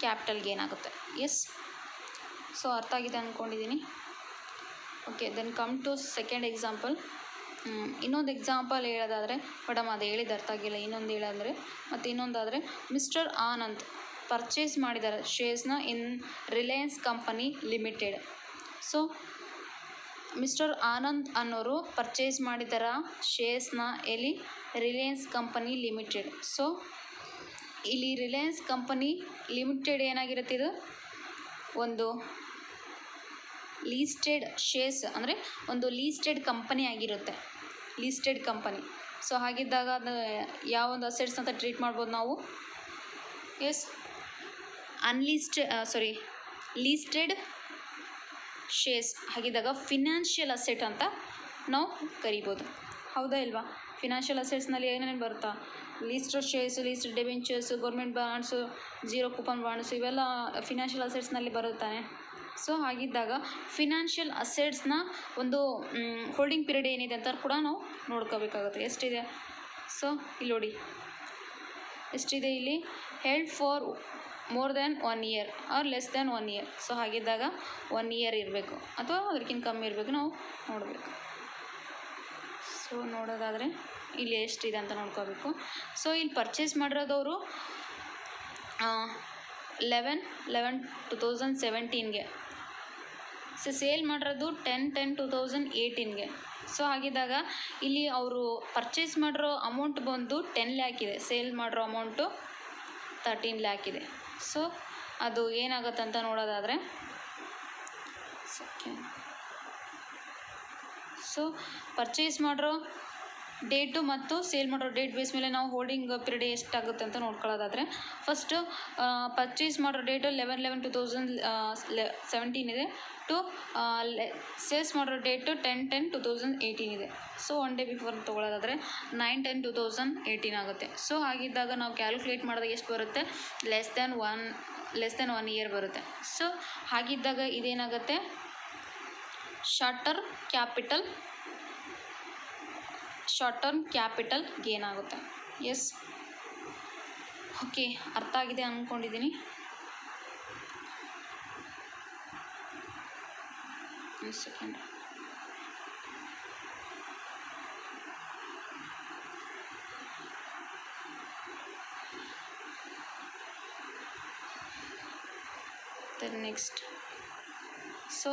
ಕ್ಯಾಪಿಟಲ್ ಗೇನ್ ಆಗುತ್ತೆ. ಎಸ್. ಸೊ ಅರ್ಥ ಆಗಿದೆ ಅಂದ್ಕೊಂಡಿದ್ದೀನಿ. Okay. Then come to second example. ಇನ್ನೊಂದು ಎಕ್ಸಾಂಪಲ್ ಹೇಳೋದಾದರೆ, ಮೇಡಮ್ ಅದು ಹೇಳಿದ್ದು ಅರ್ಥ ಆಗಿಲ್ಲ, ಇನ್ನೊಂದು ಹೇಳಂದರೆ ಮತ್ತು ಇನ್ನೊಂದಾದರೆ, ಮಿಸ್ಟರ್ ಆನಂದ್ ಪರ್ಚೇಸ್ ಮಾಡಿದ್ದಾರೆ ಶೇರ್ಸ್ನ in Reliance company limited. So mister Anand ಅನ್ನೋರು ಪರ್ಚೇಸ್ ಮಾಡಿದಾರ ಶೇರ್ಸ್ನ ಎಲ್ಲಿ, ರಿಲಯನ್ಸ್ ಕಂಪನಿ ಲಿಮಿಟೆಡ್. ಸೊ ಇಲ್ಲಿ ರಿಲಯನ್ಸ್ ಕಂಪನಿ ಲಿಮಿಟೆಡ್ ಏನಾಗಿರುತ್ತೆ, ಇದು ಒಂದು ಲೀಸ್ಟೆಡ್ ಶೇರ್ಸ್ ಅಂದರೆ ಒಂದು ಲೀಸ್ಟೆಡ್ ಕಂಪನಿ ಆಗಿರುತ್ತೆ, ಲೀಸ್ಟೆಡ್ ಕಂಪನಿ. ಸೊ ಹಾಗಿದ್ದಾಗ ಅದು ಯಾವ ಒಂದು ಅಸೆಟ್ಸ್ ಅಂತ ಟ್ರೀಟ್ ಮಾಡ್ಬೋದು ನಾವು, ಎಸ್, ಲೀಸ್ಟೆಡ್ ಶೇರ್ಸ್. ಹಾಗಿದ್ದಾಗ ಫಿನಾನ್ಷಿಯಲ್ ಅಸೆಟ್ ಅಂತ ನಾವು ಕರಿಬೋದು. ಹೌದಾ ಇಲ್ವಾ? ಫಿನಾನ್ಷಿಯಲ್ ಅಸೆಟ್ಸ್ನಲ್ಲಿ ಏನೇನು ಬರುತ್ತಾ, listed shares, listed debentures, government bonds, 0 coupon bonds, ಇವೆಲ್ಲ ಫಿನಾನ್ಷಿಯಲ್ ಅಸೆಟ್ಸ್ನಲ್ಲಿ ಬರುತ್ತಾನೆ. ಸೊ ಹಾಗಿದ್ದಾಗ ಫಿನಾನ್ಷಿಯಲ್ ಅಸೆಟ್ಸ್ನ ಒಂದು ಹೋಲ್ಡಿಂಗ್ ಪೀರಿಯಡ್ ಏನಿದೆ ಅಂತ ಕೂಡ ನಾವು ನೋಡ್ಕೋಬೇಕಾಗುತ್ತೆ. ಎಷ್ಟಿದೆ, ಸೊ ಇಲ್ಲಿ ನೋಡಿ ಎಷ್ಟಿದೆ, ಇಲ್ಲಿ held for more than 1 year or less than 1 year. So ಹಾಗಿದ್ದಾಗ 1 ಇಯರ್ ಇರಬೇಕು ಅಥವಾ ಅದಕ್ಕಿಂತ ಕಮ್ಮಿ ಇರಬೇಕು, ನಾವು ನೋಡಬೇಕು. ಸೊ ನೋಡೋದಾದರೆ ಇಲ್ಲಿ ಎಷ್ಟಿದೆ ಅಂತ ನೋಡ್ಕೋಬೇಕು. ಸೊ ಇಲ್ಲಿ ಪರ್ಚೇಸ್ ಮಾಡಿರೋದವರು 11/11/2017ಗೆ. ಸೊ ಸೇಲ್ ಮಾಡಿರೋದು 10/10/2018ಗೆ. ಸೊ ಹಾಗಿದ್ದಾಗ ಇಲ್ಲಿ ಅವರು ಪರ್ಚೇಸ್ ಮಾಡಿರೋ ಅಮೌಂಟ್ ಬಂದು 10 lakh ಇದೆ, ಸೇಲ್ ಮಾಡಿರೋ ಅಮೌಂಟು 13 lakh ಇದೆ. ಸೊ ಅದು ಏನಾಗುತ್ತೆ ಅಂತ ನೋಡೋದಾದರೆ ಸೊ ಪರ್ಚೇಸ್ ಮಾಡಿರೋ ಡೇಟು ಮತ್ತು ಸೇಲ್ ಮಾಡೋ ಡೇಟ್ ಬೇಸ್ ಮೇಲೆ ನಾವು ಹೋಲ್ಡಿಂಗ್ ಪೀರಿಯಡ್ ಎಷ್ಟಾಗುತ್ತೆ ಅಂತ ನೋಡ್ಕೊಳ್ಳೋದಾದರೆ ಫಸ್ಟು ಪರ್ಚೇಸ್ ಮಾಡೋ ಡೇಟು 11/11/2017 ಇದೆ ಟು ಸೇಲ್ಸ್ ಮಾಡೋ ಡೇಟು 10/10/2018 ಇದೆ. ಸೊ 1 ಡೇ ಬಿಫೋರ್ ತೊಗೊಳ್ಳೋದಾದರೆ 9/10/2018 ಆಗುತ್ತೆ. ಸೊ ಹಾಗಿದ್ದಾಗ ನಾವು ಕ್ಯಾಲ್ಕುಲೇಟ್ ಮಾಡಿದಾಗ ಎಷ್ಟು ಬರುತ್ತೆ, ಲೆಸ್ ದೆನ್ ಒನ್ ಇಯರ್ ಬರುತ್ತೆ. ಸೊ ಹಾಗಿದ್ದಾಗ ಇದೇನಾಗುತ್ತೆ, ಶಾರ್ಟ್ ಟರ್ಮ್ ಕ್ಯಾಪಿಟಲ್ ಗೇನ್ ಆಗುತ್ತೆ. ಎಸ್, ಓಕೆ, ಅರ್ಥ ಆಗಿದೆ ಅಂದ್ಕೊಂಡಿದ್ದೀನಿ. ಒಂದು ಸೆಕೆಂಡ್. ದೆನ್ ನೆಕ್ಸ್ಟ್ ಸೊ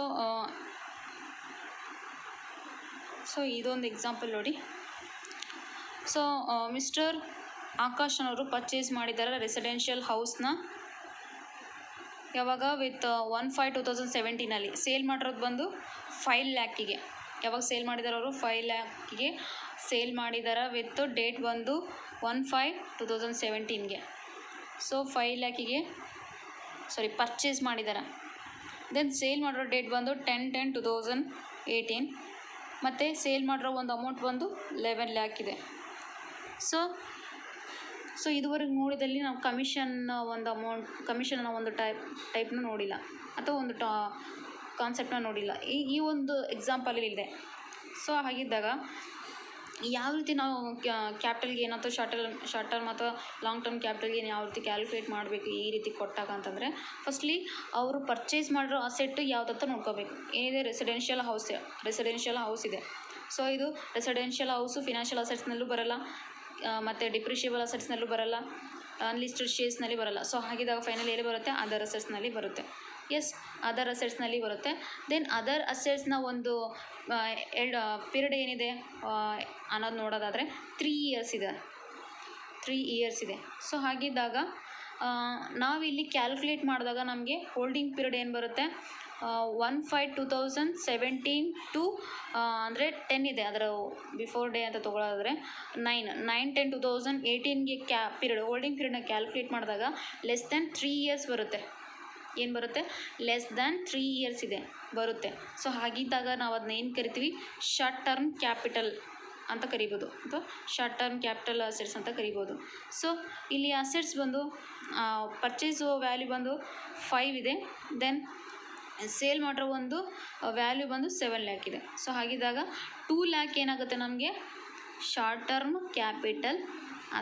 ಇದೊಂದು ಎಕ್ಸಾಂಪಲ್ ನೋಡಿ. ಸೊ ಮಿಸ್ಟರ್ ಆಕಾಶನವರು ಪರ್ಚೇಸ್ ಮಾಡಿದ್ದಾರೆ ರೆಸಿಡೆನ್ಷಿಯಲ್ ಹೌಸ್ನ ಯಾವಾಗ ವಿತ್ 1/5/2017 ಸೇಲ್ ಮಾಡಿರೋದು ಬಂದು 5 lakhಗೆ. ಯಾವಾಗ ಸೇಲ್ ಮಾಡಿದಾರೆ ಅವರು 5 lakhಗೆ ಸೇಲ್ ಮಾಡಿದ್ದಾರೆ ವಿತ್ ಡೇಟ್ ಬಂದು 1/5/2017ಗೆ. ಸೊ 5 lakhಗೆ ಪರ್ಚೇಸ್ ಮಾಡಿದ್ದಾರೆ. ದೆನ್ ಸೇಲ್ ಮಾಡಿರೋ ಡೇಟ್ ಬಂದು 10/10/2018 ಮತ್ತು ಸೇಲ್ ಮಾಡಿರೋ ಒಂದು ಅಮೌಂಟ್ ಬಂದು 11 lakh ಇದೆ. ಸೊ ಇದುವರೆಗೆ ನೋಡಿದಲ್ಲಿ ನಾವು ಕಮಿಷನ್ನ ಒಂದು ಟೈಪ್ನ ನೋಡಿಲ್ಲ, ಅಥವಾ ಒಂದು ಕಾನ್ಸೆಪ್ಟನ್ನ ನೋಡಿಲ್ಲ. ಈ ಒಂದು ಎಕ್ಸಾಂಪಲಲ್ಲಿ ಇದೆ. ಸೊ ಹಾಗಿದ್ದಾಗ ಯಾವ ರೀತಿ ನಾವು ಕ್ಯಾಪಿಟಲ್ ಗೇನ್ ಅಥವಾ ಶಾರ್ಟ್ ಟರ್ಮ್ ಅಥವಾ ಲಾಂಗ್ ಟರ್ಮ್ ಕ್ಯಾಪಿಟಲ್ ಗೇನ್ ಯಾವ ರೀತಿ ಕ್ಯಾಲ್ಕುಲೇಟ್ ಮಾಡಬೇಕು ಈ ರೀತಿ ಕೊಟ್ಟಾಗ ಅಂತಂದರೆ, ಫಸ್ಟ್ಲಿ ಅವರು ಪರ್ಚೇಸ್ ಮಾಡಿರೋ ಅಸೆಟ್ಟು ಯಾವುದಂತ ನೋಡ್ಕೋಬೇಕು. ಏನಿದೆ, ರೆಸಿಡೆನ್ಷಿಯಲ್ ಹೌಸ್ ಇದೆ. ಸೊ ಇದು ರೆಸಿಡೆನ್ಷಿಯಲ್ ಹೌಸು ಫಿನಾನ್ಷಿಯಲ್ ಅಸೆಟ್ಸ್ನಲ್ಲೂ ಬರಲ್ಲ, ಮತ್ತು ಡಿಪ್ರಿಷಿಯಬಲ್ ಅಸೆಟ್ಸ್ನಲ್ಲೂ ಬರಲ್ಲ, ಅನ್ಲಿಸ್ಟೆಡ್ ಶೇರ್ಸ್ನಲ್ಲಿ ಬರಲ್ಲ. ಸೊ ಹಾಗಿದ್ದಾಗ ಫೈನಲ್ ಎಲ್ಲಿ ಬರುತ್ತೆ, ಅದರ್ ಅಸೆಟ್ಸ್ನಲ್ಲಿ ಬರುತ್ತೆ. ಎಸ್, ಅದರ್ ಅಸೆಟ್ಸ್ನಲ್ಲಿ ಬರುತ್ತೆ. ದೆನ್ ಅದರ್ ಅಸೆಟ್ಸ್ನ ಒಂದು ಪೀರಿಯಡ್ ಏನಿದೆ ಅನ್ನೋದು ನೋಡೋದಾದರೆ 3 ಇಯರ್ಸ್ ಇದೆ. ಸೊ ಹಾಗಿದ್ದಾಗ ನಾವಿಲ್ಲಿ ಕ್ಯಾಲ್ಕುಲೇಟ್ ಮಾಡಿದಾಗ ನಮಗೆ ಹೋಲ್ಡಿಂಗ್ ಪೀರಿಯಡ್ ಏನು ಬರುತ್ತೆ, 1/5/2017 ಟು ಅಂದರೆ 10 ಇದೆ, ಅದರ ಬಿಫೋರ್ ಡೇ ಅಂತ ತೊಗೊಳ್ಳೋದಾದರೆ 9/10/2018ಗೆ ಹೋಲ್ಡಿಂಗ್ ಪೀರಿಯಡ್ನ ಕ್ಯಾಲ್ಕುಲೇಟ್ ಮಾಡಿದಾಗ ಲೆಸ್ ದ್ಯಾನ್ 3 ಇಯರ್ಸ್ ಬರುತ್ತೆ. ಏನು ಬರುತ್ತೆ, ಲೆಸ್ ದ್ಯಾನ್ 3 ಇಯರ್ಸ್ ಇದೆ ಬರುತ್ತೆ. ಸೊ ಹಾಗಿದ್ದಾಗ ನಾವು ಅದನ್ನ ಏನು ಕರಿತೀವಿ, ಶಾರ್ಟ್ ಟರ್ಮ್ ಕ್ಯಾಪಿಟಲ್ ಅಂತ ಕರಿಬೋದು, ಅಥವಾ ಶಾರ್ಟ್ ಟರ್ಮ್ ಕ್ಯಾಪಿಟಲ್ ಅಸೆಟ್ಸ್ ಅಂತ ಕರಿಬೋದು. ಸೊ ಇಲ್ಲಿ ಅಸೆಟ್ಸ್ ಬಂದು ಪರ್ಚೇಸ್ ವ್ಯಾಲ್ಯೂ ಬಂದು 5 ಇದೆ. ದೆನ್ ಸೇಲ್ ಮಾಡಿರೋ ಒಂದು ವ್ಯಾಲ್ಯೂ ಬಂದು 7 lakh ಇದೆ. ಸೊ ಹಾಗಿದ್ದಾಗ 2 lakh ಏನಾಗುತ್ತೆ ನಮಗೆ, ಶಾರ್ಟ್ ಟರ್ಮ್ ಕ್ಯಾಪಿಟಲ್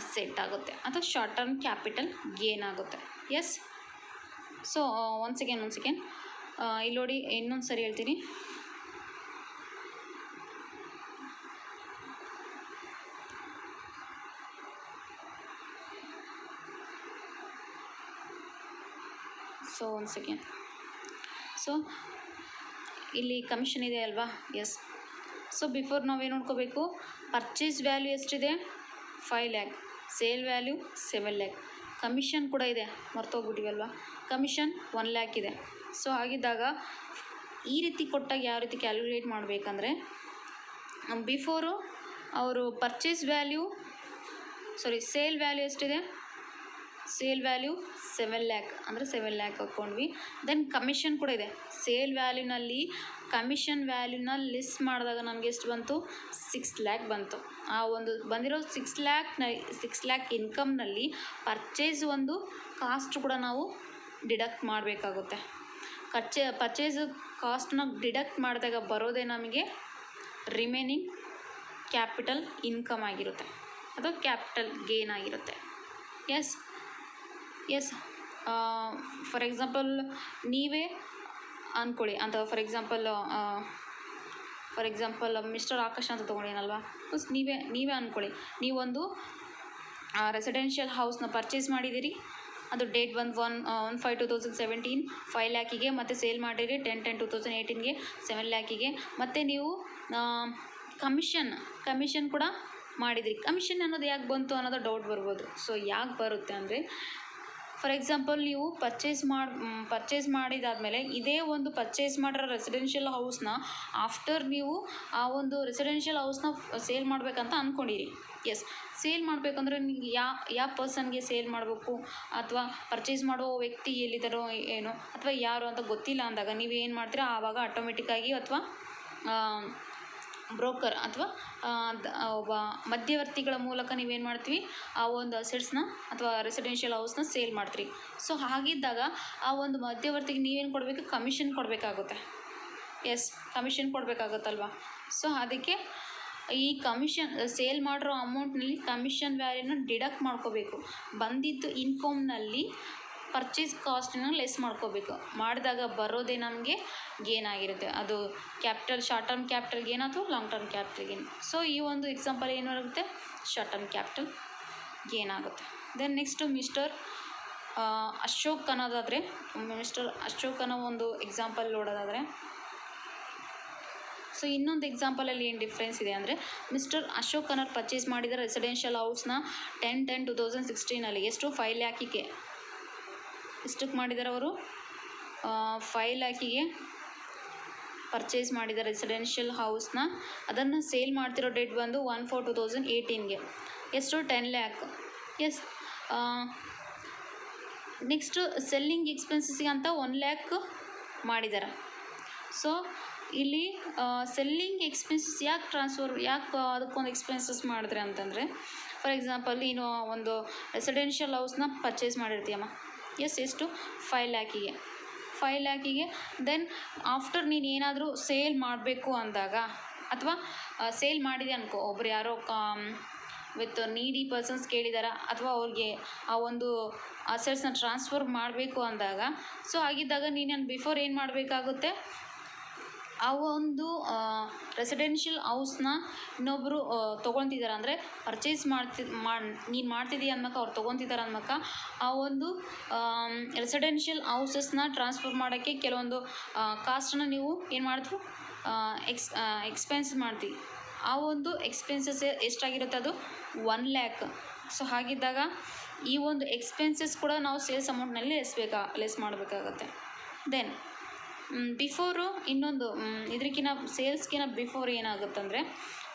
ಅಸೆಟ್ ಆಗುತ್ತೆ, ಅಥವಾ ಶಾರ್ಟ್ ಟರ್ಮ್ ಕ್ಯಾಪಿಟಲ್ ಗೇನ್ ಆಗುತ್ತೆ. ಎಸ್, ಸೊ ಒನ್ ಸೆಕೆಂಡ್ ಇಲ್ಲಿ ನೋಡಿ, ಇನ್ನೊಂದು ಸರಿ ಹೇಳ್ತೀನಿ. ಸೊ ಒಂದು ಸೆಕೆಂಡ್. ಸೊ ಇಲ್ಲಿ ಕಮಿಷನ್ ಇದೆ ಅಲ್ವಾ. ಎಸ್, ಸೊ ಬಿಫೋರ್ ನಾವೇನು ನೋಡ್ಕೋಬೇಕು, ಪರ್ಚೇಸ್ ವ್ಯಾಲ್ಯೂ ಎಷ್ಟಿದೆ, 5 lakh, sale value 7 lakh, commission ಕೂಡ ಇದೆ, ಮರ್ತೋಗ್ಬಿಟ್ಟಿವಲ್ವಾ, ಕಮಿಷನ್ 1 lakh ಇದೆ. ಸೊ ಹಾಗಿದ್ದಾಗ ಈ ರೀತಿ ಕೊಟ್ಟಾಗ ಯಾವ ರೀತಿ ಕ್ಯಾಲ್ಕುಲೇಟ್ ಮಾಡಬೇಕಂದ್ರೆ, ಬಿಫೋರು ಅವರು ಸೇಲ್ ವ್ಯಾಲ್ಯೂ ಎಷ್ಟಿದೆ, ಸೇಲ್ ವ್ಯಾಲ್ಯೂ 7 lakh, ಅಂದರೆ 7 lakh ಹಾಕ್ಕೊಂಡ್ವಿ. ದೆನ್ ಕಮಿಷನ್ ಕೂಡ ಇದೆ. ಸೇಲ್ ವ್ಯಾಲ್ಯೂನಲ್ಲಿ ಕಮಿಷನ್ ವ್ಯಾಲ್ಯೂನ ಲೆಸ್ ಮಾಡಿದಾಗ ನಮಗೆ ಎಷ್ಟು ಬಂತು, 6 lakh ಬಂತು. ಆ ಒಂದು ಬಂದಿರೋ 6 lakh ಇನ್ಕಮ್ನಲ್ಲಿ ಪರ್ಚೇಸ್ ಒಂದು ಕಾಸ್ಟ್ ಕೂಡ ನಾವು ಡಿಡಕ್ಟ್ ಮಾಡಬೇಕಾಗುತ್ತೆ. ಪರ್ಚೇಸ್ ಕಾಸ್ಟ್ನ ಡಿಡಕ್ಟ್ ಮಾಡಿದಾಗ ಬರೋದೇ ನಮಗೆ ರಿಮೈನಿಂಗ್ ಕ್ಯಾಪಿಟಲ್ ಇನ್ಕಮ್ ಆಗಿರುತ್ತೆ, ಅದು ಕ್ಯಾಪಿಟಲ್ ಗೇನ್ ಆಗಿರುತ್ತೆ. ಎಸ್, ಫಾರ್ ಎಕ್ಸಾಂಪಲ್ ನೀವೇ ಅಂದ್ಕೊಳ್ಳಿ ಅಂತ, ಫಾರ್ ಎಕ್ಸಾಂಪಲ್ ಮಿಸ್ಟರ್ ಆಕಾಶ್ ಅಂತ ತೊಗೊಂಡೇನಲ್ವಾ, ನೀವೇ ಅಂದ್ಕೊಳ್ಳಿ, ನೀವೊಂದು ರೆಸಿಡೆನ್ಷಿಯಲ್ ಹೌಸ್ನ ಪರ್ಚೇಸ್ ಮಾಡಿದ್ದೀರಿ. ಅದು ಡೇಟ್ ಬಂದು 1/5/2017 5 lakhಗೆ, ಮತ್ತು ಸೇಲ್ ಮಾಡಿರಿ 10/10/2018ಗೆ 7 lakhಗೆ, ಮತ್ತು ನೀವು ಕಮಿಷನ್ ಕೂಡ ಮಾಡಿದಿರಿ. ಕಮಿಷನ್ ಅನ್ನೋದು ಯಾಕೆ ಬಂತು ಅನ್ನೋದು ಡೌಟ್ ಬರ್ಬೋದು. ಸೊ ಯಾಕೆ ಬರುತ್ತೆ ಅಂದರೆ, ಫಾರ್ ಎಕ್ಸಾಂಪಲ್ ನೀವು ಪರ್ಚೇಸ್ ಮಾಡಿದಾದಮೇಲೆ ಇದೇ ಒಂದು ಪರ್ಚೇಸ್ ಮಾಡಿರೋ ರೆಸಿಡೆನ್ಷಿಯಲ್ ಹೌಸ್ನ ಆಫ್ಟರ್ ನೀವು ಆ ಒಂದು ರೆಸಿಡೆನ್ಷಿಯಲ್ ಹೌಸ್ನ ಸೇಲ್ ಮಾಡಬೇಕಂತ ಅಂದ್ಕೊಂಡಿರಿ. ಎಸ್, ಸೇಲ್ ಮಾಡಬೇಕಂದ್ರೆ ನಿಮಗೆ ಯಾವ ಪರ್ಸನ್ಗೆ ಸೇಲ್ ಮಾಡಬೇಕು ಅಥವಾ ಪರ್ಚೇಸ್ ಮಾಡೋ ವ್ಯಕ್ತಿ ಎಲ್ಲಿದ್ದಾರೋ ಏನೋ ಅಥವಾ ಯಾರು ಅಂತ ಗೊತ್ತಿಲ್ಲ ಅಂದಾಗ ನೀವು ಏನು ಮಾಡ್ತೀರಾ, ಆವಾಗ ಆಟೋಮೆಟಿಕ್ಕಾಗಿ ಅಥವಾ ಬ್ರೋಕರ್ ಅಥವಾ ಒಬ್ಬ ಮಧ್ಯವರ್ತಿಗಳ ಮೂಲಕ ನೀವೇನು ಮಾಡ್ತೀವಿ ಆ ಒಂದು ಅಸೆಟ್ಸ್ನ ಅಥವಾ ರೆಸಿಡೆನ್ಷಿಯಲ್ ಹೌಸ್ನ ಸೇಲ್ ಮಾಡ್ತೀರಿ. ಸೊ ಹಾಗಿದ್ದಾಗ ಆ ಒಂದು ಮಧ್ಯವರ್ತಿಗೆ ನೀವೇನು ಕೊಡಬೇಕು, ಕಮಿಷನ್ ಕೊಡಬೇಕಾಗುತ್ತೆ. S, commission ಕೊಡಬೇಕಾಗುತ್ತಲ್ವ. ಸೊ ಅದಕ್ಕೆ ಈ ಕಮಿಷನ್ ಸೇಲ್ ಮಾಡಿರೋ ಅಮೌಂಟ್ನಲ್ಲಿ ಕಮಿಷನ್ ವ್ಯಾಲ್ಯೂನ ಡಿಡಕ್ಟ್ ಮಾಡ್ಕೋಬೇಕು. ಬಂದಿದ್ದು ಇನ್ಕಮ್ನಲ್ಲಿ ಪರ್ಚೇಸ್ ಕಾಸ್ಟನ್ನ ಲೆಸ್ ಮಾಡ್ಕೋಬೇಕು. ಮಾಡಿದಾಗ ಬರೋದೇ ನಮಗೆ ಗೇನ್ ಆಗಿರುತ್ತೆ. ಅದು capital short term capital gain ಅಥವಾ long term capital gain. So ಈ ಒಂದು ಎಕ್ಸಾಂಪಲ್ ಏನಾಗುತ್ತೆ, ಶಾರ್ಟ್ ಟರ್ಮ್ ಕ್ಯಾಪಿಟಲ್ ಗೇನ್ ಆಗುತ್ತೆ. ದೆನ್ ನೆಕ್ಸ್ಟು ಮಿಸ್ಟರ್ ಅಶೋಕ್ ಅನ್ನೋದಾದರೆ, ಮಿಸ್ಟರ್ ಅಶೋಕ್ ಅನ್ನೋ ಒಂದು ಎಕ್ಸಾಂಪಲ್ ನೋಡೋದಾದರೆ, ಸೊ ಇನ್ನೊಂದು ಎಕ್ಸಾಂಪಲಲ್ಲಿ ಏನು ಡಿಫ್ರೆನ್ಸ್ ಇದೆ ಅಂದರೆ, ಮಿಸ್ಟರ್ ಅಶೋಕ್ ಅನ್ನೋರು ಪರ್ಚೇಸ್ ಮಾಡಿದ ರೆಸಿಡೆನ್ಷಿಯಲ್ ಹೌಸ್ನ 10/10/2016 ಎಷ್ಟು 5 ಲ್ಯಾಕಿಗೆ ಎಷ್ಟಕ್ಕೆ ಮಾಡಿದ್ದಾರೆ ಅವರು, 5 ಲ್ಯಾಕಿಗೆ ಪರ್ಚೇಸ್ ಮಾಡಿದ ರೆಸಿಡೆನ್ಷಿಯಲ್ ಹೌಸ್ನ ಅದನ್ನು ಸೇಲ್ ಮಾಡ್ತಿರೋ ಡೇಟ್ ಬಂದು 1/4/2018 ಎಷ್ಟು 10 ಲ್ಯಾಕ್. ಎಸ್, ನೆಕ್ಸ್ಟು ಸೆಲ್ಲಿಂಗ್ ಎಕ್ಸ್ಪೆನ್ಸಸ್ಗೆ ಅಂತ 1 ಲ್ಯಾಕ್ ಮಾಡಿದ್ದಾರೆ. ಸೊ ಇಲ್ಲಿ ಸೆಲ್ಲಿಂಗ್ ಎಕ್ಸ್ಪೆನ್ಸಸ್ ಯಾಕೆ ಅದಕ್ಕೊಂದು ಎಕ್ಸ್ಪೆನ್ಸಸ್ ಮಾಡಿದ್ರೆ ಅಂತಂದರೆ, ಫಾರ್ ಎಕ್ಸಾಂಪಲ್ ನೀನು ಒಂದು ರೆಸಿಡೆನ್ಷಿಯಲ್ ಹೌಸ್ನ ಪರ್ಚೇಸ್ ಮಾಡಿರ್ತೀಯಮ್ಮ. ಎಸ್, ಎಷ್ಟು 5 ಲ್ಯಾಕಿಗೆ ದೆನ್ ಆಫ್ಟರ್ ನೀನು ಏನಾದರೂ ಸೇಲ್ ಮಾಡಬೇಕು ಅಂದಾಗ ಅಥವಾ ಸೇಲ್ ಮಾಡಿದೆ ಅನ್ಕೋ, ಒಬ್ರು ಯಾರೋ ವಿತ್ ನೀಡಿ ಪರ್ಸನ್ಸ್ ಕೇಳಿದಾರ ಅಥವಾ ಅವ್ರಿಗೆ ಆ ಒಂದು ಅಸೆಟ್ಸ್ನ ಟ್ರಾನ್ಸ್ಫರ್ ಮಾಡಬೇಕು ಅಂದಾಗ, ಸೊ ಆಗಿದ್ದಾಗ ನೀನು ಬಿಫೋರ್ ಏನು ಮಾಡಬೇಕಾಗುತ್ತೆ, ಆ ಒಂದು ರೆಸಿಡೆನ್ಷಿಯಲ್ ಹೌಸ್ನ ಇನ್ನೊಬ್ಬರು ತೊಗೊತಿದ್ದಾರೆ ಅಂದರೆ ಪರ್ಚೇಸ್ ನೀನು ಮಾಡ್ತಿದ್ದೀಯ ಅಂದ್ಮಕ ಅವ್ರು ತೊಗೊತಿದ್ದಾರೆ ಅಂದ್ಮಕ ಆ ಒಂದು ರೆಸಿಡೆನ್ಷಿಯಲ್ ಹೌಸಸ್ನ ಟ್ರಾನ್ಸ್ಫರ್ ಮಾಡೋಕ್ಕೆ ಕೆಲವೊಂದು ಕಾಸ್ಟನ್ನು ನೀವು ಏನು ಮಾಡಿದ್ರು ಎಕ್ಸ್ಪೆನ್ಸ್ ಮಾಡ್ತೀವಿ. ಆ ಒಂದು ಎಕ್ಸ್ಪೆನ್ಸಸ್ ಎಷ್ಟಾಗಿರುತ್ತೆ, ಅದು 1 ಲ್ಯಾಕ್. ಸೊ ಹಾಗಿದ್ದಾಗ ಈ ಒಂದು ಎಕ್ಸ್ಪೆನ್ಸಸ್ ಕೂಡ ನಾವು ಸೇಲ್ಸ್ ಅಮೌಂಟ್ನಲ್ಲಿ ಲೆಸ್ ಮಾಡಬೇಕಾಗತ್ತೆ. ದೆನ್ ಬಿಫೋರು ಇನ್ನೊಂದು ಇದಕ್ಕಿಂತ ಸೇಲ್ಸ್ಗಿನ ಬಿಫೋರ್ ಏನಾಗುತ್ತಂದರೆ,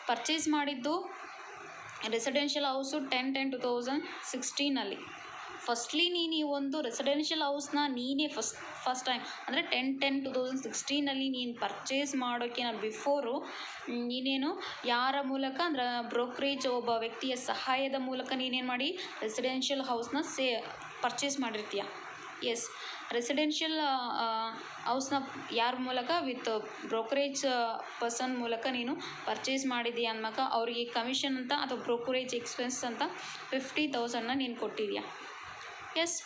ಪರ್ಚೇಸ್ ಮಾಡಿದ್ದು ರೆಸಿಡೆನ್ಷಿಯಲ್ ಹೌಸು 10/10/2016 ಫಸ್ಟ್ಲಿ ನೀನು ಈ ಒಂದು ರೆಸಿಡೆನ್ಷಿಯಲ್ ಹೌಸ್ನ ನೀನೇ ಫಸ್ಟ್ ಟೈಮ್ ಅಂದರೆ 10/10/2016 ನೀನು ಪರ್ಚೇಸ್ ಮಾಡೋಕ್ಕಿಂತ ಬಿಫೋರು ನೀನೇನು ಯಾರ ಮೂಲಕ ಅಂದ್ರೆ ಬ್ರೋಕ್ರೇಜ್ ಒಬ್ಬ ವ್ಯಕ್ತಿಯ ಸಹಾಯದ ಮೂಲಕ ನೀನೇನು ಮಾಡಿ ರೆಸಿಡೆನ್ಷಿಯಲ್ ಹೌಸ್ನ ಪರ್ಚೇಸ್ ಮಾಡಿರ್ತೀಯ. ಎಸ್, ರೆಸಿಡೆನ್ಷಿಯಲ್ ಹೌಸ್ನ ಯಾರ ಮೂಲಕ, ವಿತ್ ಬ್ರೋಕರೇಜ್ ಪರ್ಸನ್ ಮೂಲಕ ನೀನು ಪರ್ಚೇಸ್ ಮಾಡಿದ್ದೀಯ ಅಂದ್ಮಕ ಅವರಿಗೆ ಕಮಿಷನ್ ಅಂತ ಅಥವಾ ಬ್ರೋಕರೇಜ್ ಎಕ್ಸ್ಪೆನ್ಸ್ ಅಂತ 50,000ನ ನೀನು ಕೊಟ್ಟಿದ್ಯಾ. ಎಸ್,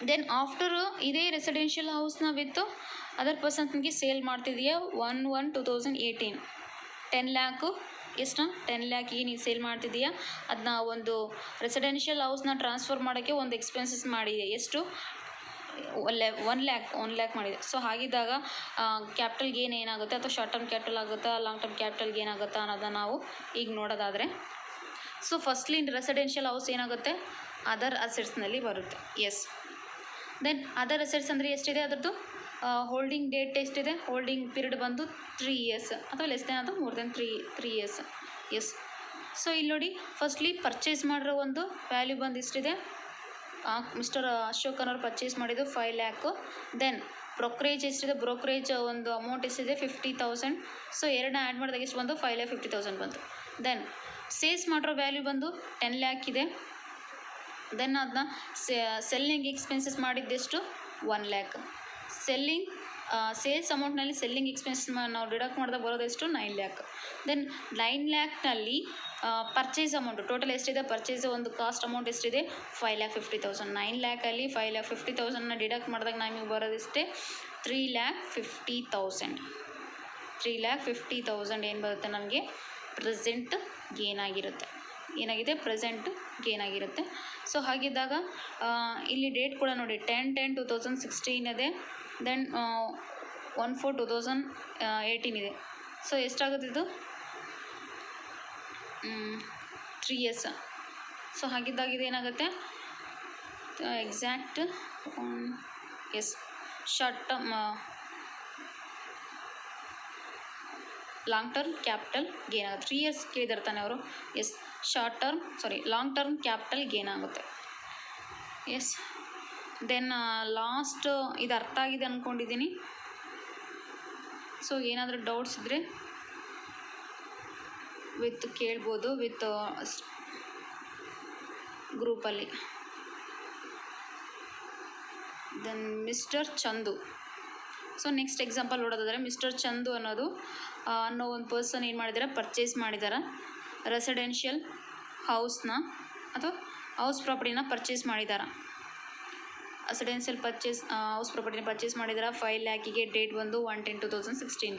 ದೆನ್ ಆಫ್ಟರು ಇದೇ ರೆಸಿಡೆನ್ಷಿಯಲ್ ಹೌಸ್ನ ವಿತ್ ಅದರ್ ಪರ್ಸನ್ಸ್ಗೆ ಸೇಲ್ ಮಾಡ್ತಿದೀಯಾ 1/1/2018 10 ಲ್ಯಾಕು ಎಷ್ಟು 10 ಲ್ಯಾಕಿಗೆ ನೀನು ಸೇಲ್ ಮಾಡ್ತಿದ್ದೀಯಾ. ಅದನ್ನ ಒಂದು ರೆಸಿಡೆನ್ಷಿಯಲ್ ಹೌಸ್ನ ಟ್ರಾನ್ಸ್ಫರ್ ಮಾಡೋಕ್ಕೆ ಒಂದು ಎಕ್ಸ್ಪೆನ್ಸಸ್ ಮಾಡಿದೆ, ಎಷ್ಟು 1 ಲ್ಯಾಕ್ ಮಾಡಿದೆ. ಸೊ ಹಾಗಿದ್ದಾಗ ಕ್ಯಾಪಿಟಲ್ ಗೇನ್ ಏನಾಗುತ್ತೆ ಅಥವಾ ಶಾರ್ಟ್ ಟರ್ಮ್ ಕ್ಯಾಪಿಟಲ್ ಆಗುತ್ತಾ ಲಾಂಗ್ ಟರ್ಮ್ ಕ್ಯಾಪಿಟಲ್ ಗೇನ್ ಆಗುತ್ತಾ ಅನ್ನೋದನ್ನು ನಾವು ಈಗ ನೋಡೋದಾದರೆ, ಸೊ ಫಸ್ಟ್ಲಿ ರೆಸಿಡೆನ್ಷಿಯಲ್ ಹೌಸ್ ಏನಾಗುತ್ತೆ, ಅದರ್ ಅಸೆಟ್ಸ್ನಲ್ಲಿ ಬರುತ್ತೆ. ಎಸ್, ದೆನ್ ಅದರ್ ಅಸೆಟ್ಸ್ ಅಂದರೆ ಎಷ್ಟಿದೆ, ಅದರದ್ದು ಹೋಲ್ಡಿಂಗ್ ಡೇಟ್ ಎಷ್ಟಿದೆ, ಹೋಲ್ಡಿಂಗ್ ಪೀರಿಯಡ್ ಬಂದು 3 years ಅಥವಾ ಲೆಸ್ ದೆನ್ ಅಥವಾ more than 3 years. Yes, so ಇಲ್ಲಿ ನೋಡಿ, ಫಸ್ಟ್ಲಿ ಪರ್ಚೇಸ್ ಮಾಡಿರೋ ಒಂದು ವ್ಯಾಲ್ಯೂ ಬಂದು ಇಷ್ಟಿದೆ, ಮಿಸ್ಟರ್ ಅಶೋಕ್ ಅನ್ನೋರು ಪರ್ಚೇಸ್ ಮಾಡಿದ್ದು 5 ಲ್ಯಾಕು. ದೆನ್ ಬ್ರೋಕರೇಜ್ ಎಷ್ಟಿದೆ, ಬ್ರೋಕರೇಜ್ ಒಂದು ಅಮೌಂಟ್ ಎಷ್ಟಿದೆ 50,000. ಸೊ ಎರಡನ್ನ ಆ್ಯಡ್ ಮಾಡಿದಾಗ ಎಷ್ಟು ಬಂದು 5,50,000 ಬಂತು. ದೆನ್ ಸೇಲ್ಸ್ ಮಾಡಿರೋ ವ್ಯಾಲ್ಯೂ ಬಂದು 10 ಲ್ಯಾಕ್ ಇದೆ. ದೆನ್ ಅದನ್ನ ಸೆಲ್ಲಿಂಗ್ ಎಕ್ಸ್ಪೆನ್ಸಸ್ ಮಾಡಿದ್ದೆಷ್ಟು 1 ಲ್ಯಾಕ್. ಸೇಲ್ಸ್ ಅಮೌಂಟ್ನಲ್ಲಿ ಸೆಲ್ಲಿಂಗ್ ಎಕ್ಸ್ಪೆನ್ಸಸ್ ನಾವು ಡಿಡಕ್ಟ್ ಮಾಡಿದಾಗ ಬರೋದೆಷ್ಟು 9 ಲ್ಯಾಕ್. ದೆನ್ 9 ಲ್ಯಾಕ್ನಲ್ಲಿ ಪರ್ಚೇಸ್ ಅಮೌಂಟು ಟೋಟಲ್ ಎಷ್ಟಿದೆ, ಪರ್ಚೇಸ್ ಒಂದು ಕಾಸ್ಟ್ ಅಮೌಂಟ್ ಎಷ್ಟಿದೆ 5,50,000. 9 ಲ್ಯಾಕಲ್ಲಿ 5,50,000ನ ಡಿಡಕ್ಟ್ ಮಾಡಿದಾಗ ನಮಗೆ ಬರೋದಿಷ್ಟೇ 3,50,000. 3,50,000 ಏನು ಬರುತ್ತೆ ನಮಗೆ ಪ್ರೆಸೆಂಟ್ ಗೇನ್ ಆಗಿರುತ್ತೆ. ಏನಾಗಿದೆ, ಪ್ರೆಸೆಂಟ್ ಗೇನ್ ಆಗಿರುತ್ತೆ. ಸೊ ಹಾಗಿದ್ದಾಗ ಇಲ್ಲಿ ಡೇಟ್ ಕೂಡ ನೋಡಿ 10/10/2016 ಇದೆ. ದೆನ್ 1/4/2018 ಇದೆ. ಸೊ ಎಷ್ಟಾಗುತ್ತೆ ಇದು 3 years. ಸೊ ಹಾಗಿದ್ದಾಗ ಇದು ಏನಾಗುತ್ತೆ exact yes short term long term capital gain ಆಗುತ್ತೆ. 3 ಇಯರ್ಸ್ ಕೇಳಿದಾರೆ ತಾನೆ ಅವರು. Yes long term capital gain ಆಗುತ್ತೆ. ಎಸ್ ದೆನ್ ಲಾಸ್ಟ್ ಇದು ಅರ್ಥ ಆಗಿದೆ ಅಂದ್ಕೊಂಡಿದ್ದೀನಿ. ಸೊ ಏನಾದರೂ ಡೌಟ್ಸ್ ಇದ್ದರೆ ಕೇಳ್ಬೋದು ವಿತ್ ಗ್ರೂಪಲ್ಲಿ. Then mister Chandu. So next example ನೋಡೋದಾದರೆ ಮಿಸ್ಟರ್ ಚಂದು ಅನ್ನೋ ಒಂದು ಪರ್ಸನ್ ಏನು ಮಾಡಿದ್ದಾರೆ, ಪರ್ಚೇಸ್ ಮಾಡಿದ್ದಾರೆ ರೆಸಿಡೆನ್ಷಿಯಲ್ ಹೌಸ್ನ ಅಥವಾ ಹೌಸ್ ಪ್ರಾಪರ್ಟಿನ ಪರ್ಚೇಸ್ ಮಾಡಿದ್ದಾರೆ. ಹೌಸ್ ಪ್ರಾಪರ್ಟಿನ ಪರ್ಚೇಸ್ ಮಾಡಿದ್ದಾರೆ 5 lakhಗೆ. ಡೇಟ್ ಬಂದು 1/10/2016.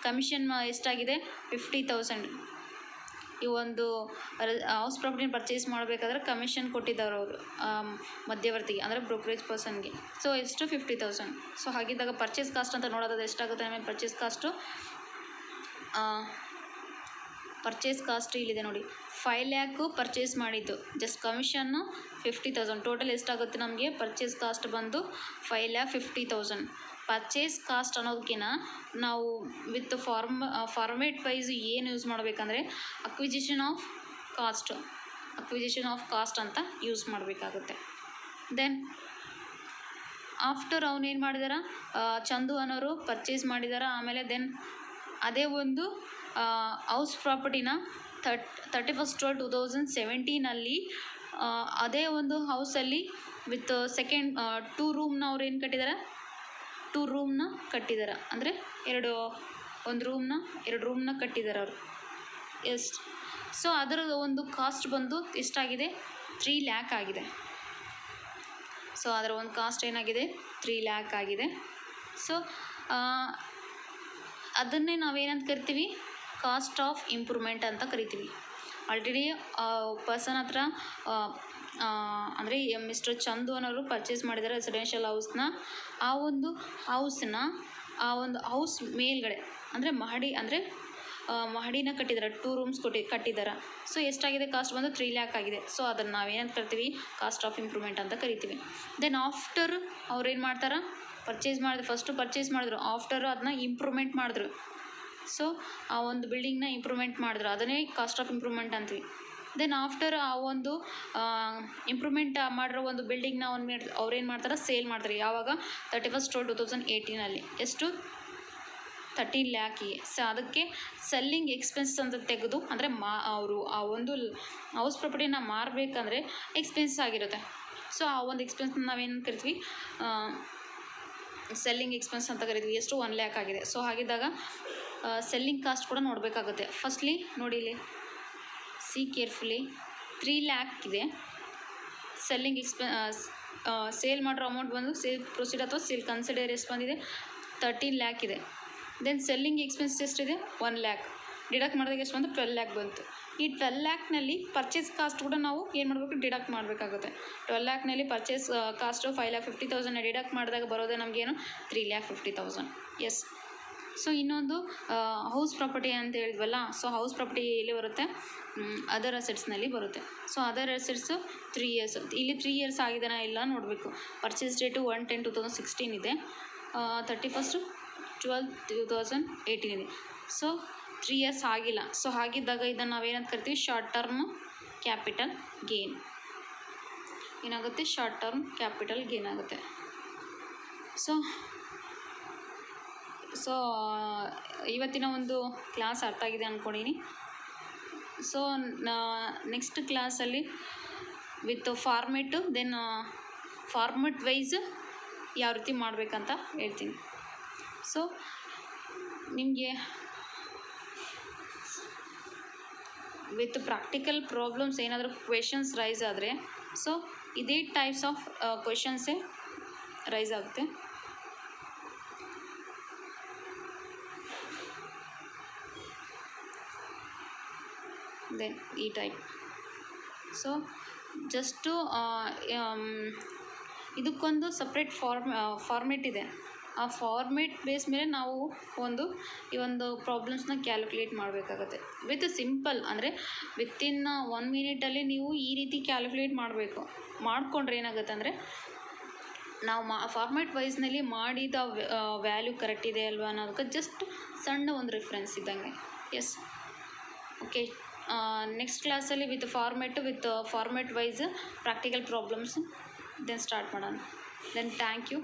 ಕಮಿಷನ್ ಎಷ್ಟಾಗಿದೆ, 50,000. ಈ ಒಂದು ಹೌಸ್ ಪ್ರಾಪರ್ಟಿನ ಪರ್ಚೇಸ್ ಮಾಡಬೇಕಾದ್ರೆ ಕಮಿಷನ್ ಕೊಟ್ಟಿದ್ದಾರೆ ಅವರು ಮಧ್ಯವರ್ತಿಗೆ, ಅಂದರೆ ಬ್ರೋಕರೇಜ್ ಪರ್ಸನ್ಗೆ. ಸೊ ಎಷ್ಟು, 50,000. ಸೊ ಹಾಗಿದ್ದಾಗ ಪರ್ಚೇಸ್ ಕಾಸ್ಟ್ ಅಂತ ನೋಡೋದಾದ್ರೆ ಎಷ್ಟಾಗುತ್ತೆ ನಮಗೆ ಪರ್ಚೇಸ್ ಕಾಸ್ಟು ಇಲ್ಲಿದೆ ನೋಡಿ. 5 lakh ಪರ್ಚೇಸ್ ಮಾಡಿದ್ದು, ಜಸ್ಟ್ ಕಮಿಷನ್ನು 50,000. ಟೋಟಲ್ ಎಷ್ಟಾಗುತ್ತೆ ನಮಗೆ ಪರ್ಚೇಸ್ ಕಾಸ್ಟ್ ಬಂದು 5,50,000. ಪರ್ಚೇಸ್ ಕಾಸ್ಟ್ ಅನ್ನೋದಕ್ಕಿಂತ ನಾವು ವಿತ್ ಫಾರ್ಮೇಟ್ ವೈಸ್ ಏನು ಯೂಸ್ ಮಾಡಬೇಕಂದ್ರೆ ಅಕ್ವಿಜಿಷನ್ ಆಫ್ ಕಾಸ್ಟ್ ಅಂತ ಯೂಸ್ ಮಾಡಬೇಕಾಗುತ್ತೆ. ದೆನ್ ಆಫ್ಟರ್ ಅವನೇನು ಮಾಡಿದಾರ, ಚಂದು ಅನ್ನೋರು ಪರ್ಚೇಸ್ ಮಾಡಿದಾರ. ಆಮೇಲೆ ದೆನ್ ಅದೇ ಒಂದು ಹೌಸ್ ಪ್ರಾಪರ್ಟಿನ 31/12/2017 ಅದೇ ಒಂದು ಹೌಸಲ್ಲಿ ವಿತ್ ಸೆಕೆಂಡ್ 2 ರೂಮ್ನ ಅವ್ರು ಏನು ಕಟ್ಟಿದ್ದಾರೆ, 2 ರೂಮ್ನ ಕಟ್ಟಿದ್ದಾರೆ. ಅಂದರೆ 2 ರೂಮ್ನ ಕಟ್ಟಿದ್ದಾರೆ ಅವರು. ಎಷ್ಟು, ಸೊ ಅದರ ಒಂದು ಕಾಸ್ಟ್ ಬಂದು ಎಷ್ಟಾಗಿದೆ, 3 lakh ಆಗಿದೆ. ಸೊ ಅದರ ಒಂದು ಕಾಸ್ಟ್ ಏನಾಗಿದೆ, 3 lakh ಆಗಿದೆ. ಸೊ ಅದನ್ನೇ ನಾವೇನಂತ ಕರಿತೀವಿ, ಕಾಸ್ಟ್ ಆಫ್ ಇಂಪ್ರೂವ್ಮೆಂಟ್ ಅಂತ ಕರಿತೀವಿ. ಆಲ್ರೆಡಿ ಪರ್ಸನ್ ಹತ್ರ ಅಂದರೆ ಮಿಸ್ಟರ್ ಚಂದು ಅನ್ನೋರು ಪರ್ಚೇಸ್ ಮಾಡಿದ್ದಾರೆ ರೆಸಿಡೆನ್ಷಿಯಲ್ ಹೌಸ್ನ. ಆ ಒಂದು ಹೌಸ್ ಮೇಲ್ಗಡೆ ಅಂದರೆ ಮಹಡಿನ ಕಟ್ಟಿದ್ದಾರೆ, 2 ರೂಮ್ಸ್ ಕಟ್ಟಿದ್ದಾರೆ. ಸೊ ಎಷ್ಟಾಗಿದೆ ಕಾಸ್ಟ್ ಬಂದು 3 lakh ಆಗಿದೆ. ಸೊ ಅದನ್ನು ನಾವೇನಂತ ಕರಿತೀವಿ, ಕಾಸ್ಟ್ ಆಫ್ ಇಂಪ್ರೂವ್ಮೆಂಟ್ ಅಂತ ಕರಿತೀವಿ. ದೆನ್ ಆಫ್ಟರ್ ಅವ್ರೇನು ಮಾಡ್ತಾರೆ, ಫಸ್ಟು ಪರ್ಚೇಸ್ ಮಾಡಿದ್ರು, ಆಫ್ಟರ್ ಅದನ್ನ ಇಂಪ್ರೂವ್ಮೆಂಟ್ ಮಾಡಿದ್ರು. ಸೊ ಆ ಒಂದು ಬಿಲ್ಡಿಂಗ್ನ ಇಂಪ್ರೂವ್ಮೆಂಟ್ ಮಾಡಿದ್ರು, ಅದನ್ನೇ ಕಾಸ್ಟ್ ಆಫ್ ಇಂಪ್ರೂವ್ಮೆಂಟ್ ಅಂತೀವಿ. ದೆನ್ ಆಫ್ಟರ್ ಆ ಒಂದು ಇಂಪ್ರೂವ್ಮೆಂಟ್ ಮಾಡಿರೋ ಒಂದು ಬಿಲ್ಡಿಂಗ್ನ ಅವ್ರೇನು ಮಾಡ್ತಾರೆ, ಸೇಲ್ ಮಾಡ್ತಾರೆ. ಯಾವಾಗ, 31/12/2018 ಎಷ್ಟು, 13 lakhಗೆ. ಸೊ ಅದಕ್ಕೆ ಸೆಲ್ಲಿಂಗ್ ಎಕ್ಸ್ಪೆನ್ಸ್ ಅಂತ ತೆಗೆದು, ಅಂದರೆ ಅವರು ಆ ಒಂದು ಹೌಸ್ ಪ್ರಾಪರ್ಟಿನ ಮಾರಬೇಕಂದ್ರೆ ಎಕ್ಸ್ಪೆನ್ಸ್ ಆಗಿರುತ್ತೆ. ಸೊ ಆ ಒಂದು ಎಕ್ಸ್ಪೆನ್ಸ್ನ ನಾವೇನು ಕರಿತೀವಿ, ಸೆಲ್ಲಿಂಗ್ ಎಕ್ಸ್ಪೆನ್ಸ್ ಅಂತ ಕರಿತೀವಿ. ಎಷ್ಟು, 1 lakh ಆಗಿದೆ. ಸೊ ಹಾಗಿದ್ದಾಗ ಸೆಲ್ಲಿಂಗ್ ಕಾಸ್ಟ್ ಕೂಡ ನೋಡಬೇಕಾಗುತ್ತೆ. ಫಸ್ಟ್ಲಿ ನೋಡಿ, ಇಲ್ಲಿ ಸಿ ಕೇರ್ಫುಲಿ, 3 lakh ಇದೆ. ಸೆಲ್ಲಿಂಗ್ ಸೇಲ್ ಮಾಡಿರೋ ಅಮೌಂಟ್ ಬಂದು ಸೇಲ್ ಪ್ರೊಸೀಡ್ ಅಥವಾ ಸೇಲ್ ಕನ್ಸಿಡರ್ ಎಷ್ಟು ಬಂದಿದೆ, 13 lakh ಇದೆ. ದೆನ್ ಸೆಲ್ಲಿಂಗ್ ಎಕ್ಸ್ಪೆನ್ಸ್ ಎಷ್ಟಿದೆ, 1 lakh. ಡಿಡಕ್ಟ್ ಮಾಡಿದಾಗ ಎಷ್ಟು ಬಂದು 12 lakh ಬಂತು. ಈ 12 lakhನಲ್ಲಿ ಪರ್ಚೇಸ್ ಕಾಸ್ಟ್ ಕೂಡ ನಾವು ಏನು ಮಾಡಬೇಕು, ಡಿಡಕ್ಟ್ ಮಾಡಬೇಕಾಗುತ್ತೆ. 12 lakhನಲ್ಲಿ ಪರ್ಚೇಸ್ ಕಾಸ್ಟು 5,50,000 ಡಿಡಕ್ಟ್ ಮಾಡಿದಾಗ ಬರೋದೇ ನಮಗೇನು, 3,50,000. ಎಸ್. ಸೊ ಇನ್ನೊಂದು ಹೌಸ್ ಪ್ರಾಪರ್ಟಿ ಅಂತ ಹೇಳಿದ್ವಲ್ಲ. ಸೊ ಹೌಸ್ ಪ್ರಾಪರ್ಟಿ ಎಲ್ಲಿ ಬರುತ್ತೆ, ಅದರ್ ಅಸೆಟ್ಸ್ನಲ್ಲಿ ಬರುತ್ತೆ. So other assets 3 years. ಇಲ್ಲಿ 3 years ಆಗಿದೆನಾ ಇಲ್ಲ ನೋಡಬೇಕು. ಪರ್ಚೇಸ್ ಡೇಟು 1/10/2016 ಇದೆ, 31/12/2018 ಇದೆ. ಸೊ 3 years ಆಗಿಲ್ಲ. ಸೊ ಹಾಗಿದ್ದಾಗ ಇದನ್ನು ನಾವೇನಂತ ಕರಿತೀವಿ, ಶಾರ್ಟ್ ಟರ್ಮ್ ಕ್ಯಾಪಿಟಲ್ ಗೇನ್. ಏನಾಗುತ್ತೆ, ಶಾರ್ಟ್ ಟರ್ಮ್ ಕ್ಯಾಪಿಟಲ್ ಗೇನ್ ಆಗುತ್ತೆ. ಸೊ ಇವತ್ತಿನ ಒಂದು ಕ್ಲಾಸ್ ಅರ್ಥ ಆಗಿದೆ ಅಂದ್ಕೊಂಡಿನಿ. ಸೊ ನೆಕ್ಸ್ಟ್ ಕ್ಲಾಸಲ್ಲಿ with format, then format wise ಯಾವ ರೀತಿ ಮಾಡಬೇಕಂತ ಹೇಳ್ತೀನಿ. ಸೊ ನಿಮಗೆ ವಿತ್ ಪ್ರಾಕ್ಟಿಕಲ್ ಪ್ರಾಬ್ಲಮ್ಸ್ ಏನಾದರೂ ಕ್ವೆಶನ್ಸ್ ರೈಸ್ ಆದರೆ, ಸೊ ಇದೇ ಟೈಪ್ಸ್ ಆಫ್ ಕ್ವೆಶನ್ಸೇ ರೈಸ್ ಆಗುತ್ತೆ. ದೆನ್ ಈ ಟೈಪ್. ಸೊ ಜಸ್ಟು ಇದಕ್ಕೊಂದು ಸಪ್ರೇಟ್ ಫಾರ್ಮೇಟ್ ಇದೆ. ಆ ಫಾರ್ಮೇಟ್ ಬೇಸ್ ಮೇಲೆ ನಾವು ಈ ಒಂದು ಪ್ರಾಬ್ಲಮ್ಸ್ನ ಕ್ಯಾಲ್ಕುಲೇಟ್ ಮಾಡಬೇಕಾಗತ್ತೆ. ವಿತ್ ಸಿಂಪಲ್ ಅಂದರೆ ವಿತಿನ್ 1 ಮಿನಿಟಲ್ಲಿ ನೀವು ಈ ರೀತಿ ಕ್ಯಾಲ್ಕುಲೇಟ್ ಮಾಡಬೇಕು. ಮಾಡಿಕೊಂಡ್ರೆ ಏನಾಗುತ್ತೆ ಅಂದರೆ ನಾವು ಫಾರ್ಮೇಟ್ ವೈಸ್ನಲ್ಲಿ ಮಾಡಿದ ವ್ಯಾಲ್ಯೂ ಕರೆಕ್ಟ್ ಇದೆ ಅಲ್ವಾ ಅನ್ನೋದಕ್ಕೆ ಜಸ್ಟ್ ಸಣ್ಣ ಒಂದು ರೆಫರೆನ್ಸ್ ಇದ್ದಂಗೆ. Yes, okay. ನೆಕ್ಸ್ಟ್ ಕ್ಲಾಸಲ್ಲಿ with format wise practical problems then start ಮಾಡೋಣ. Then thank you.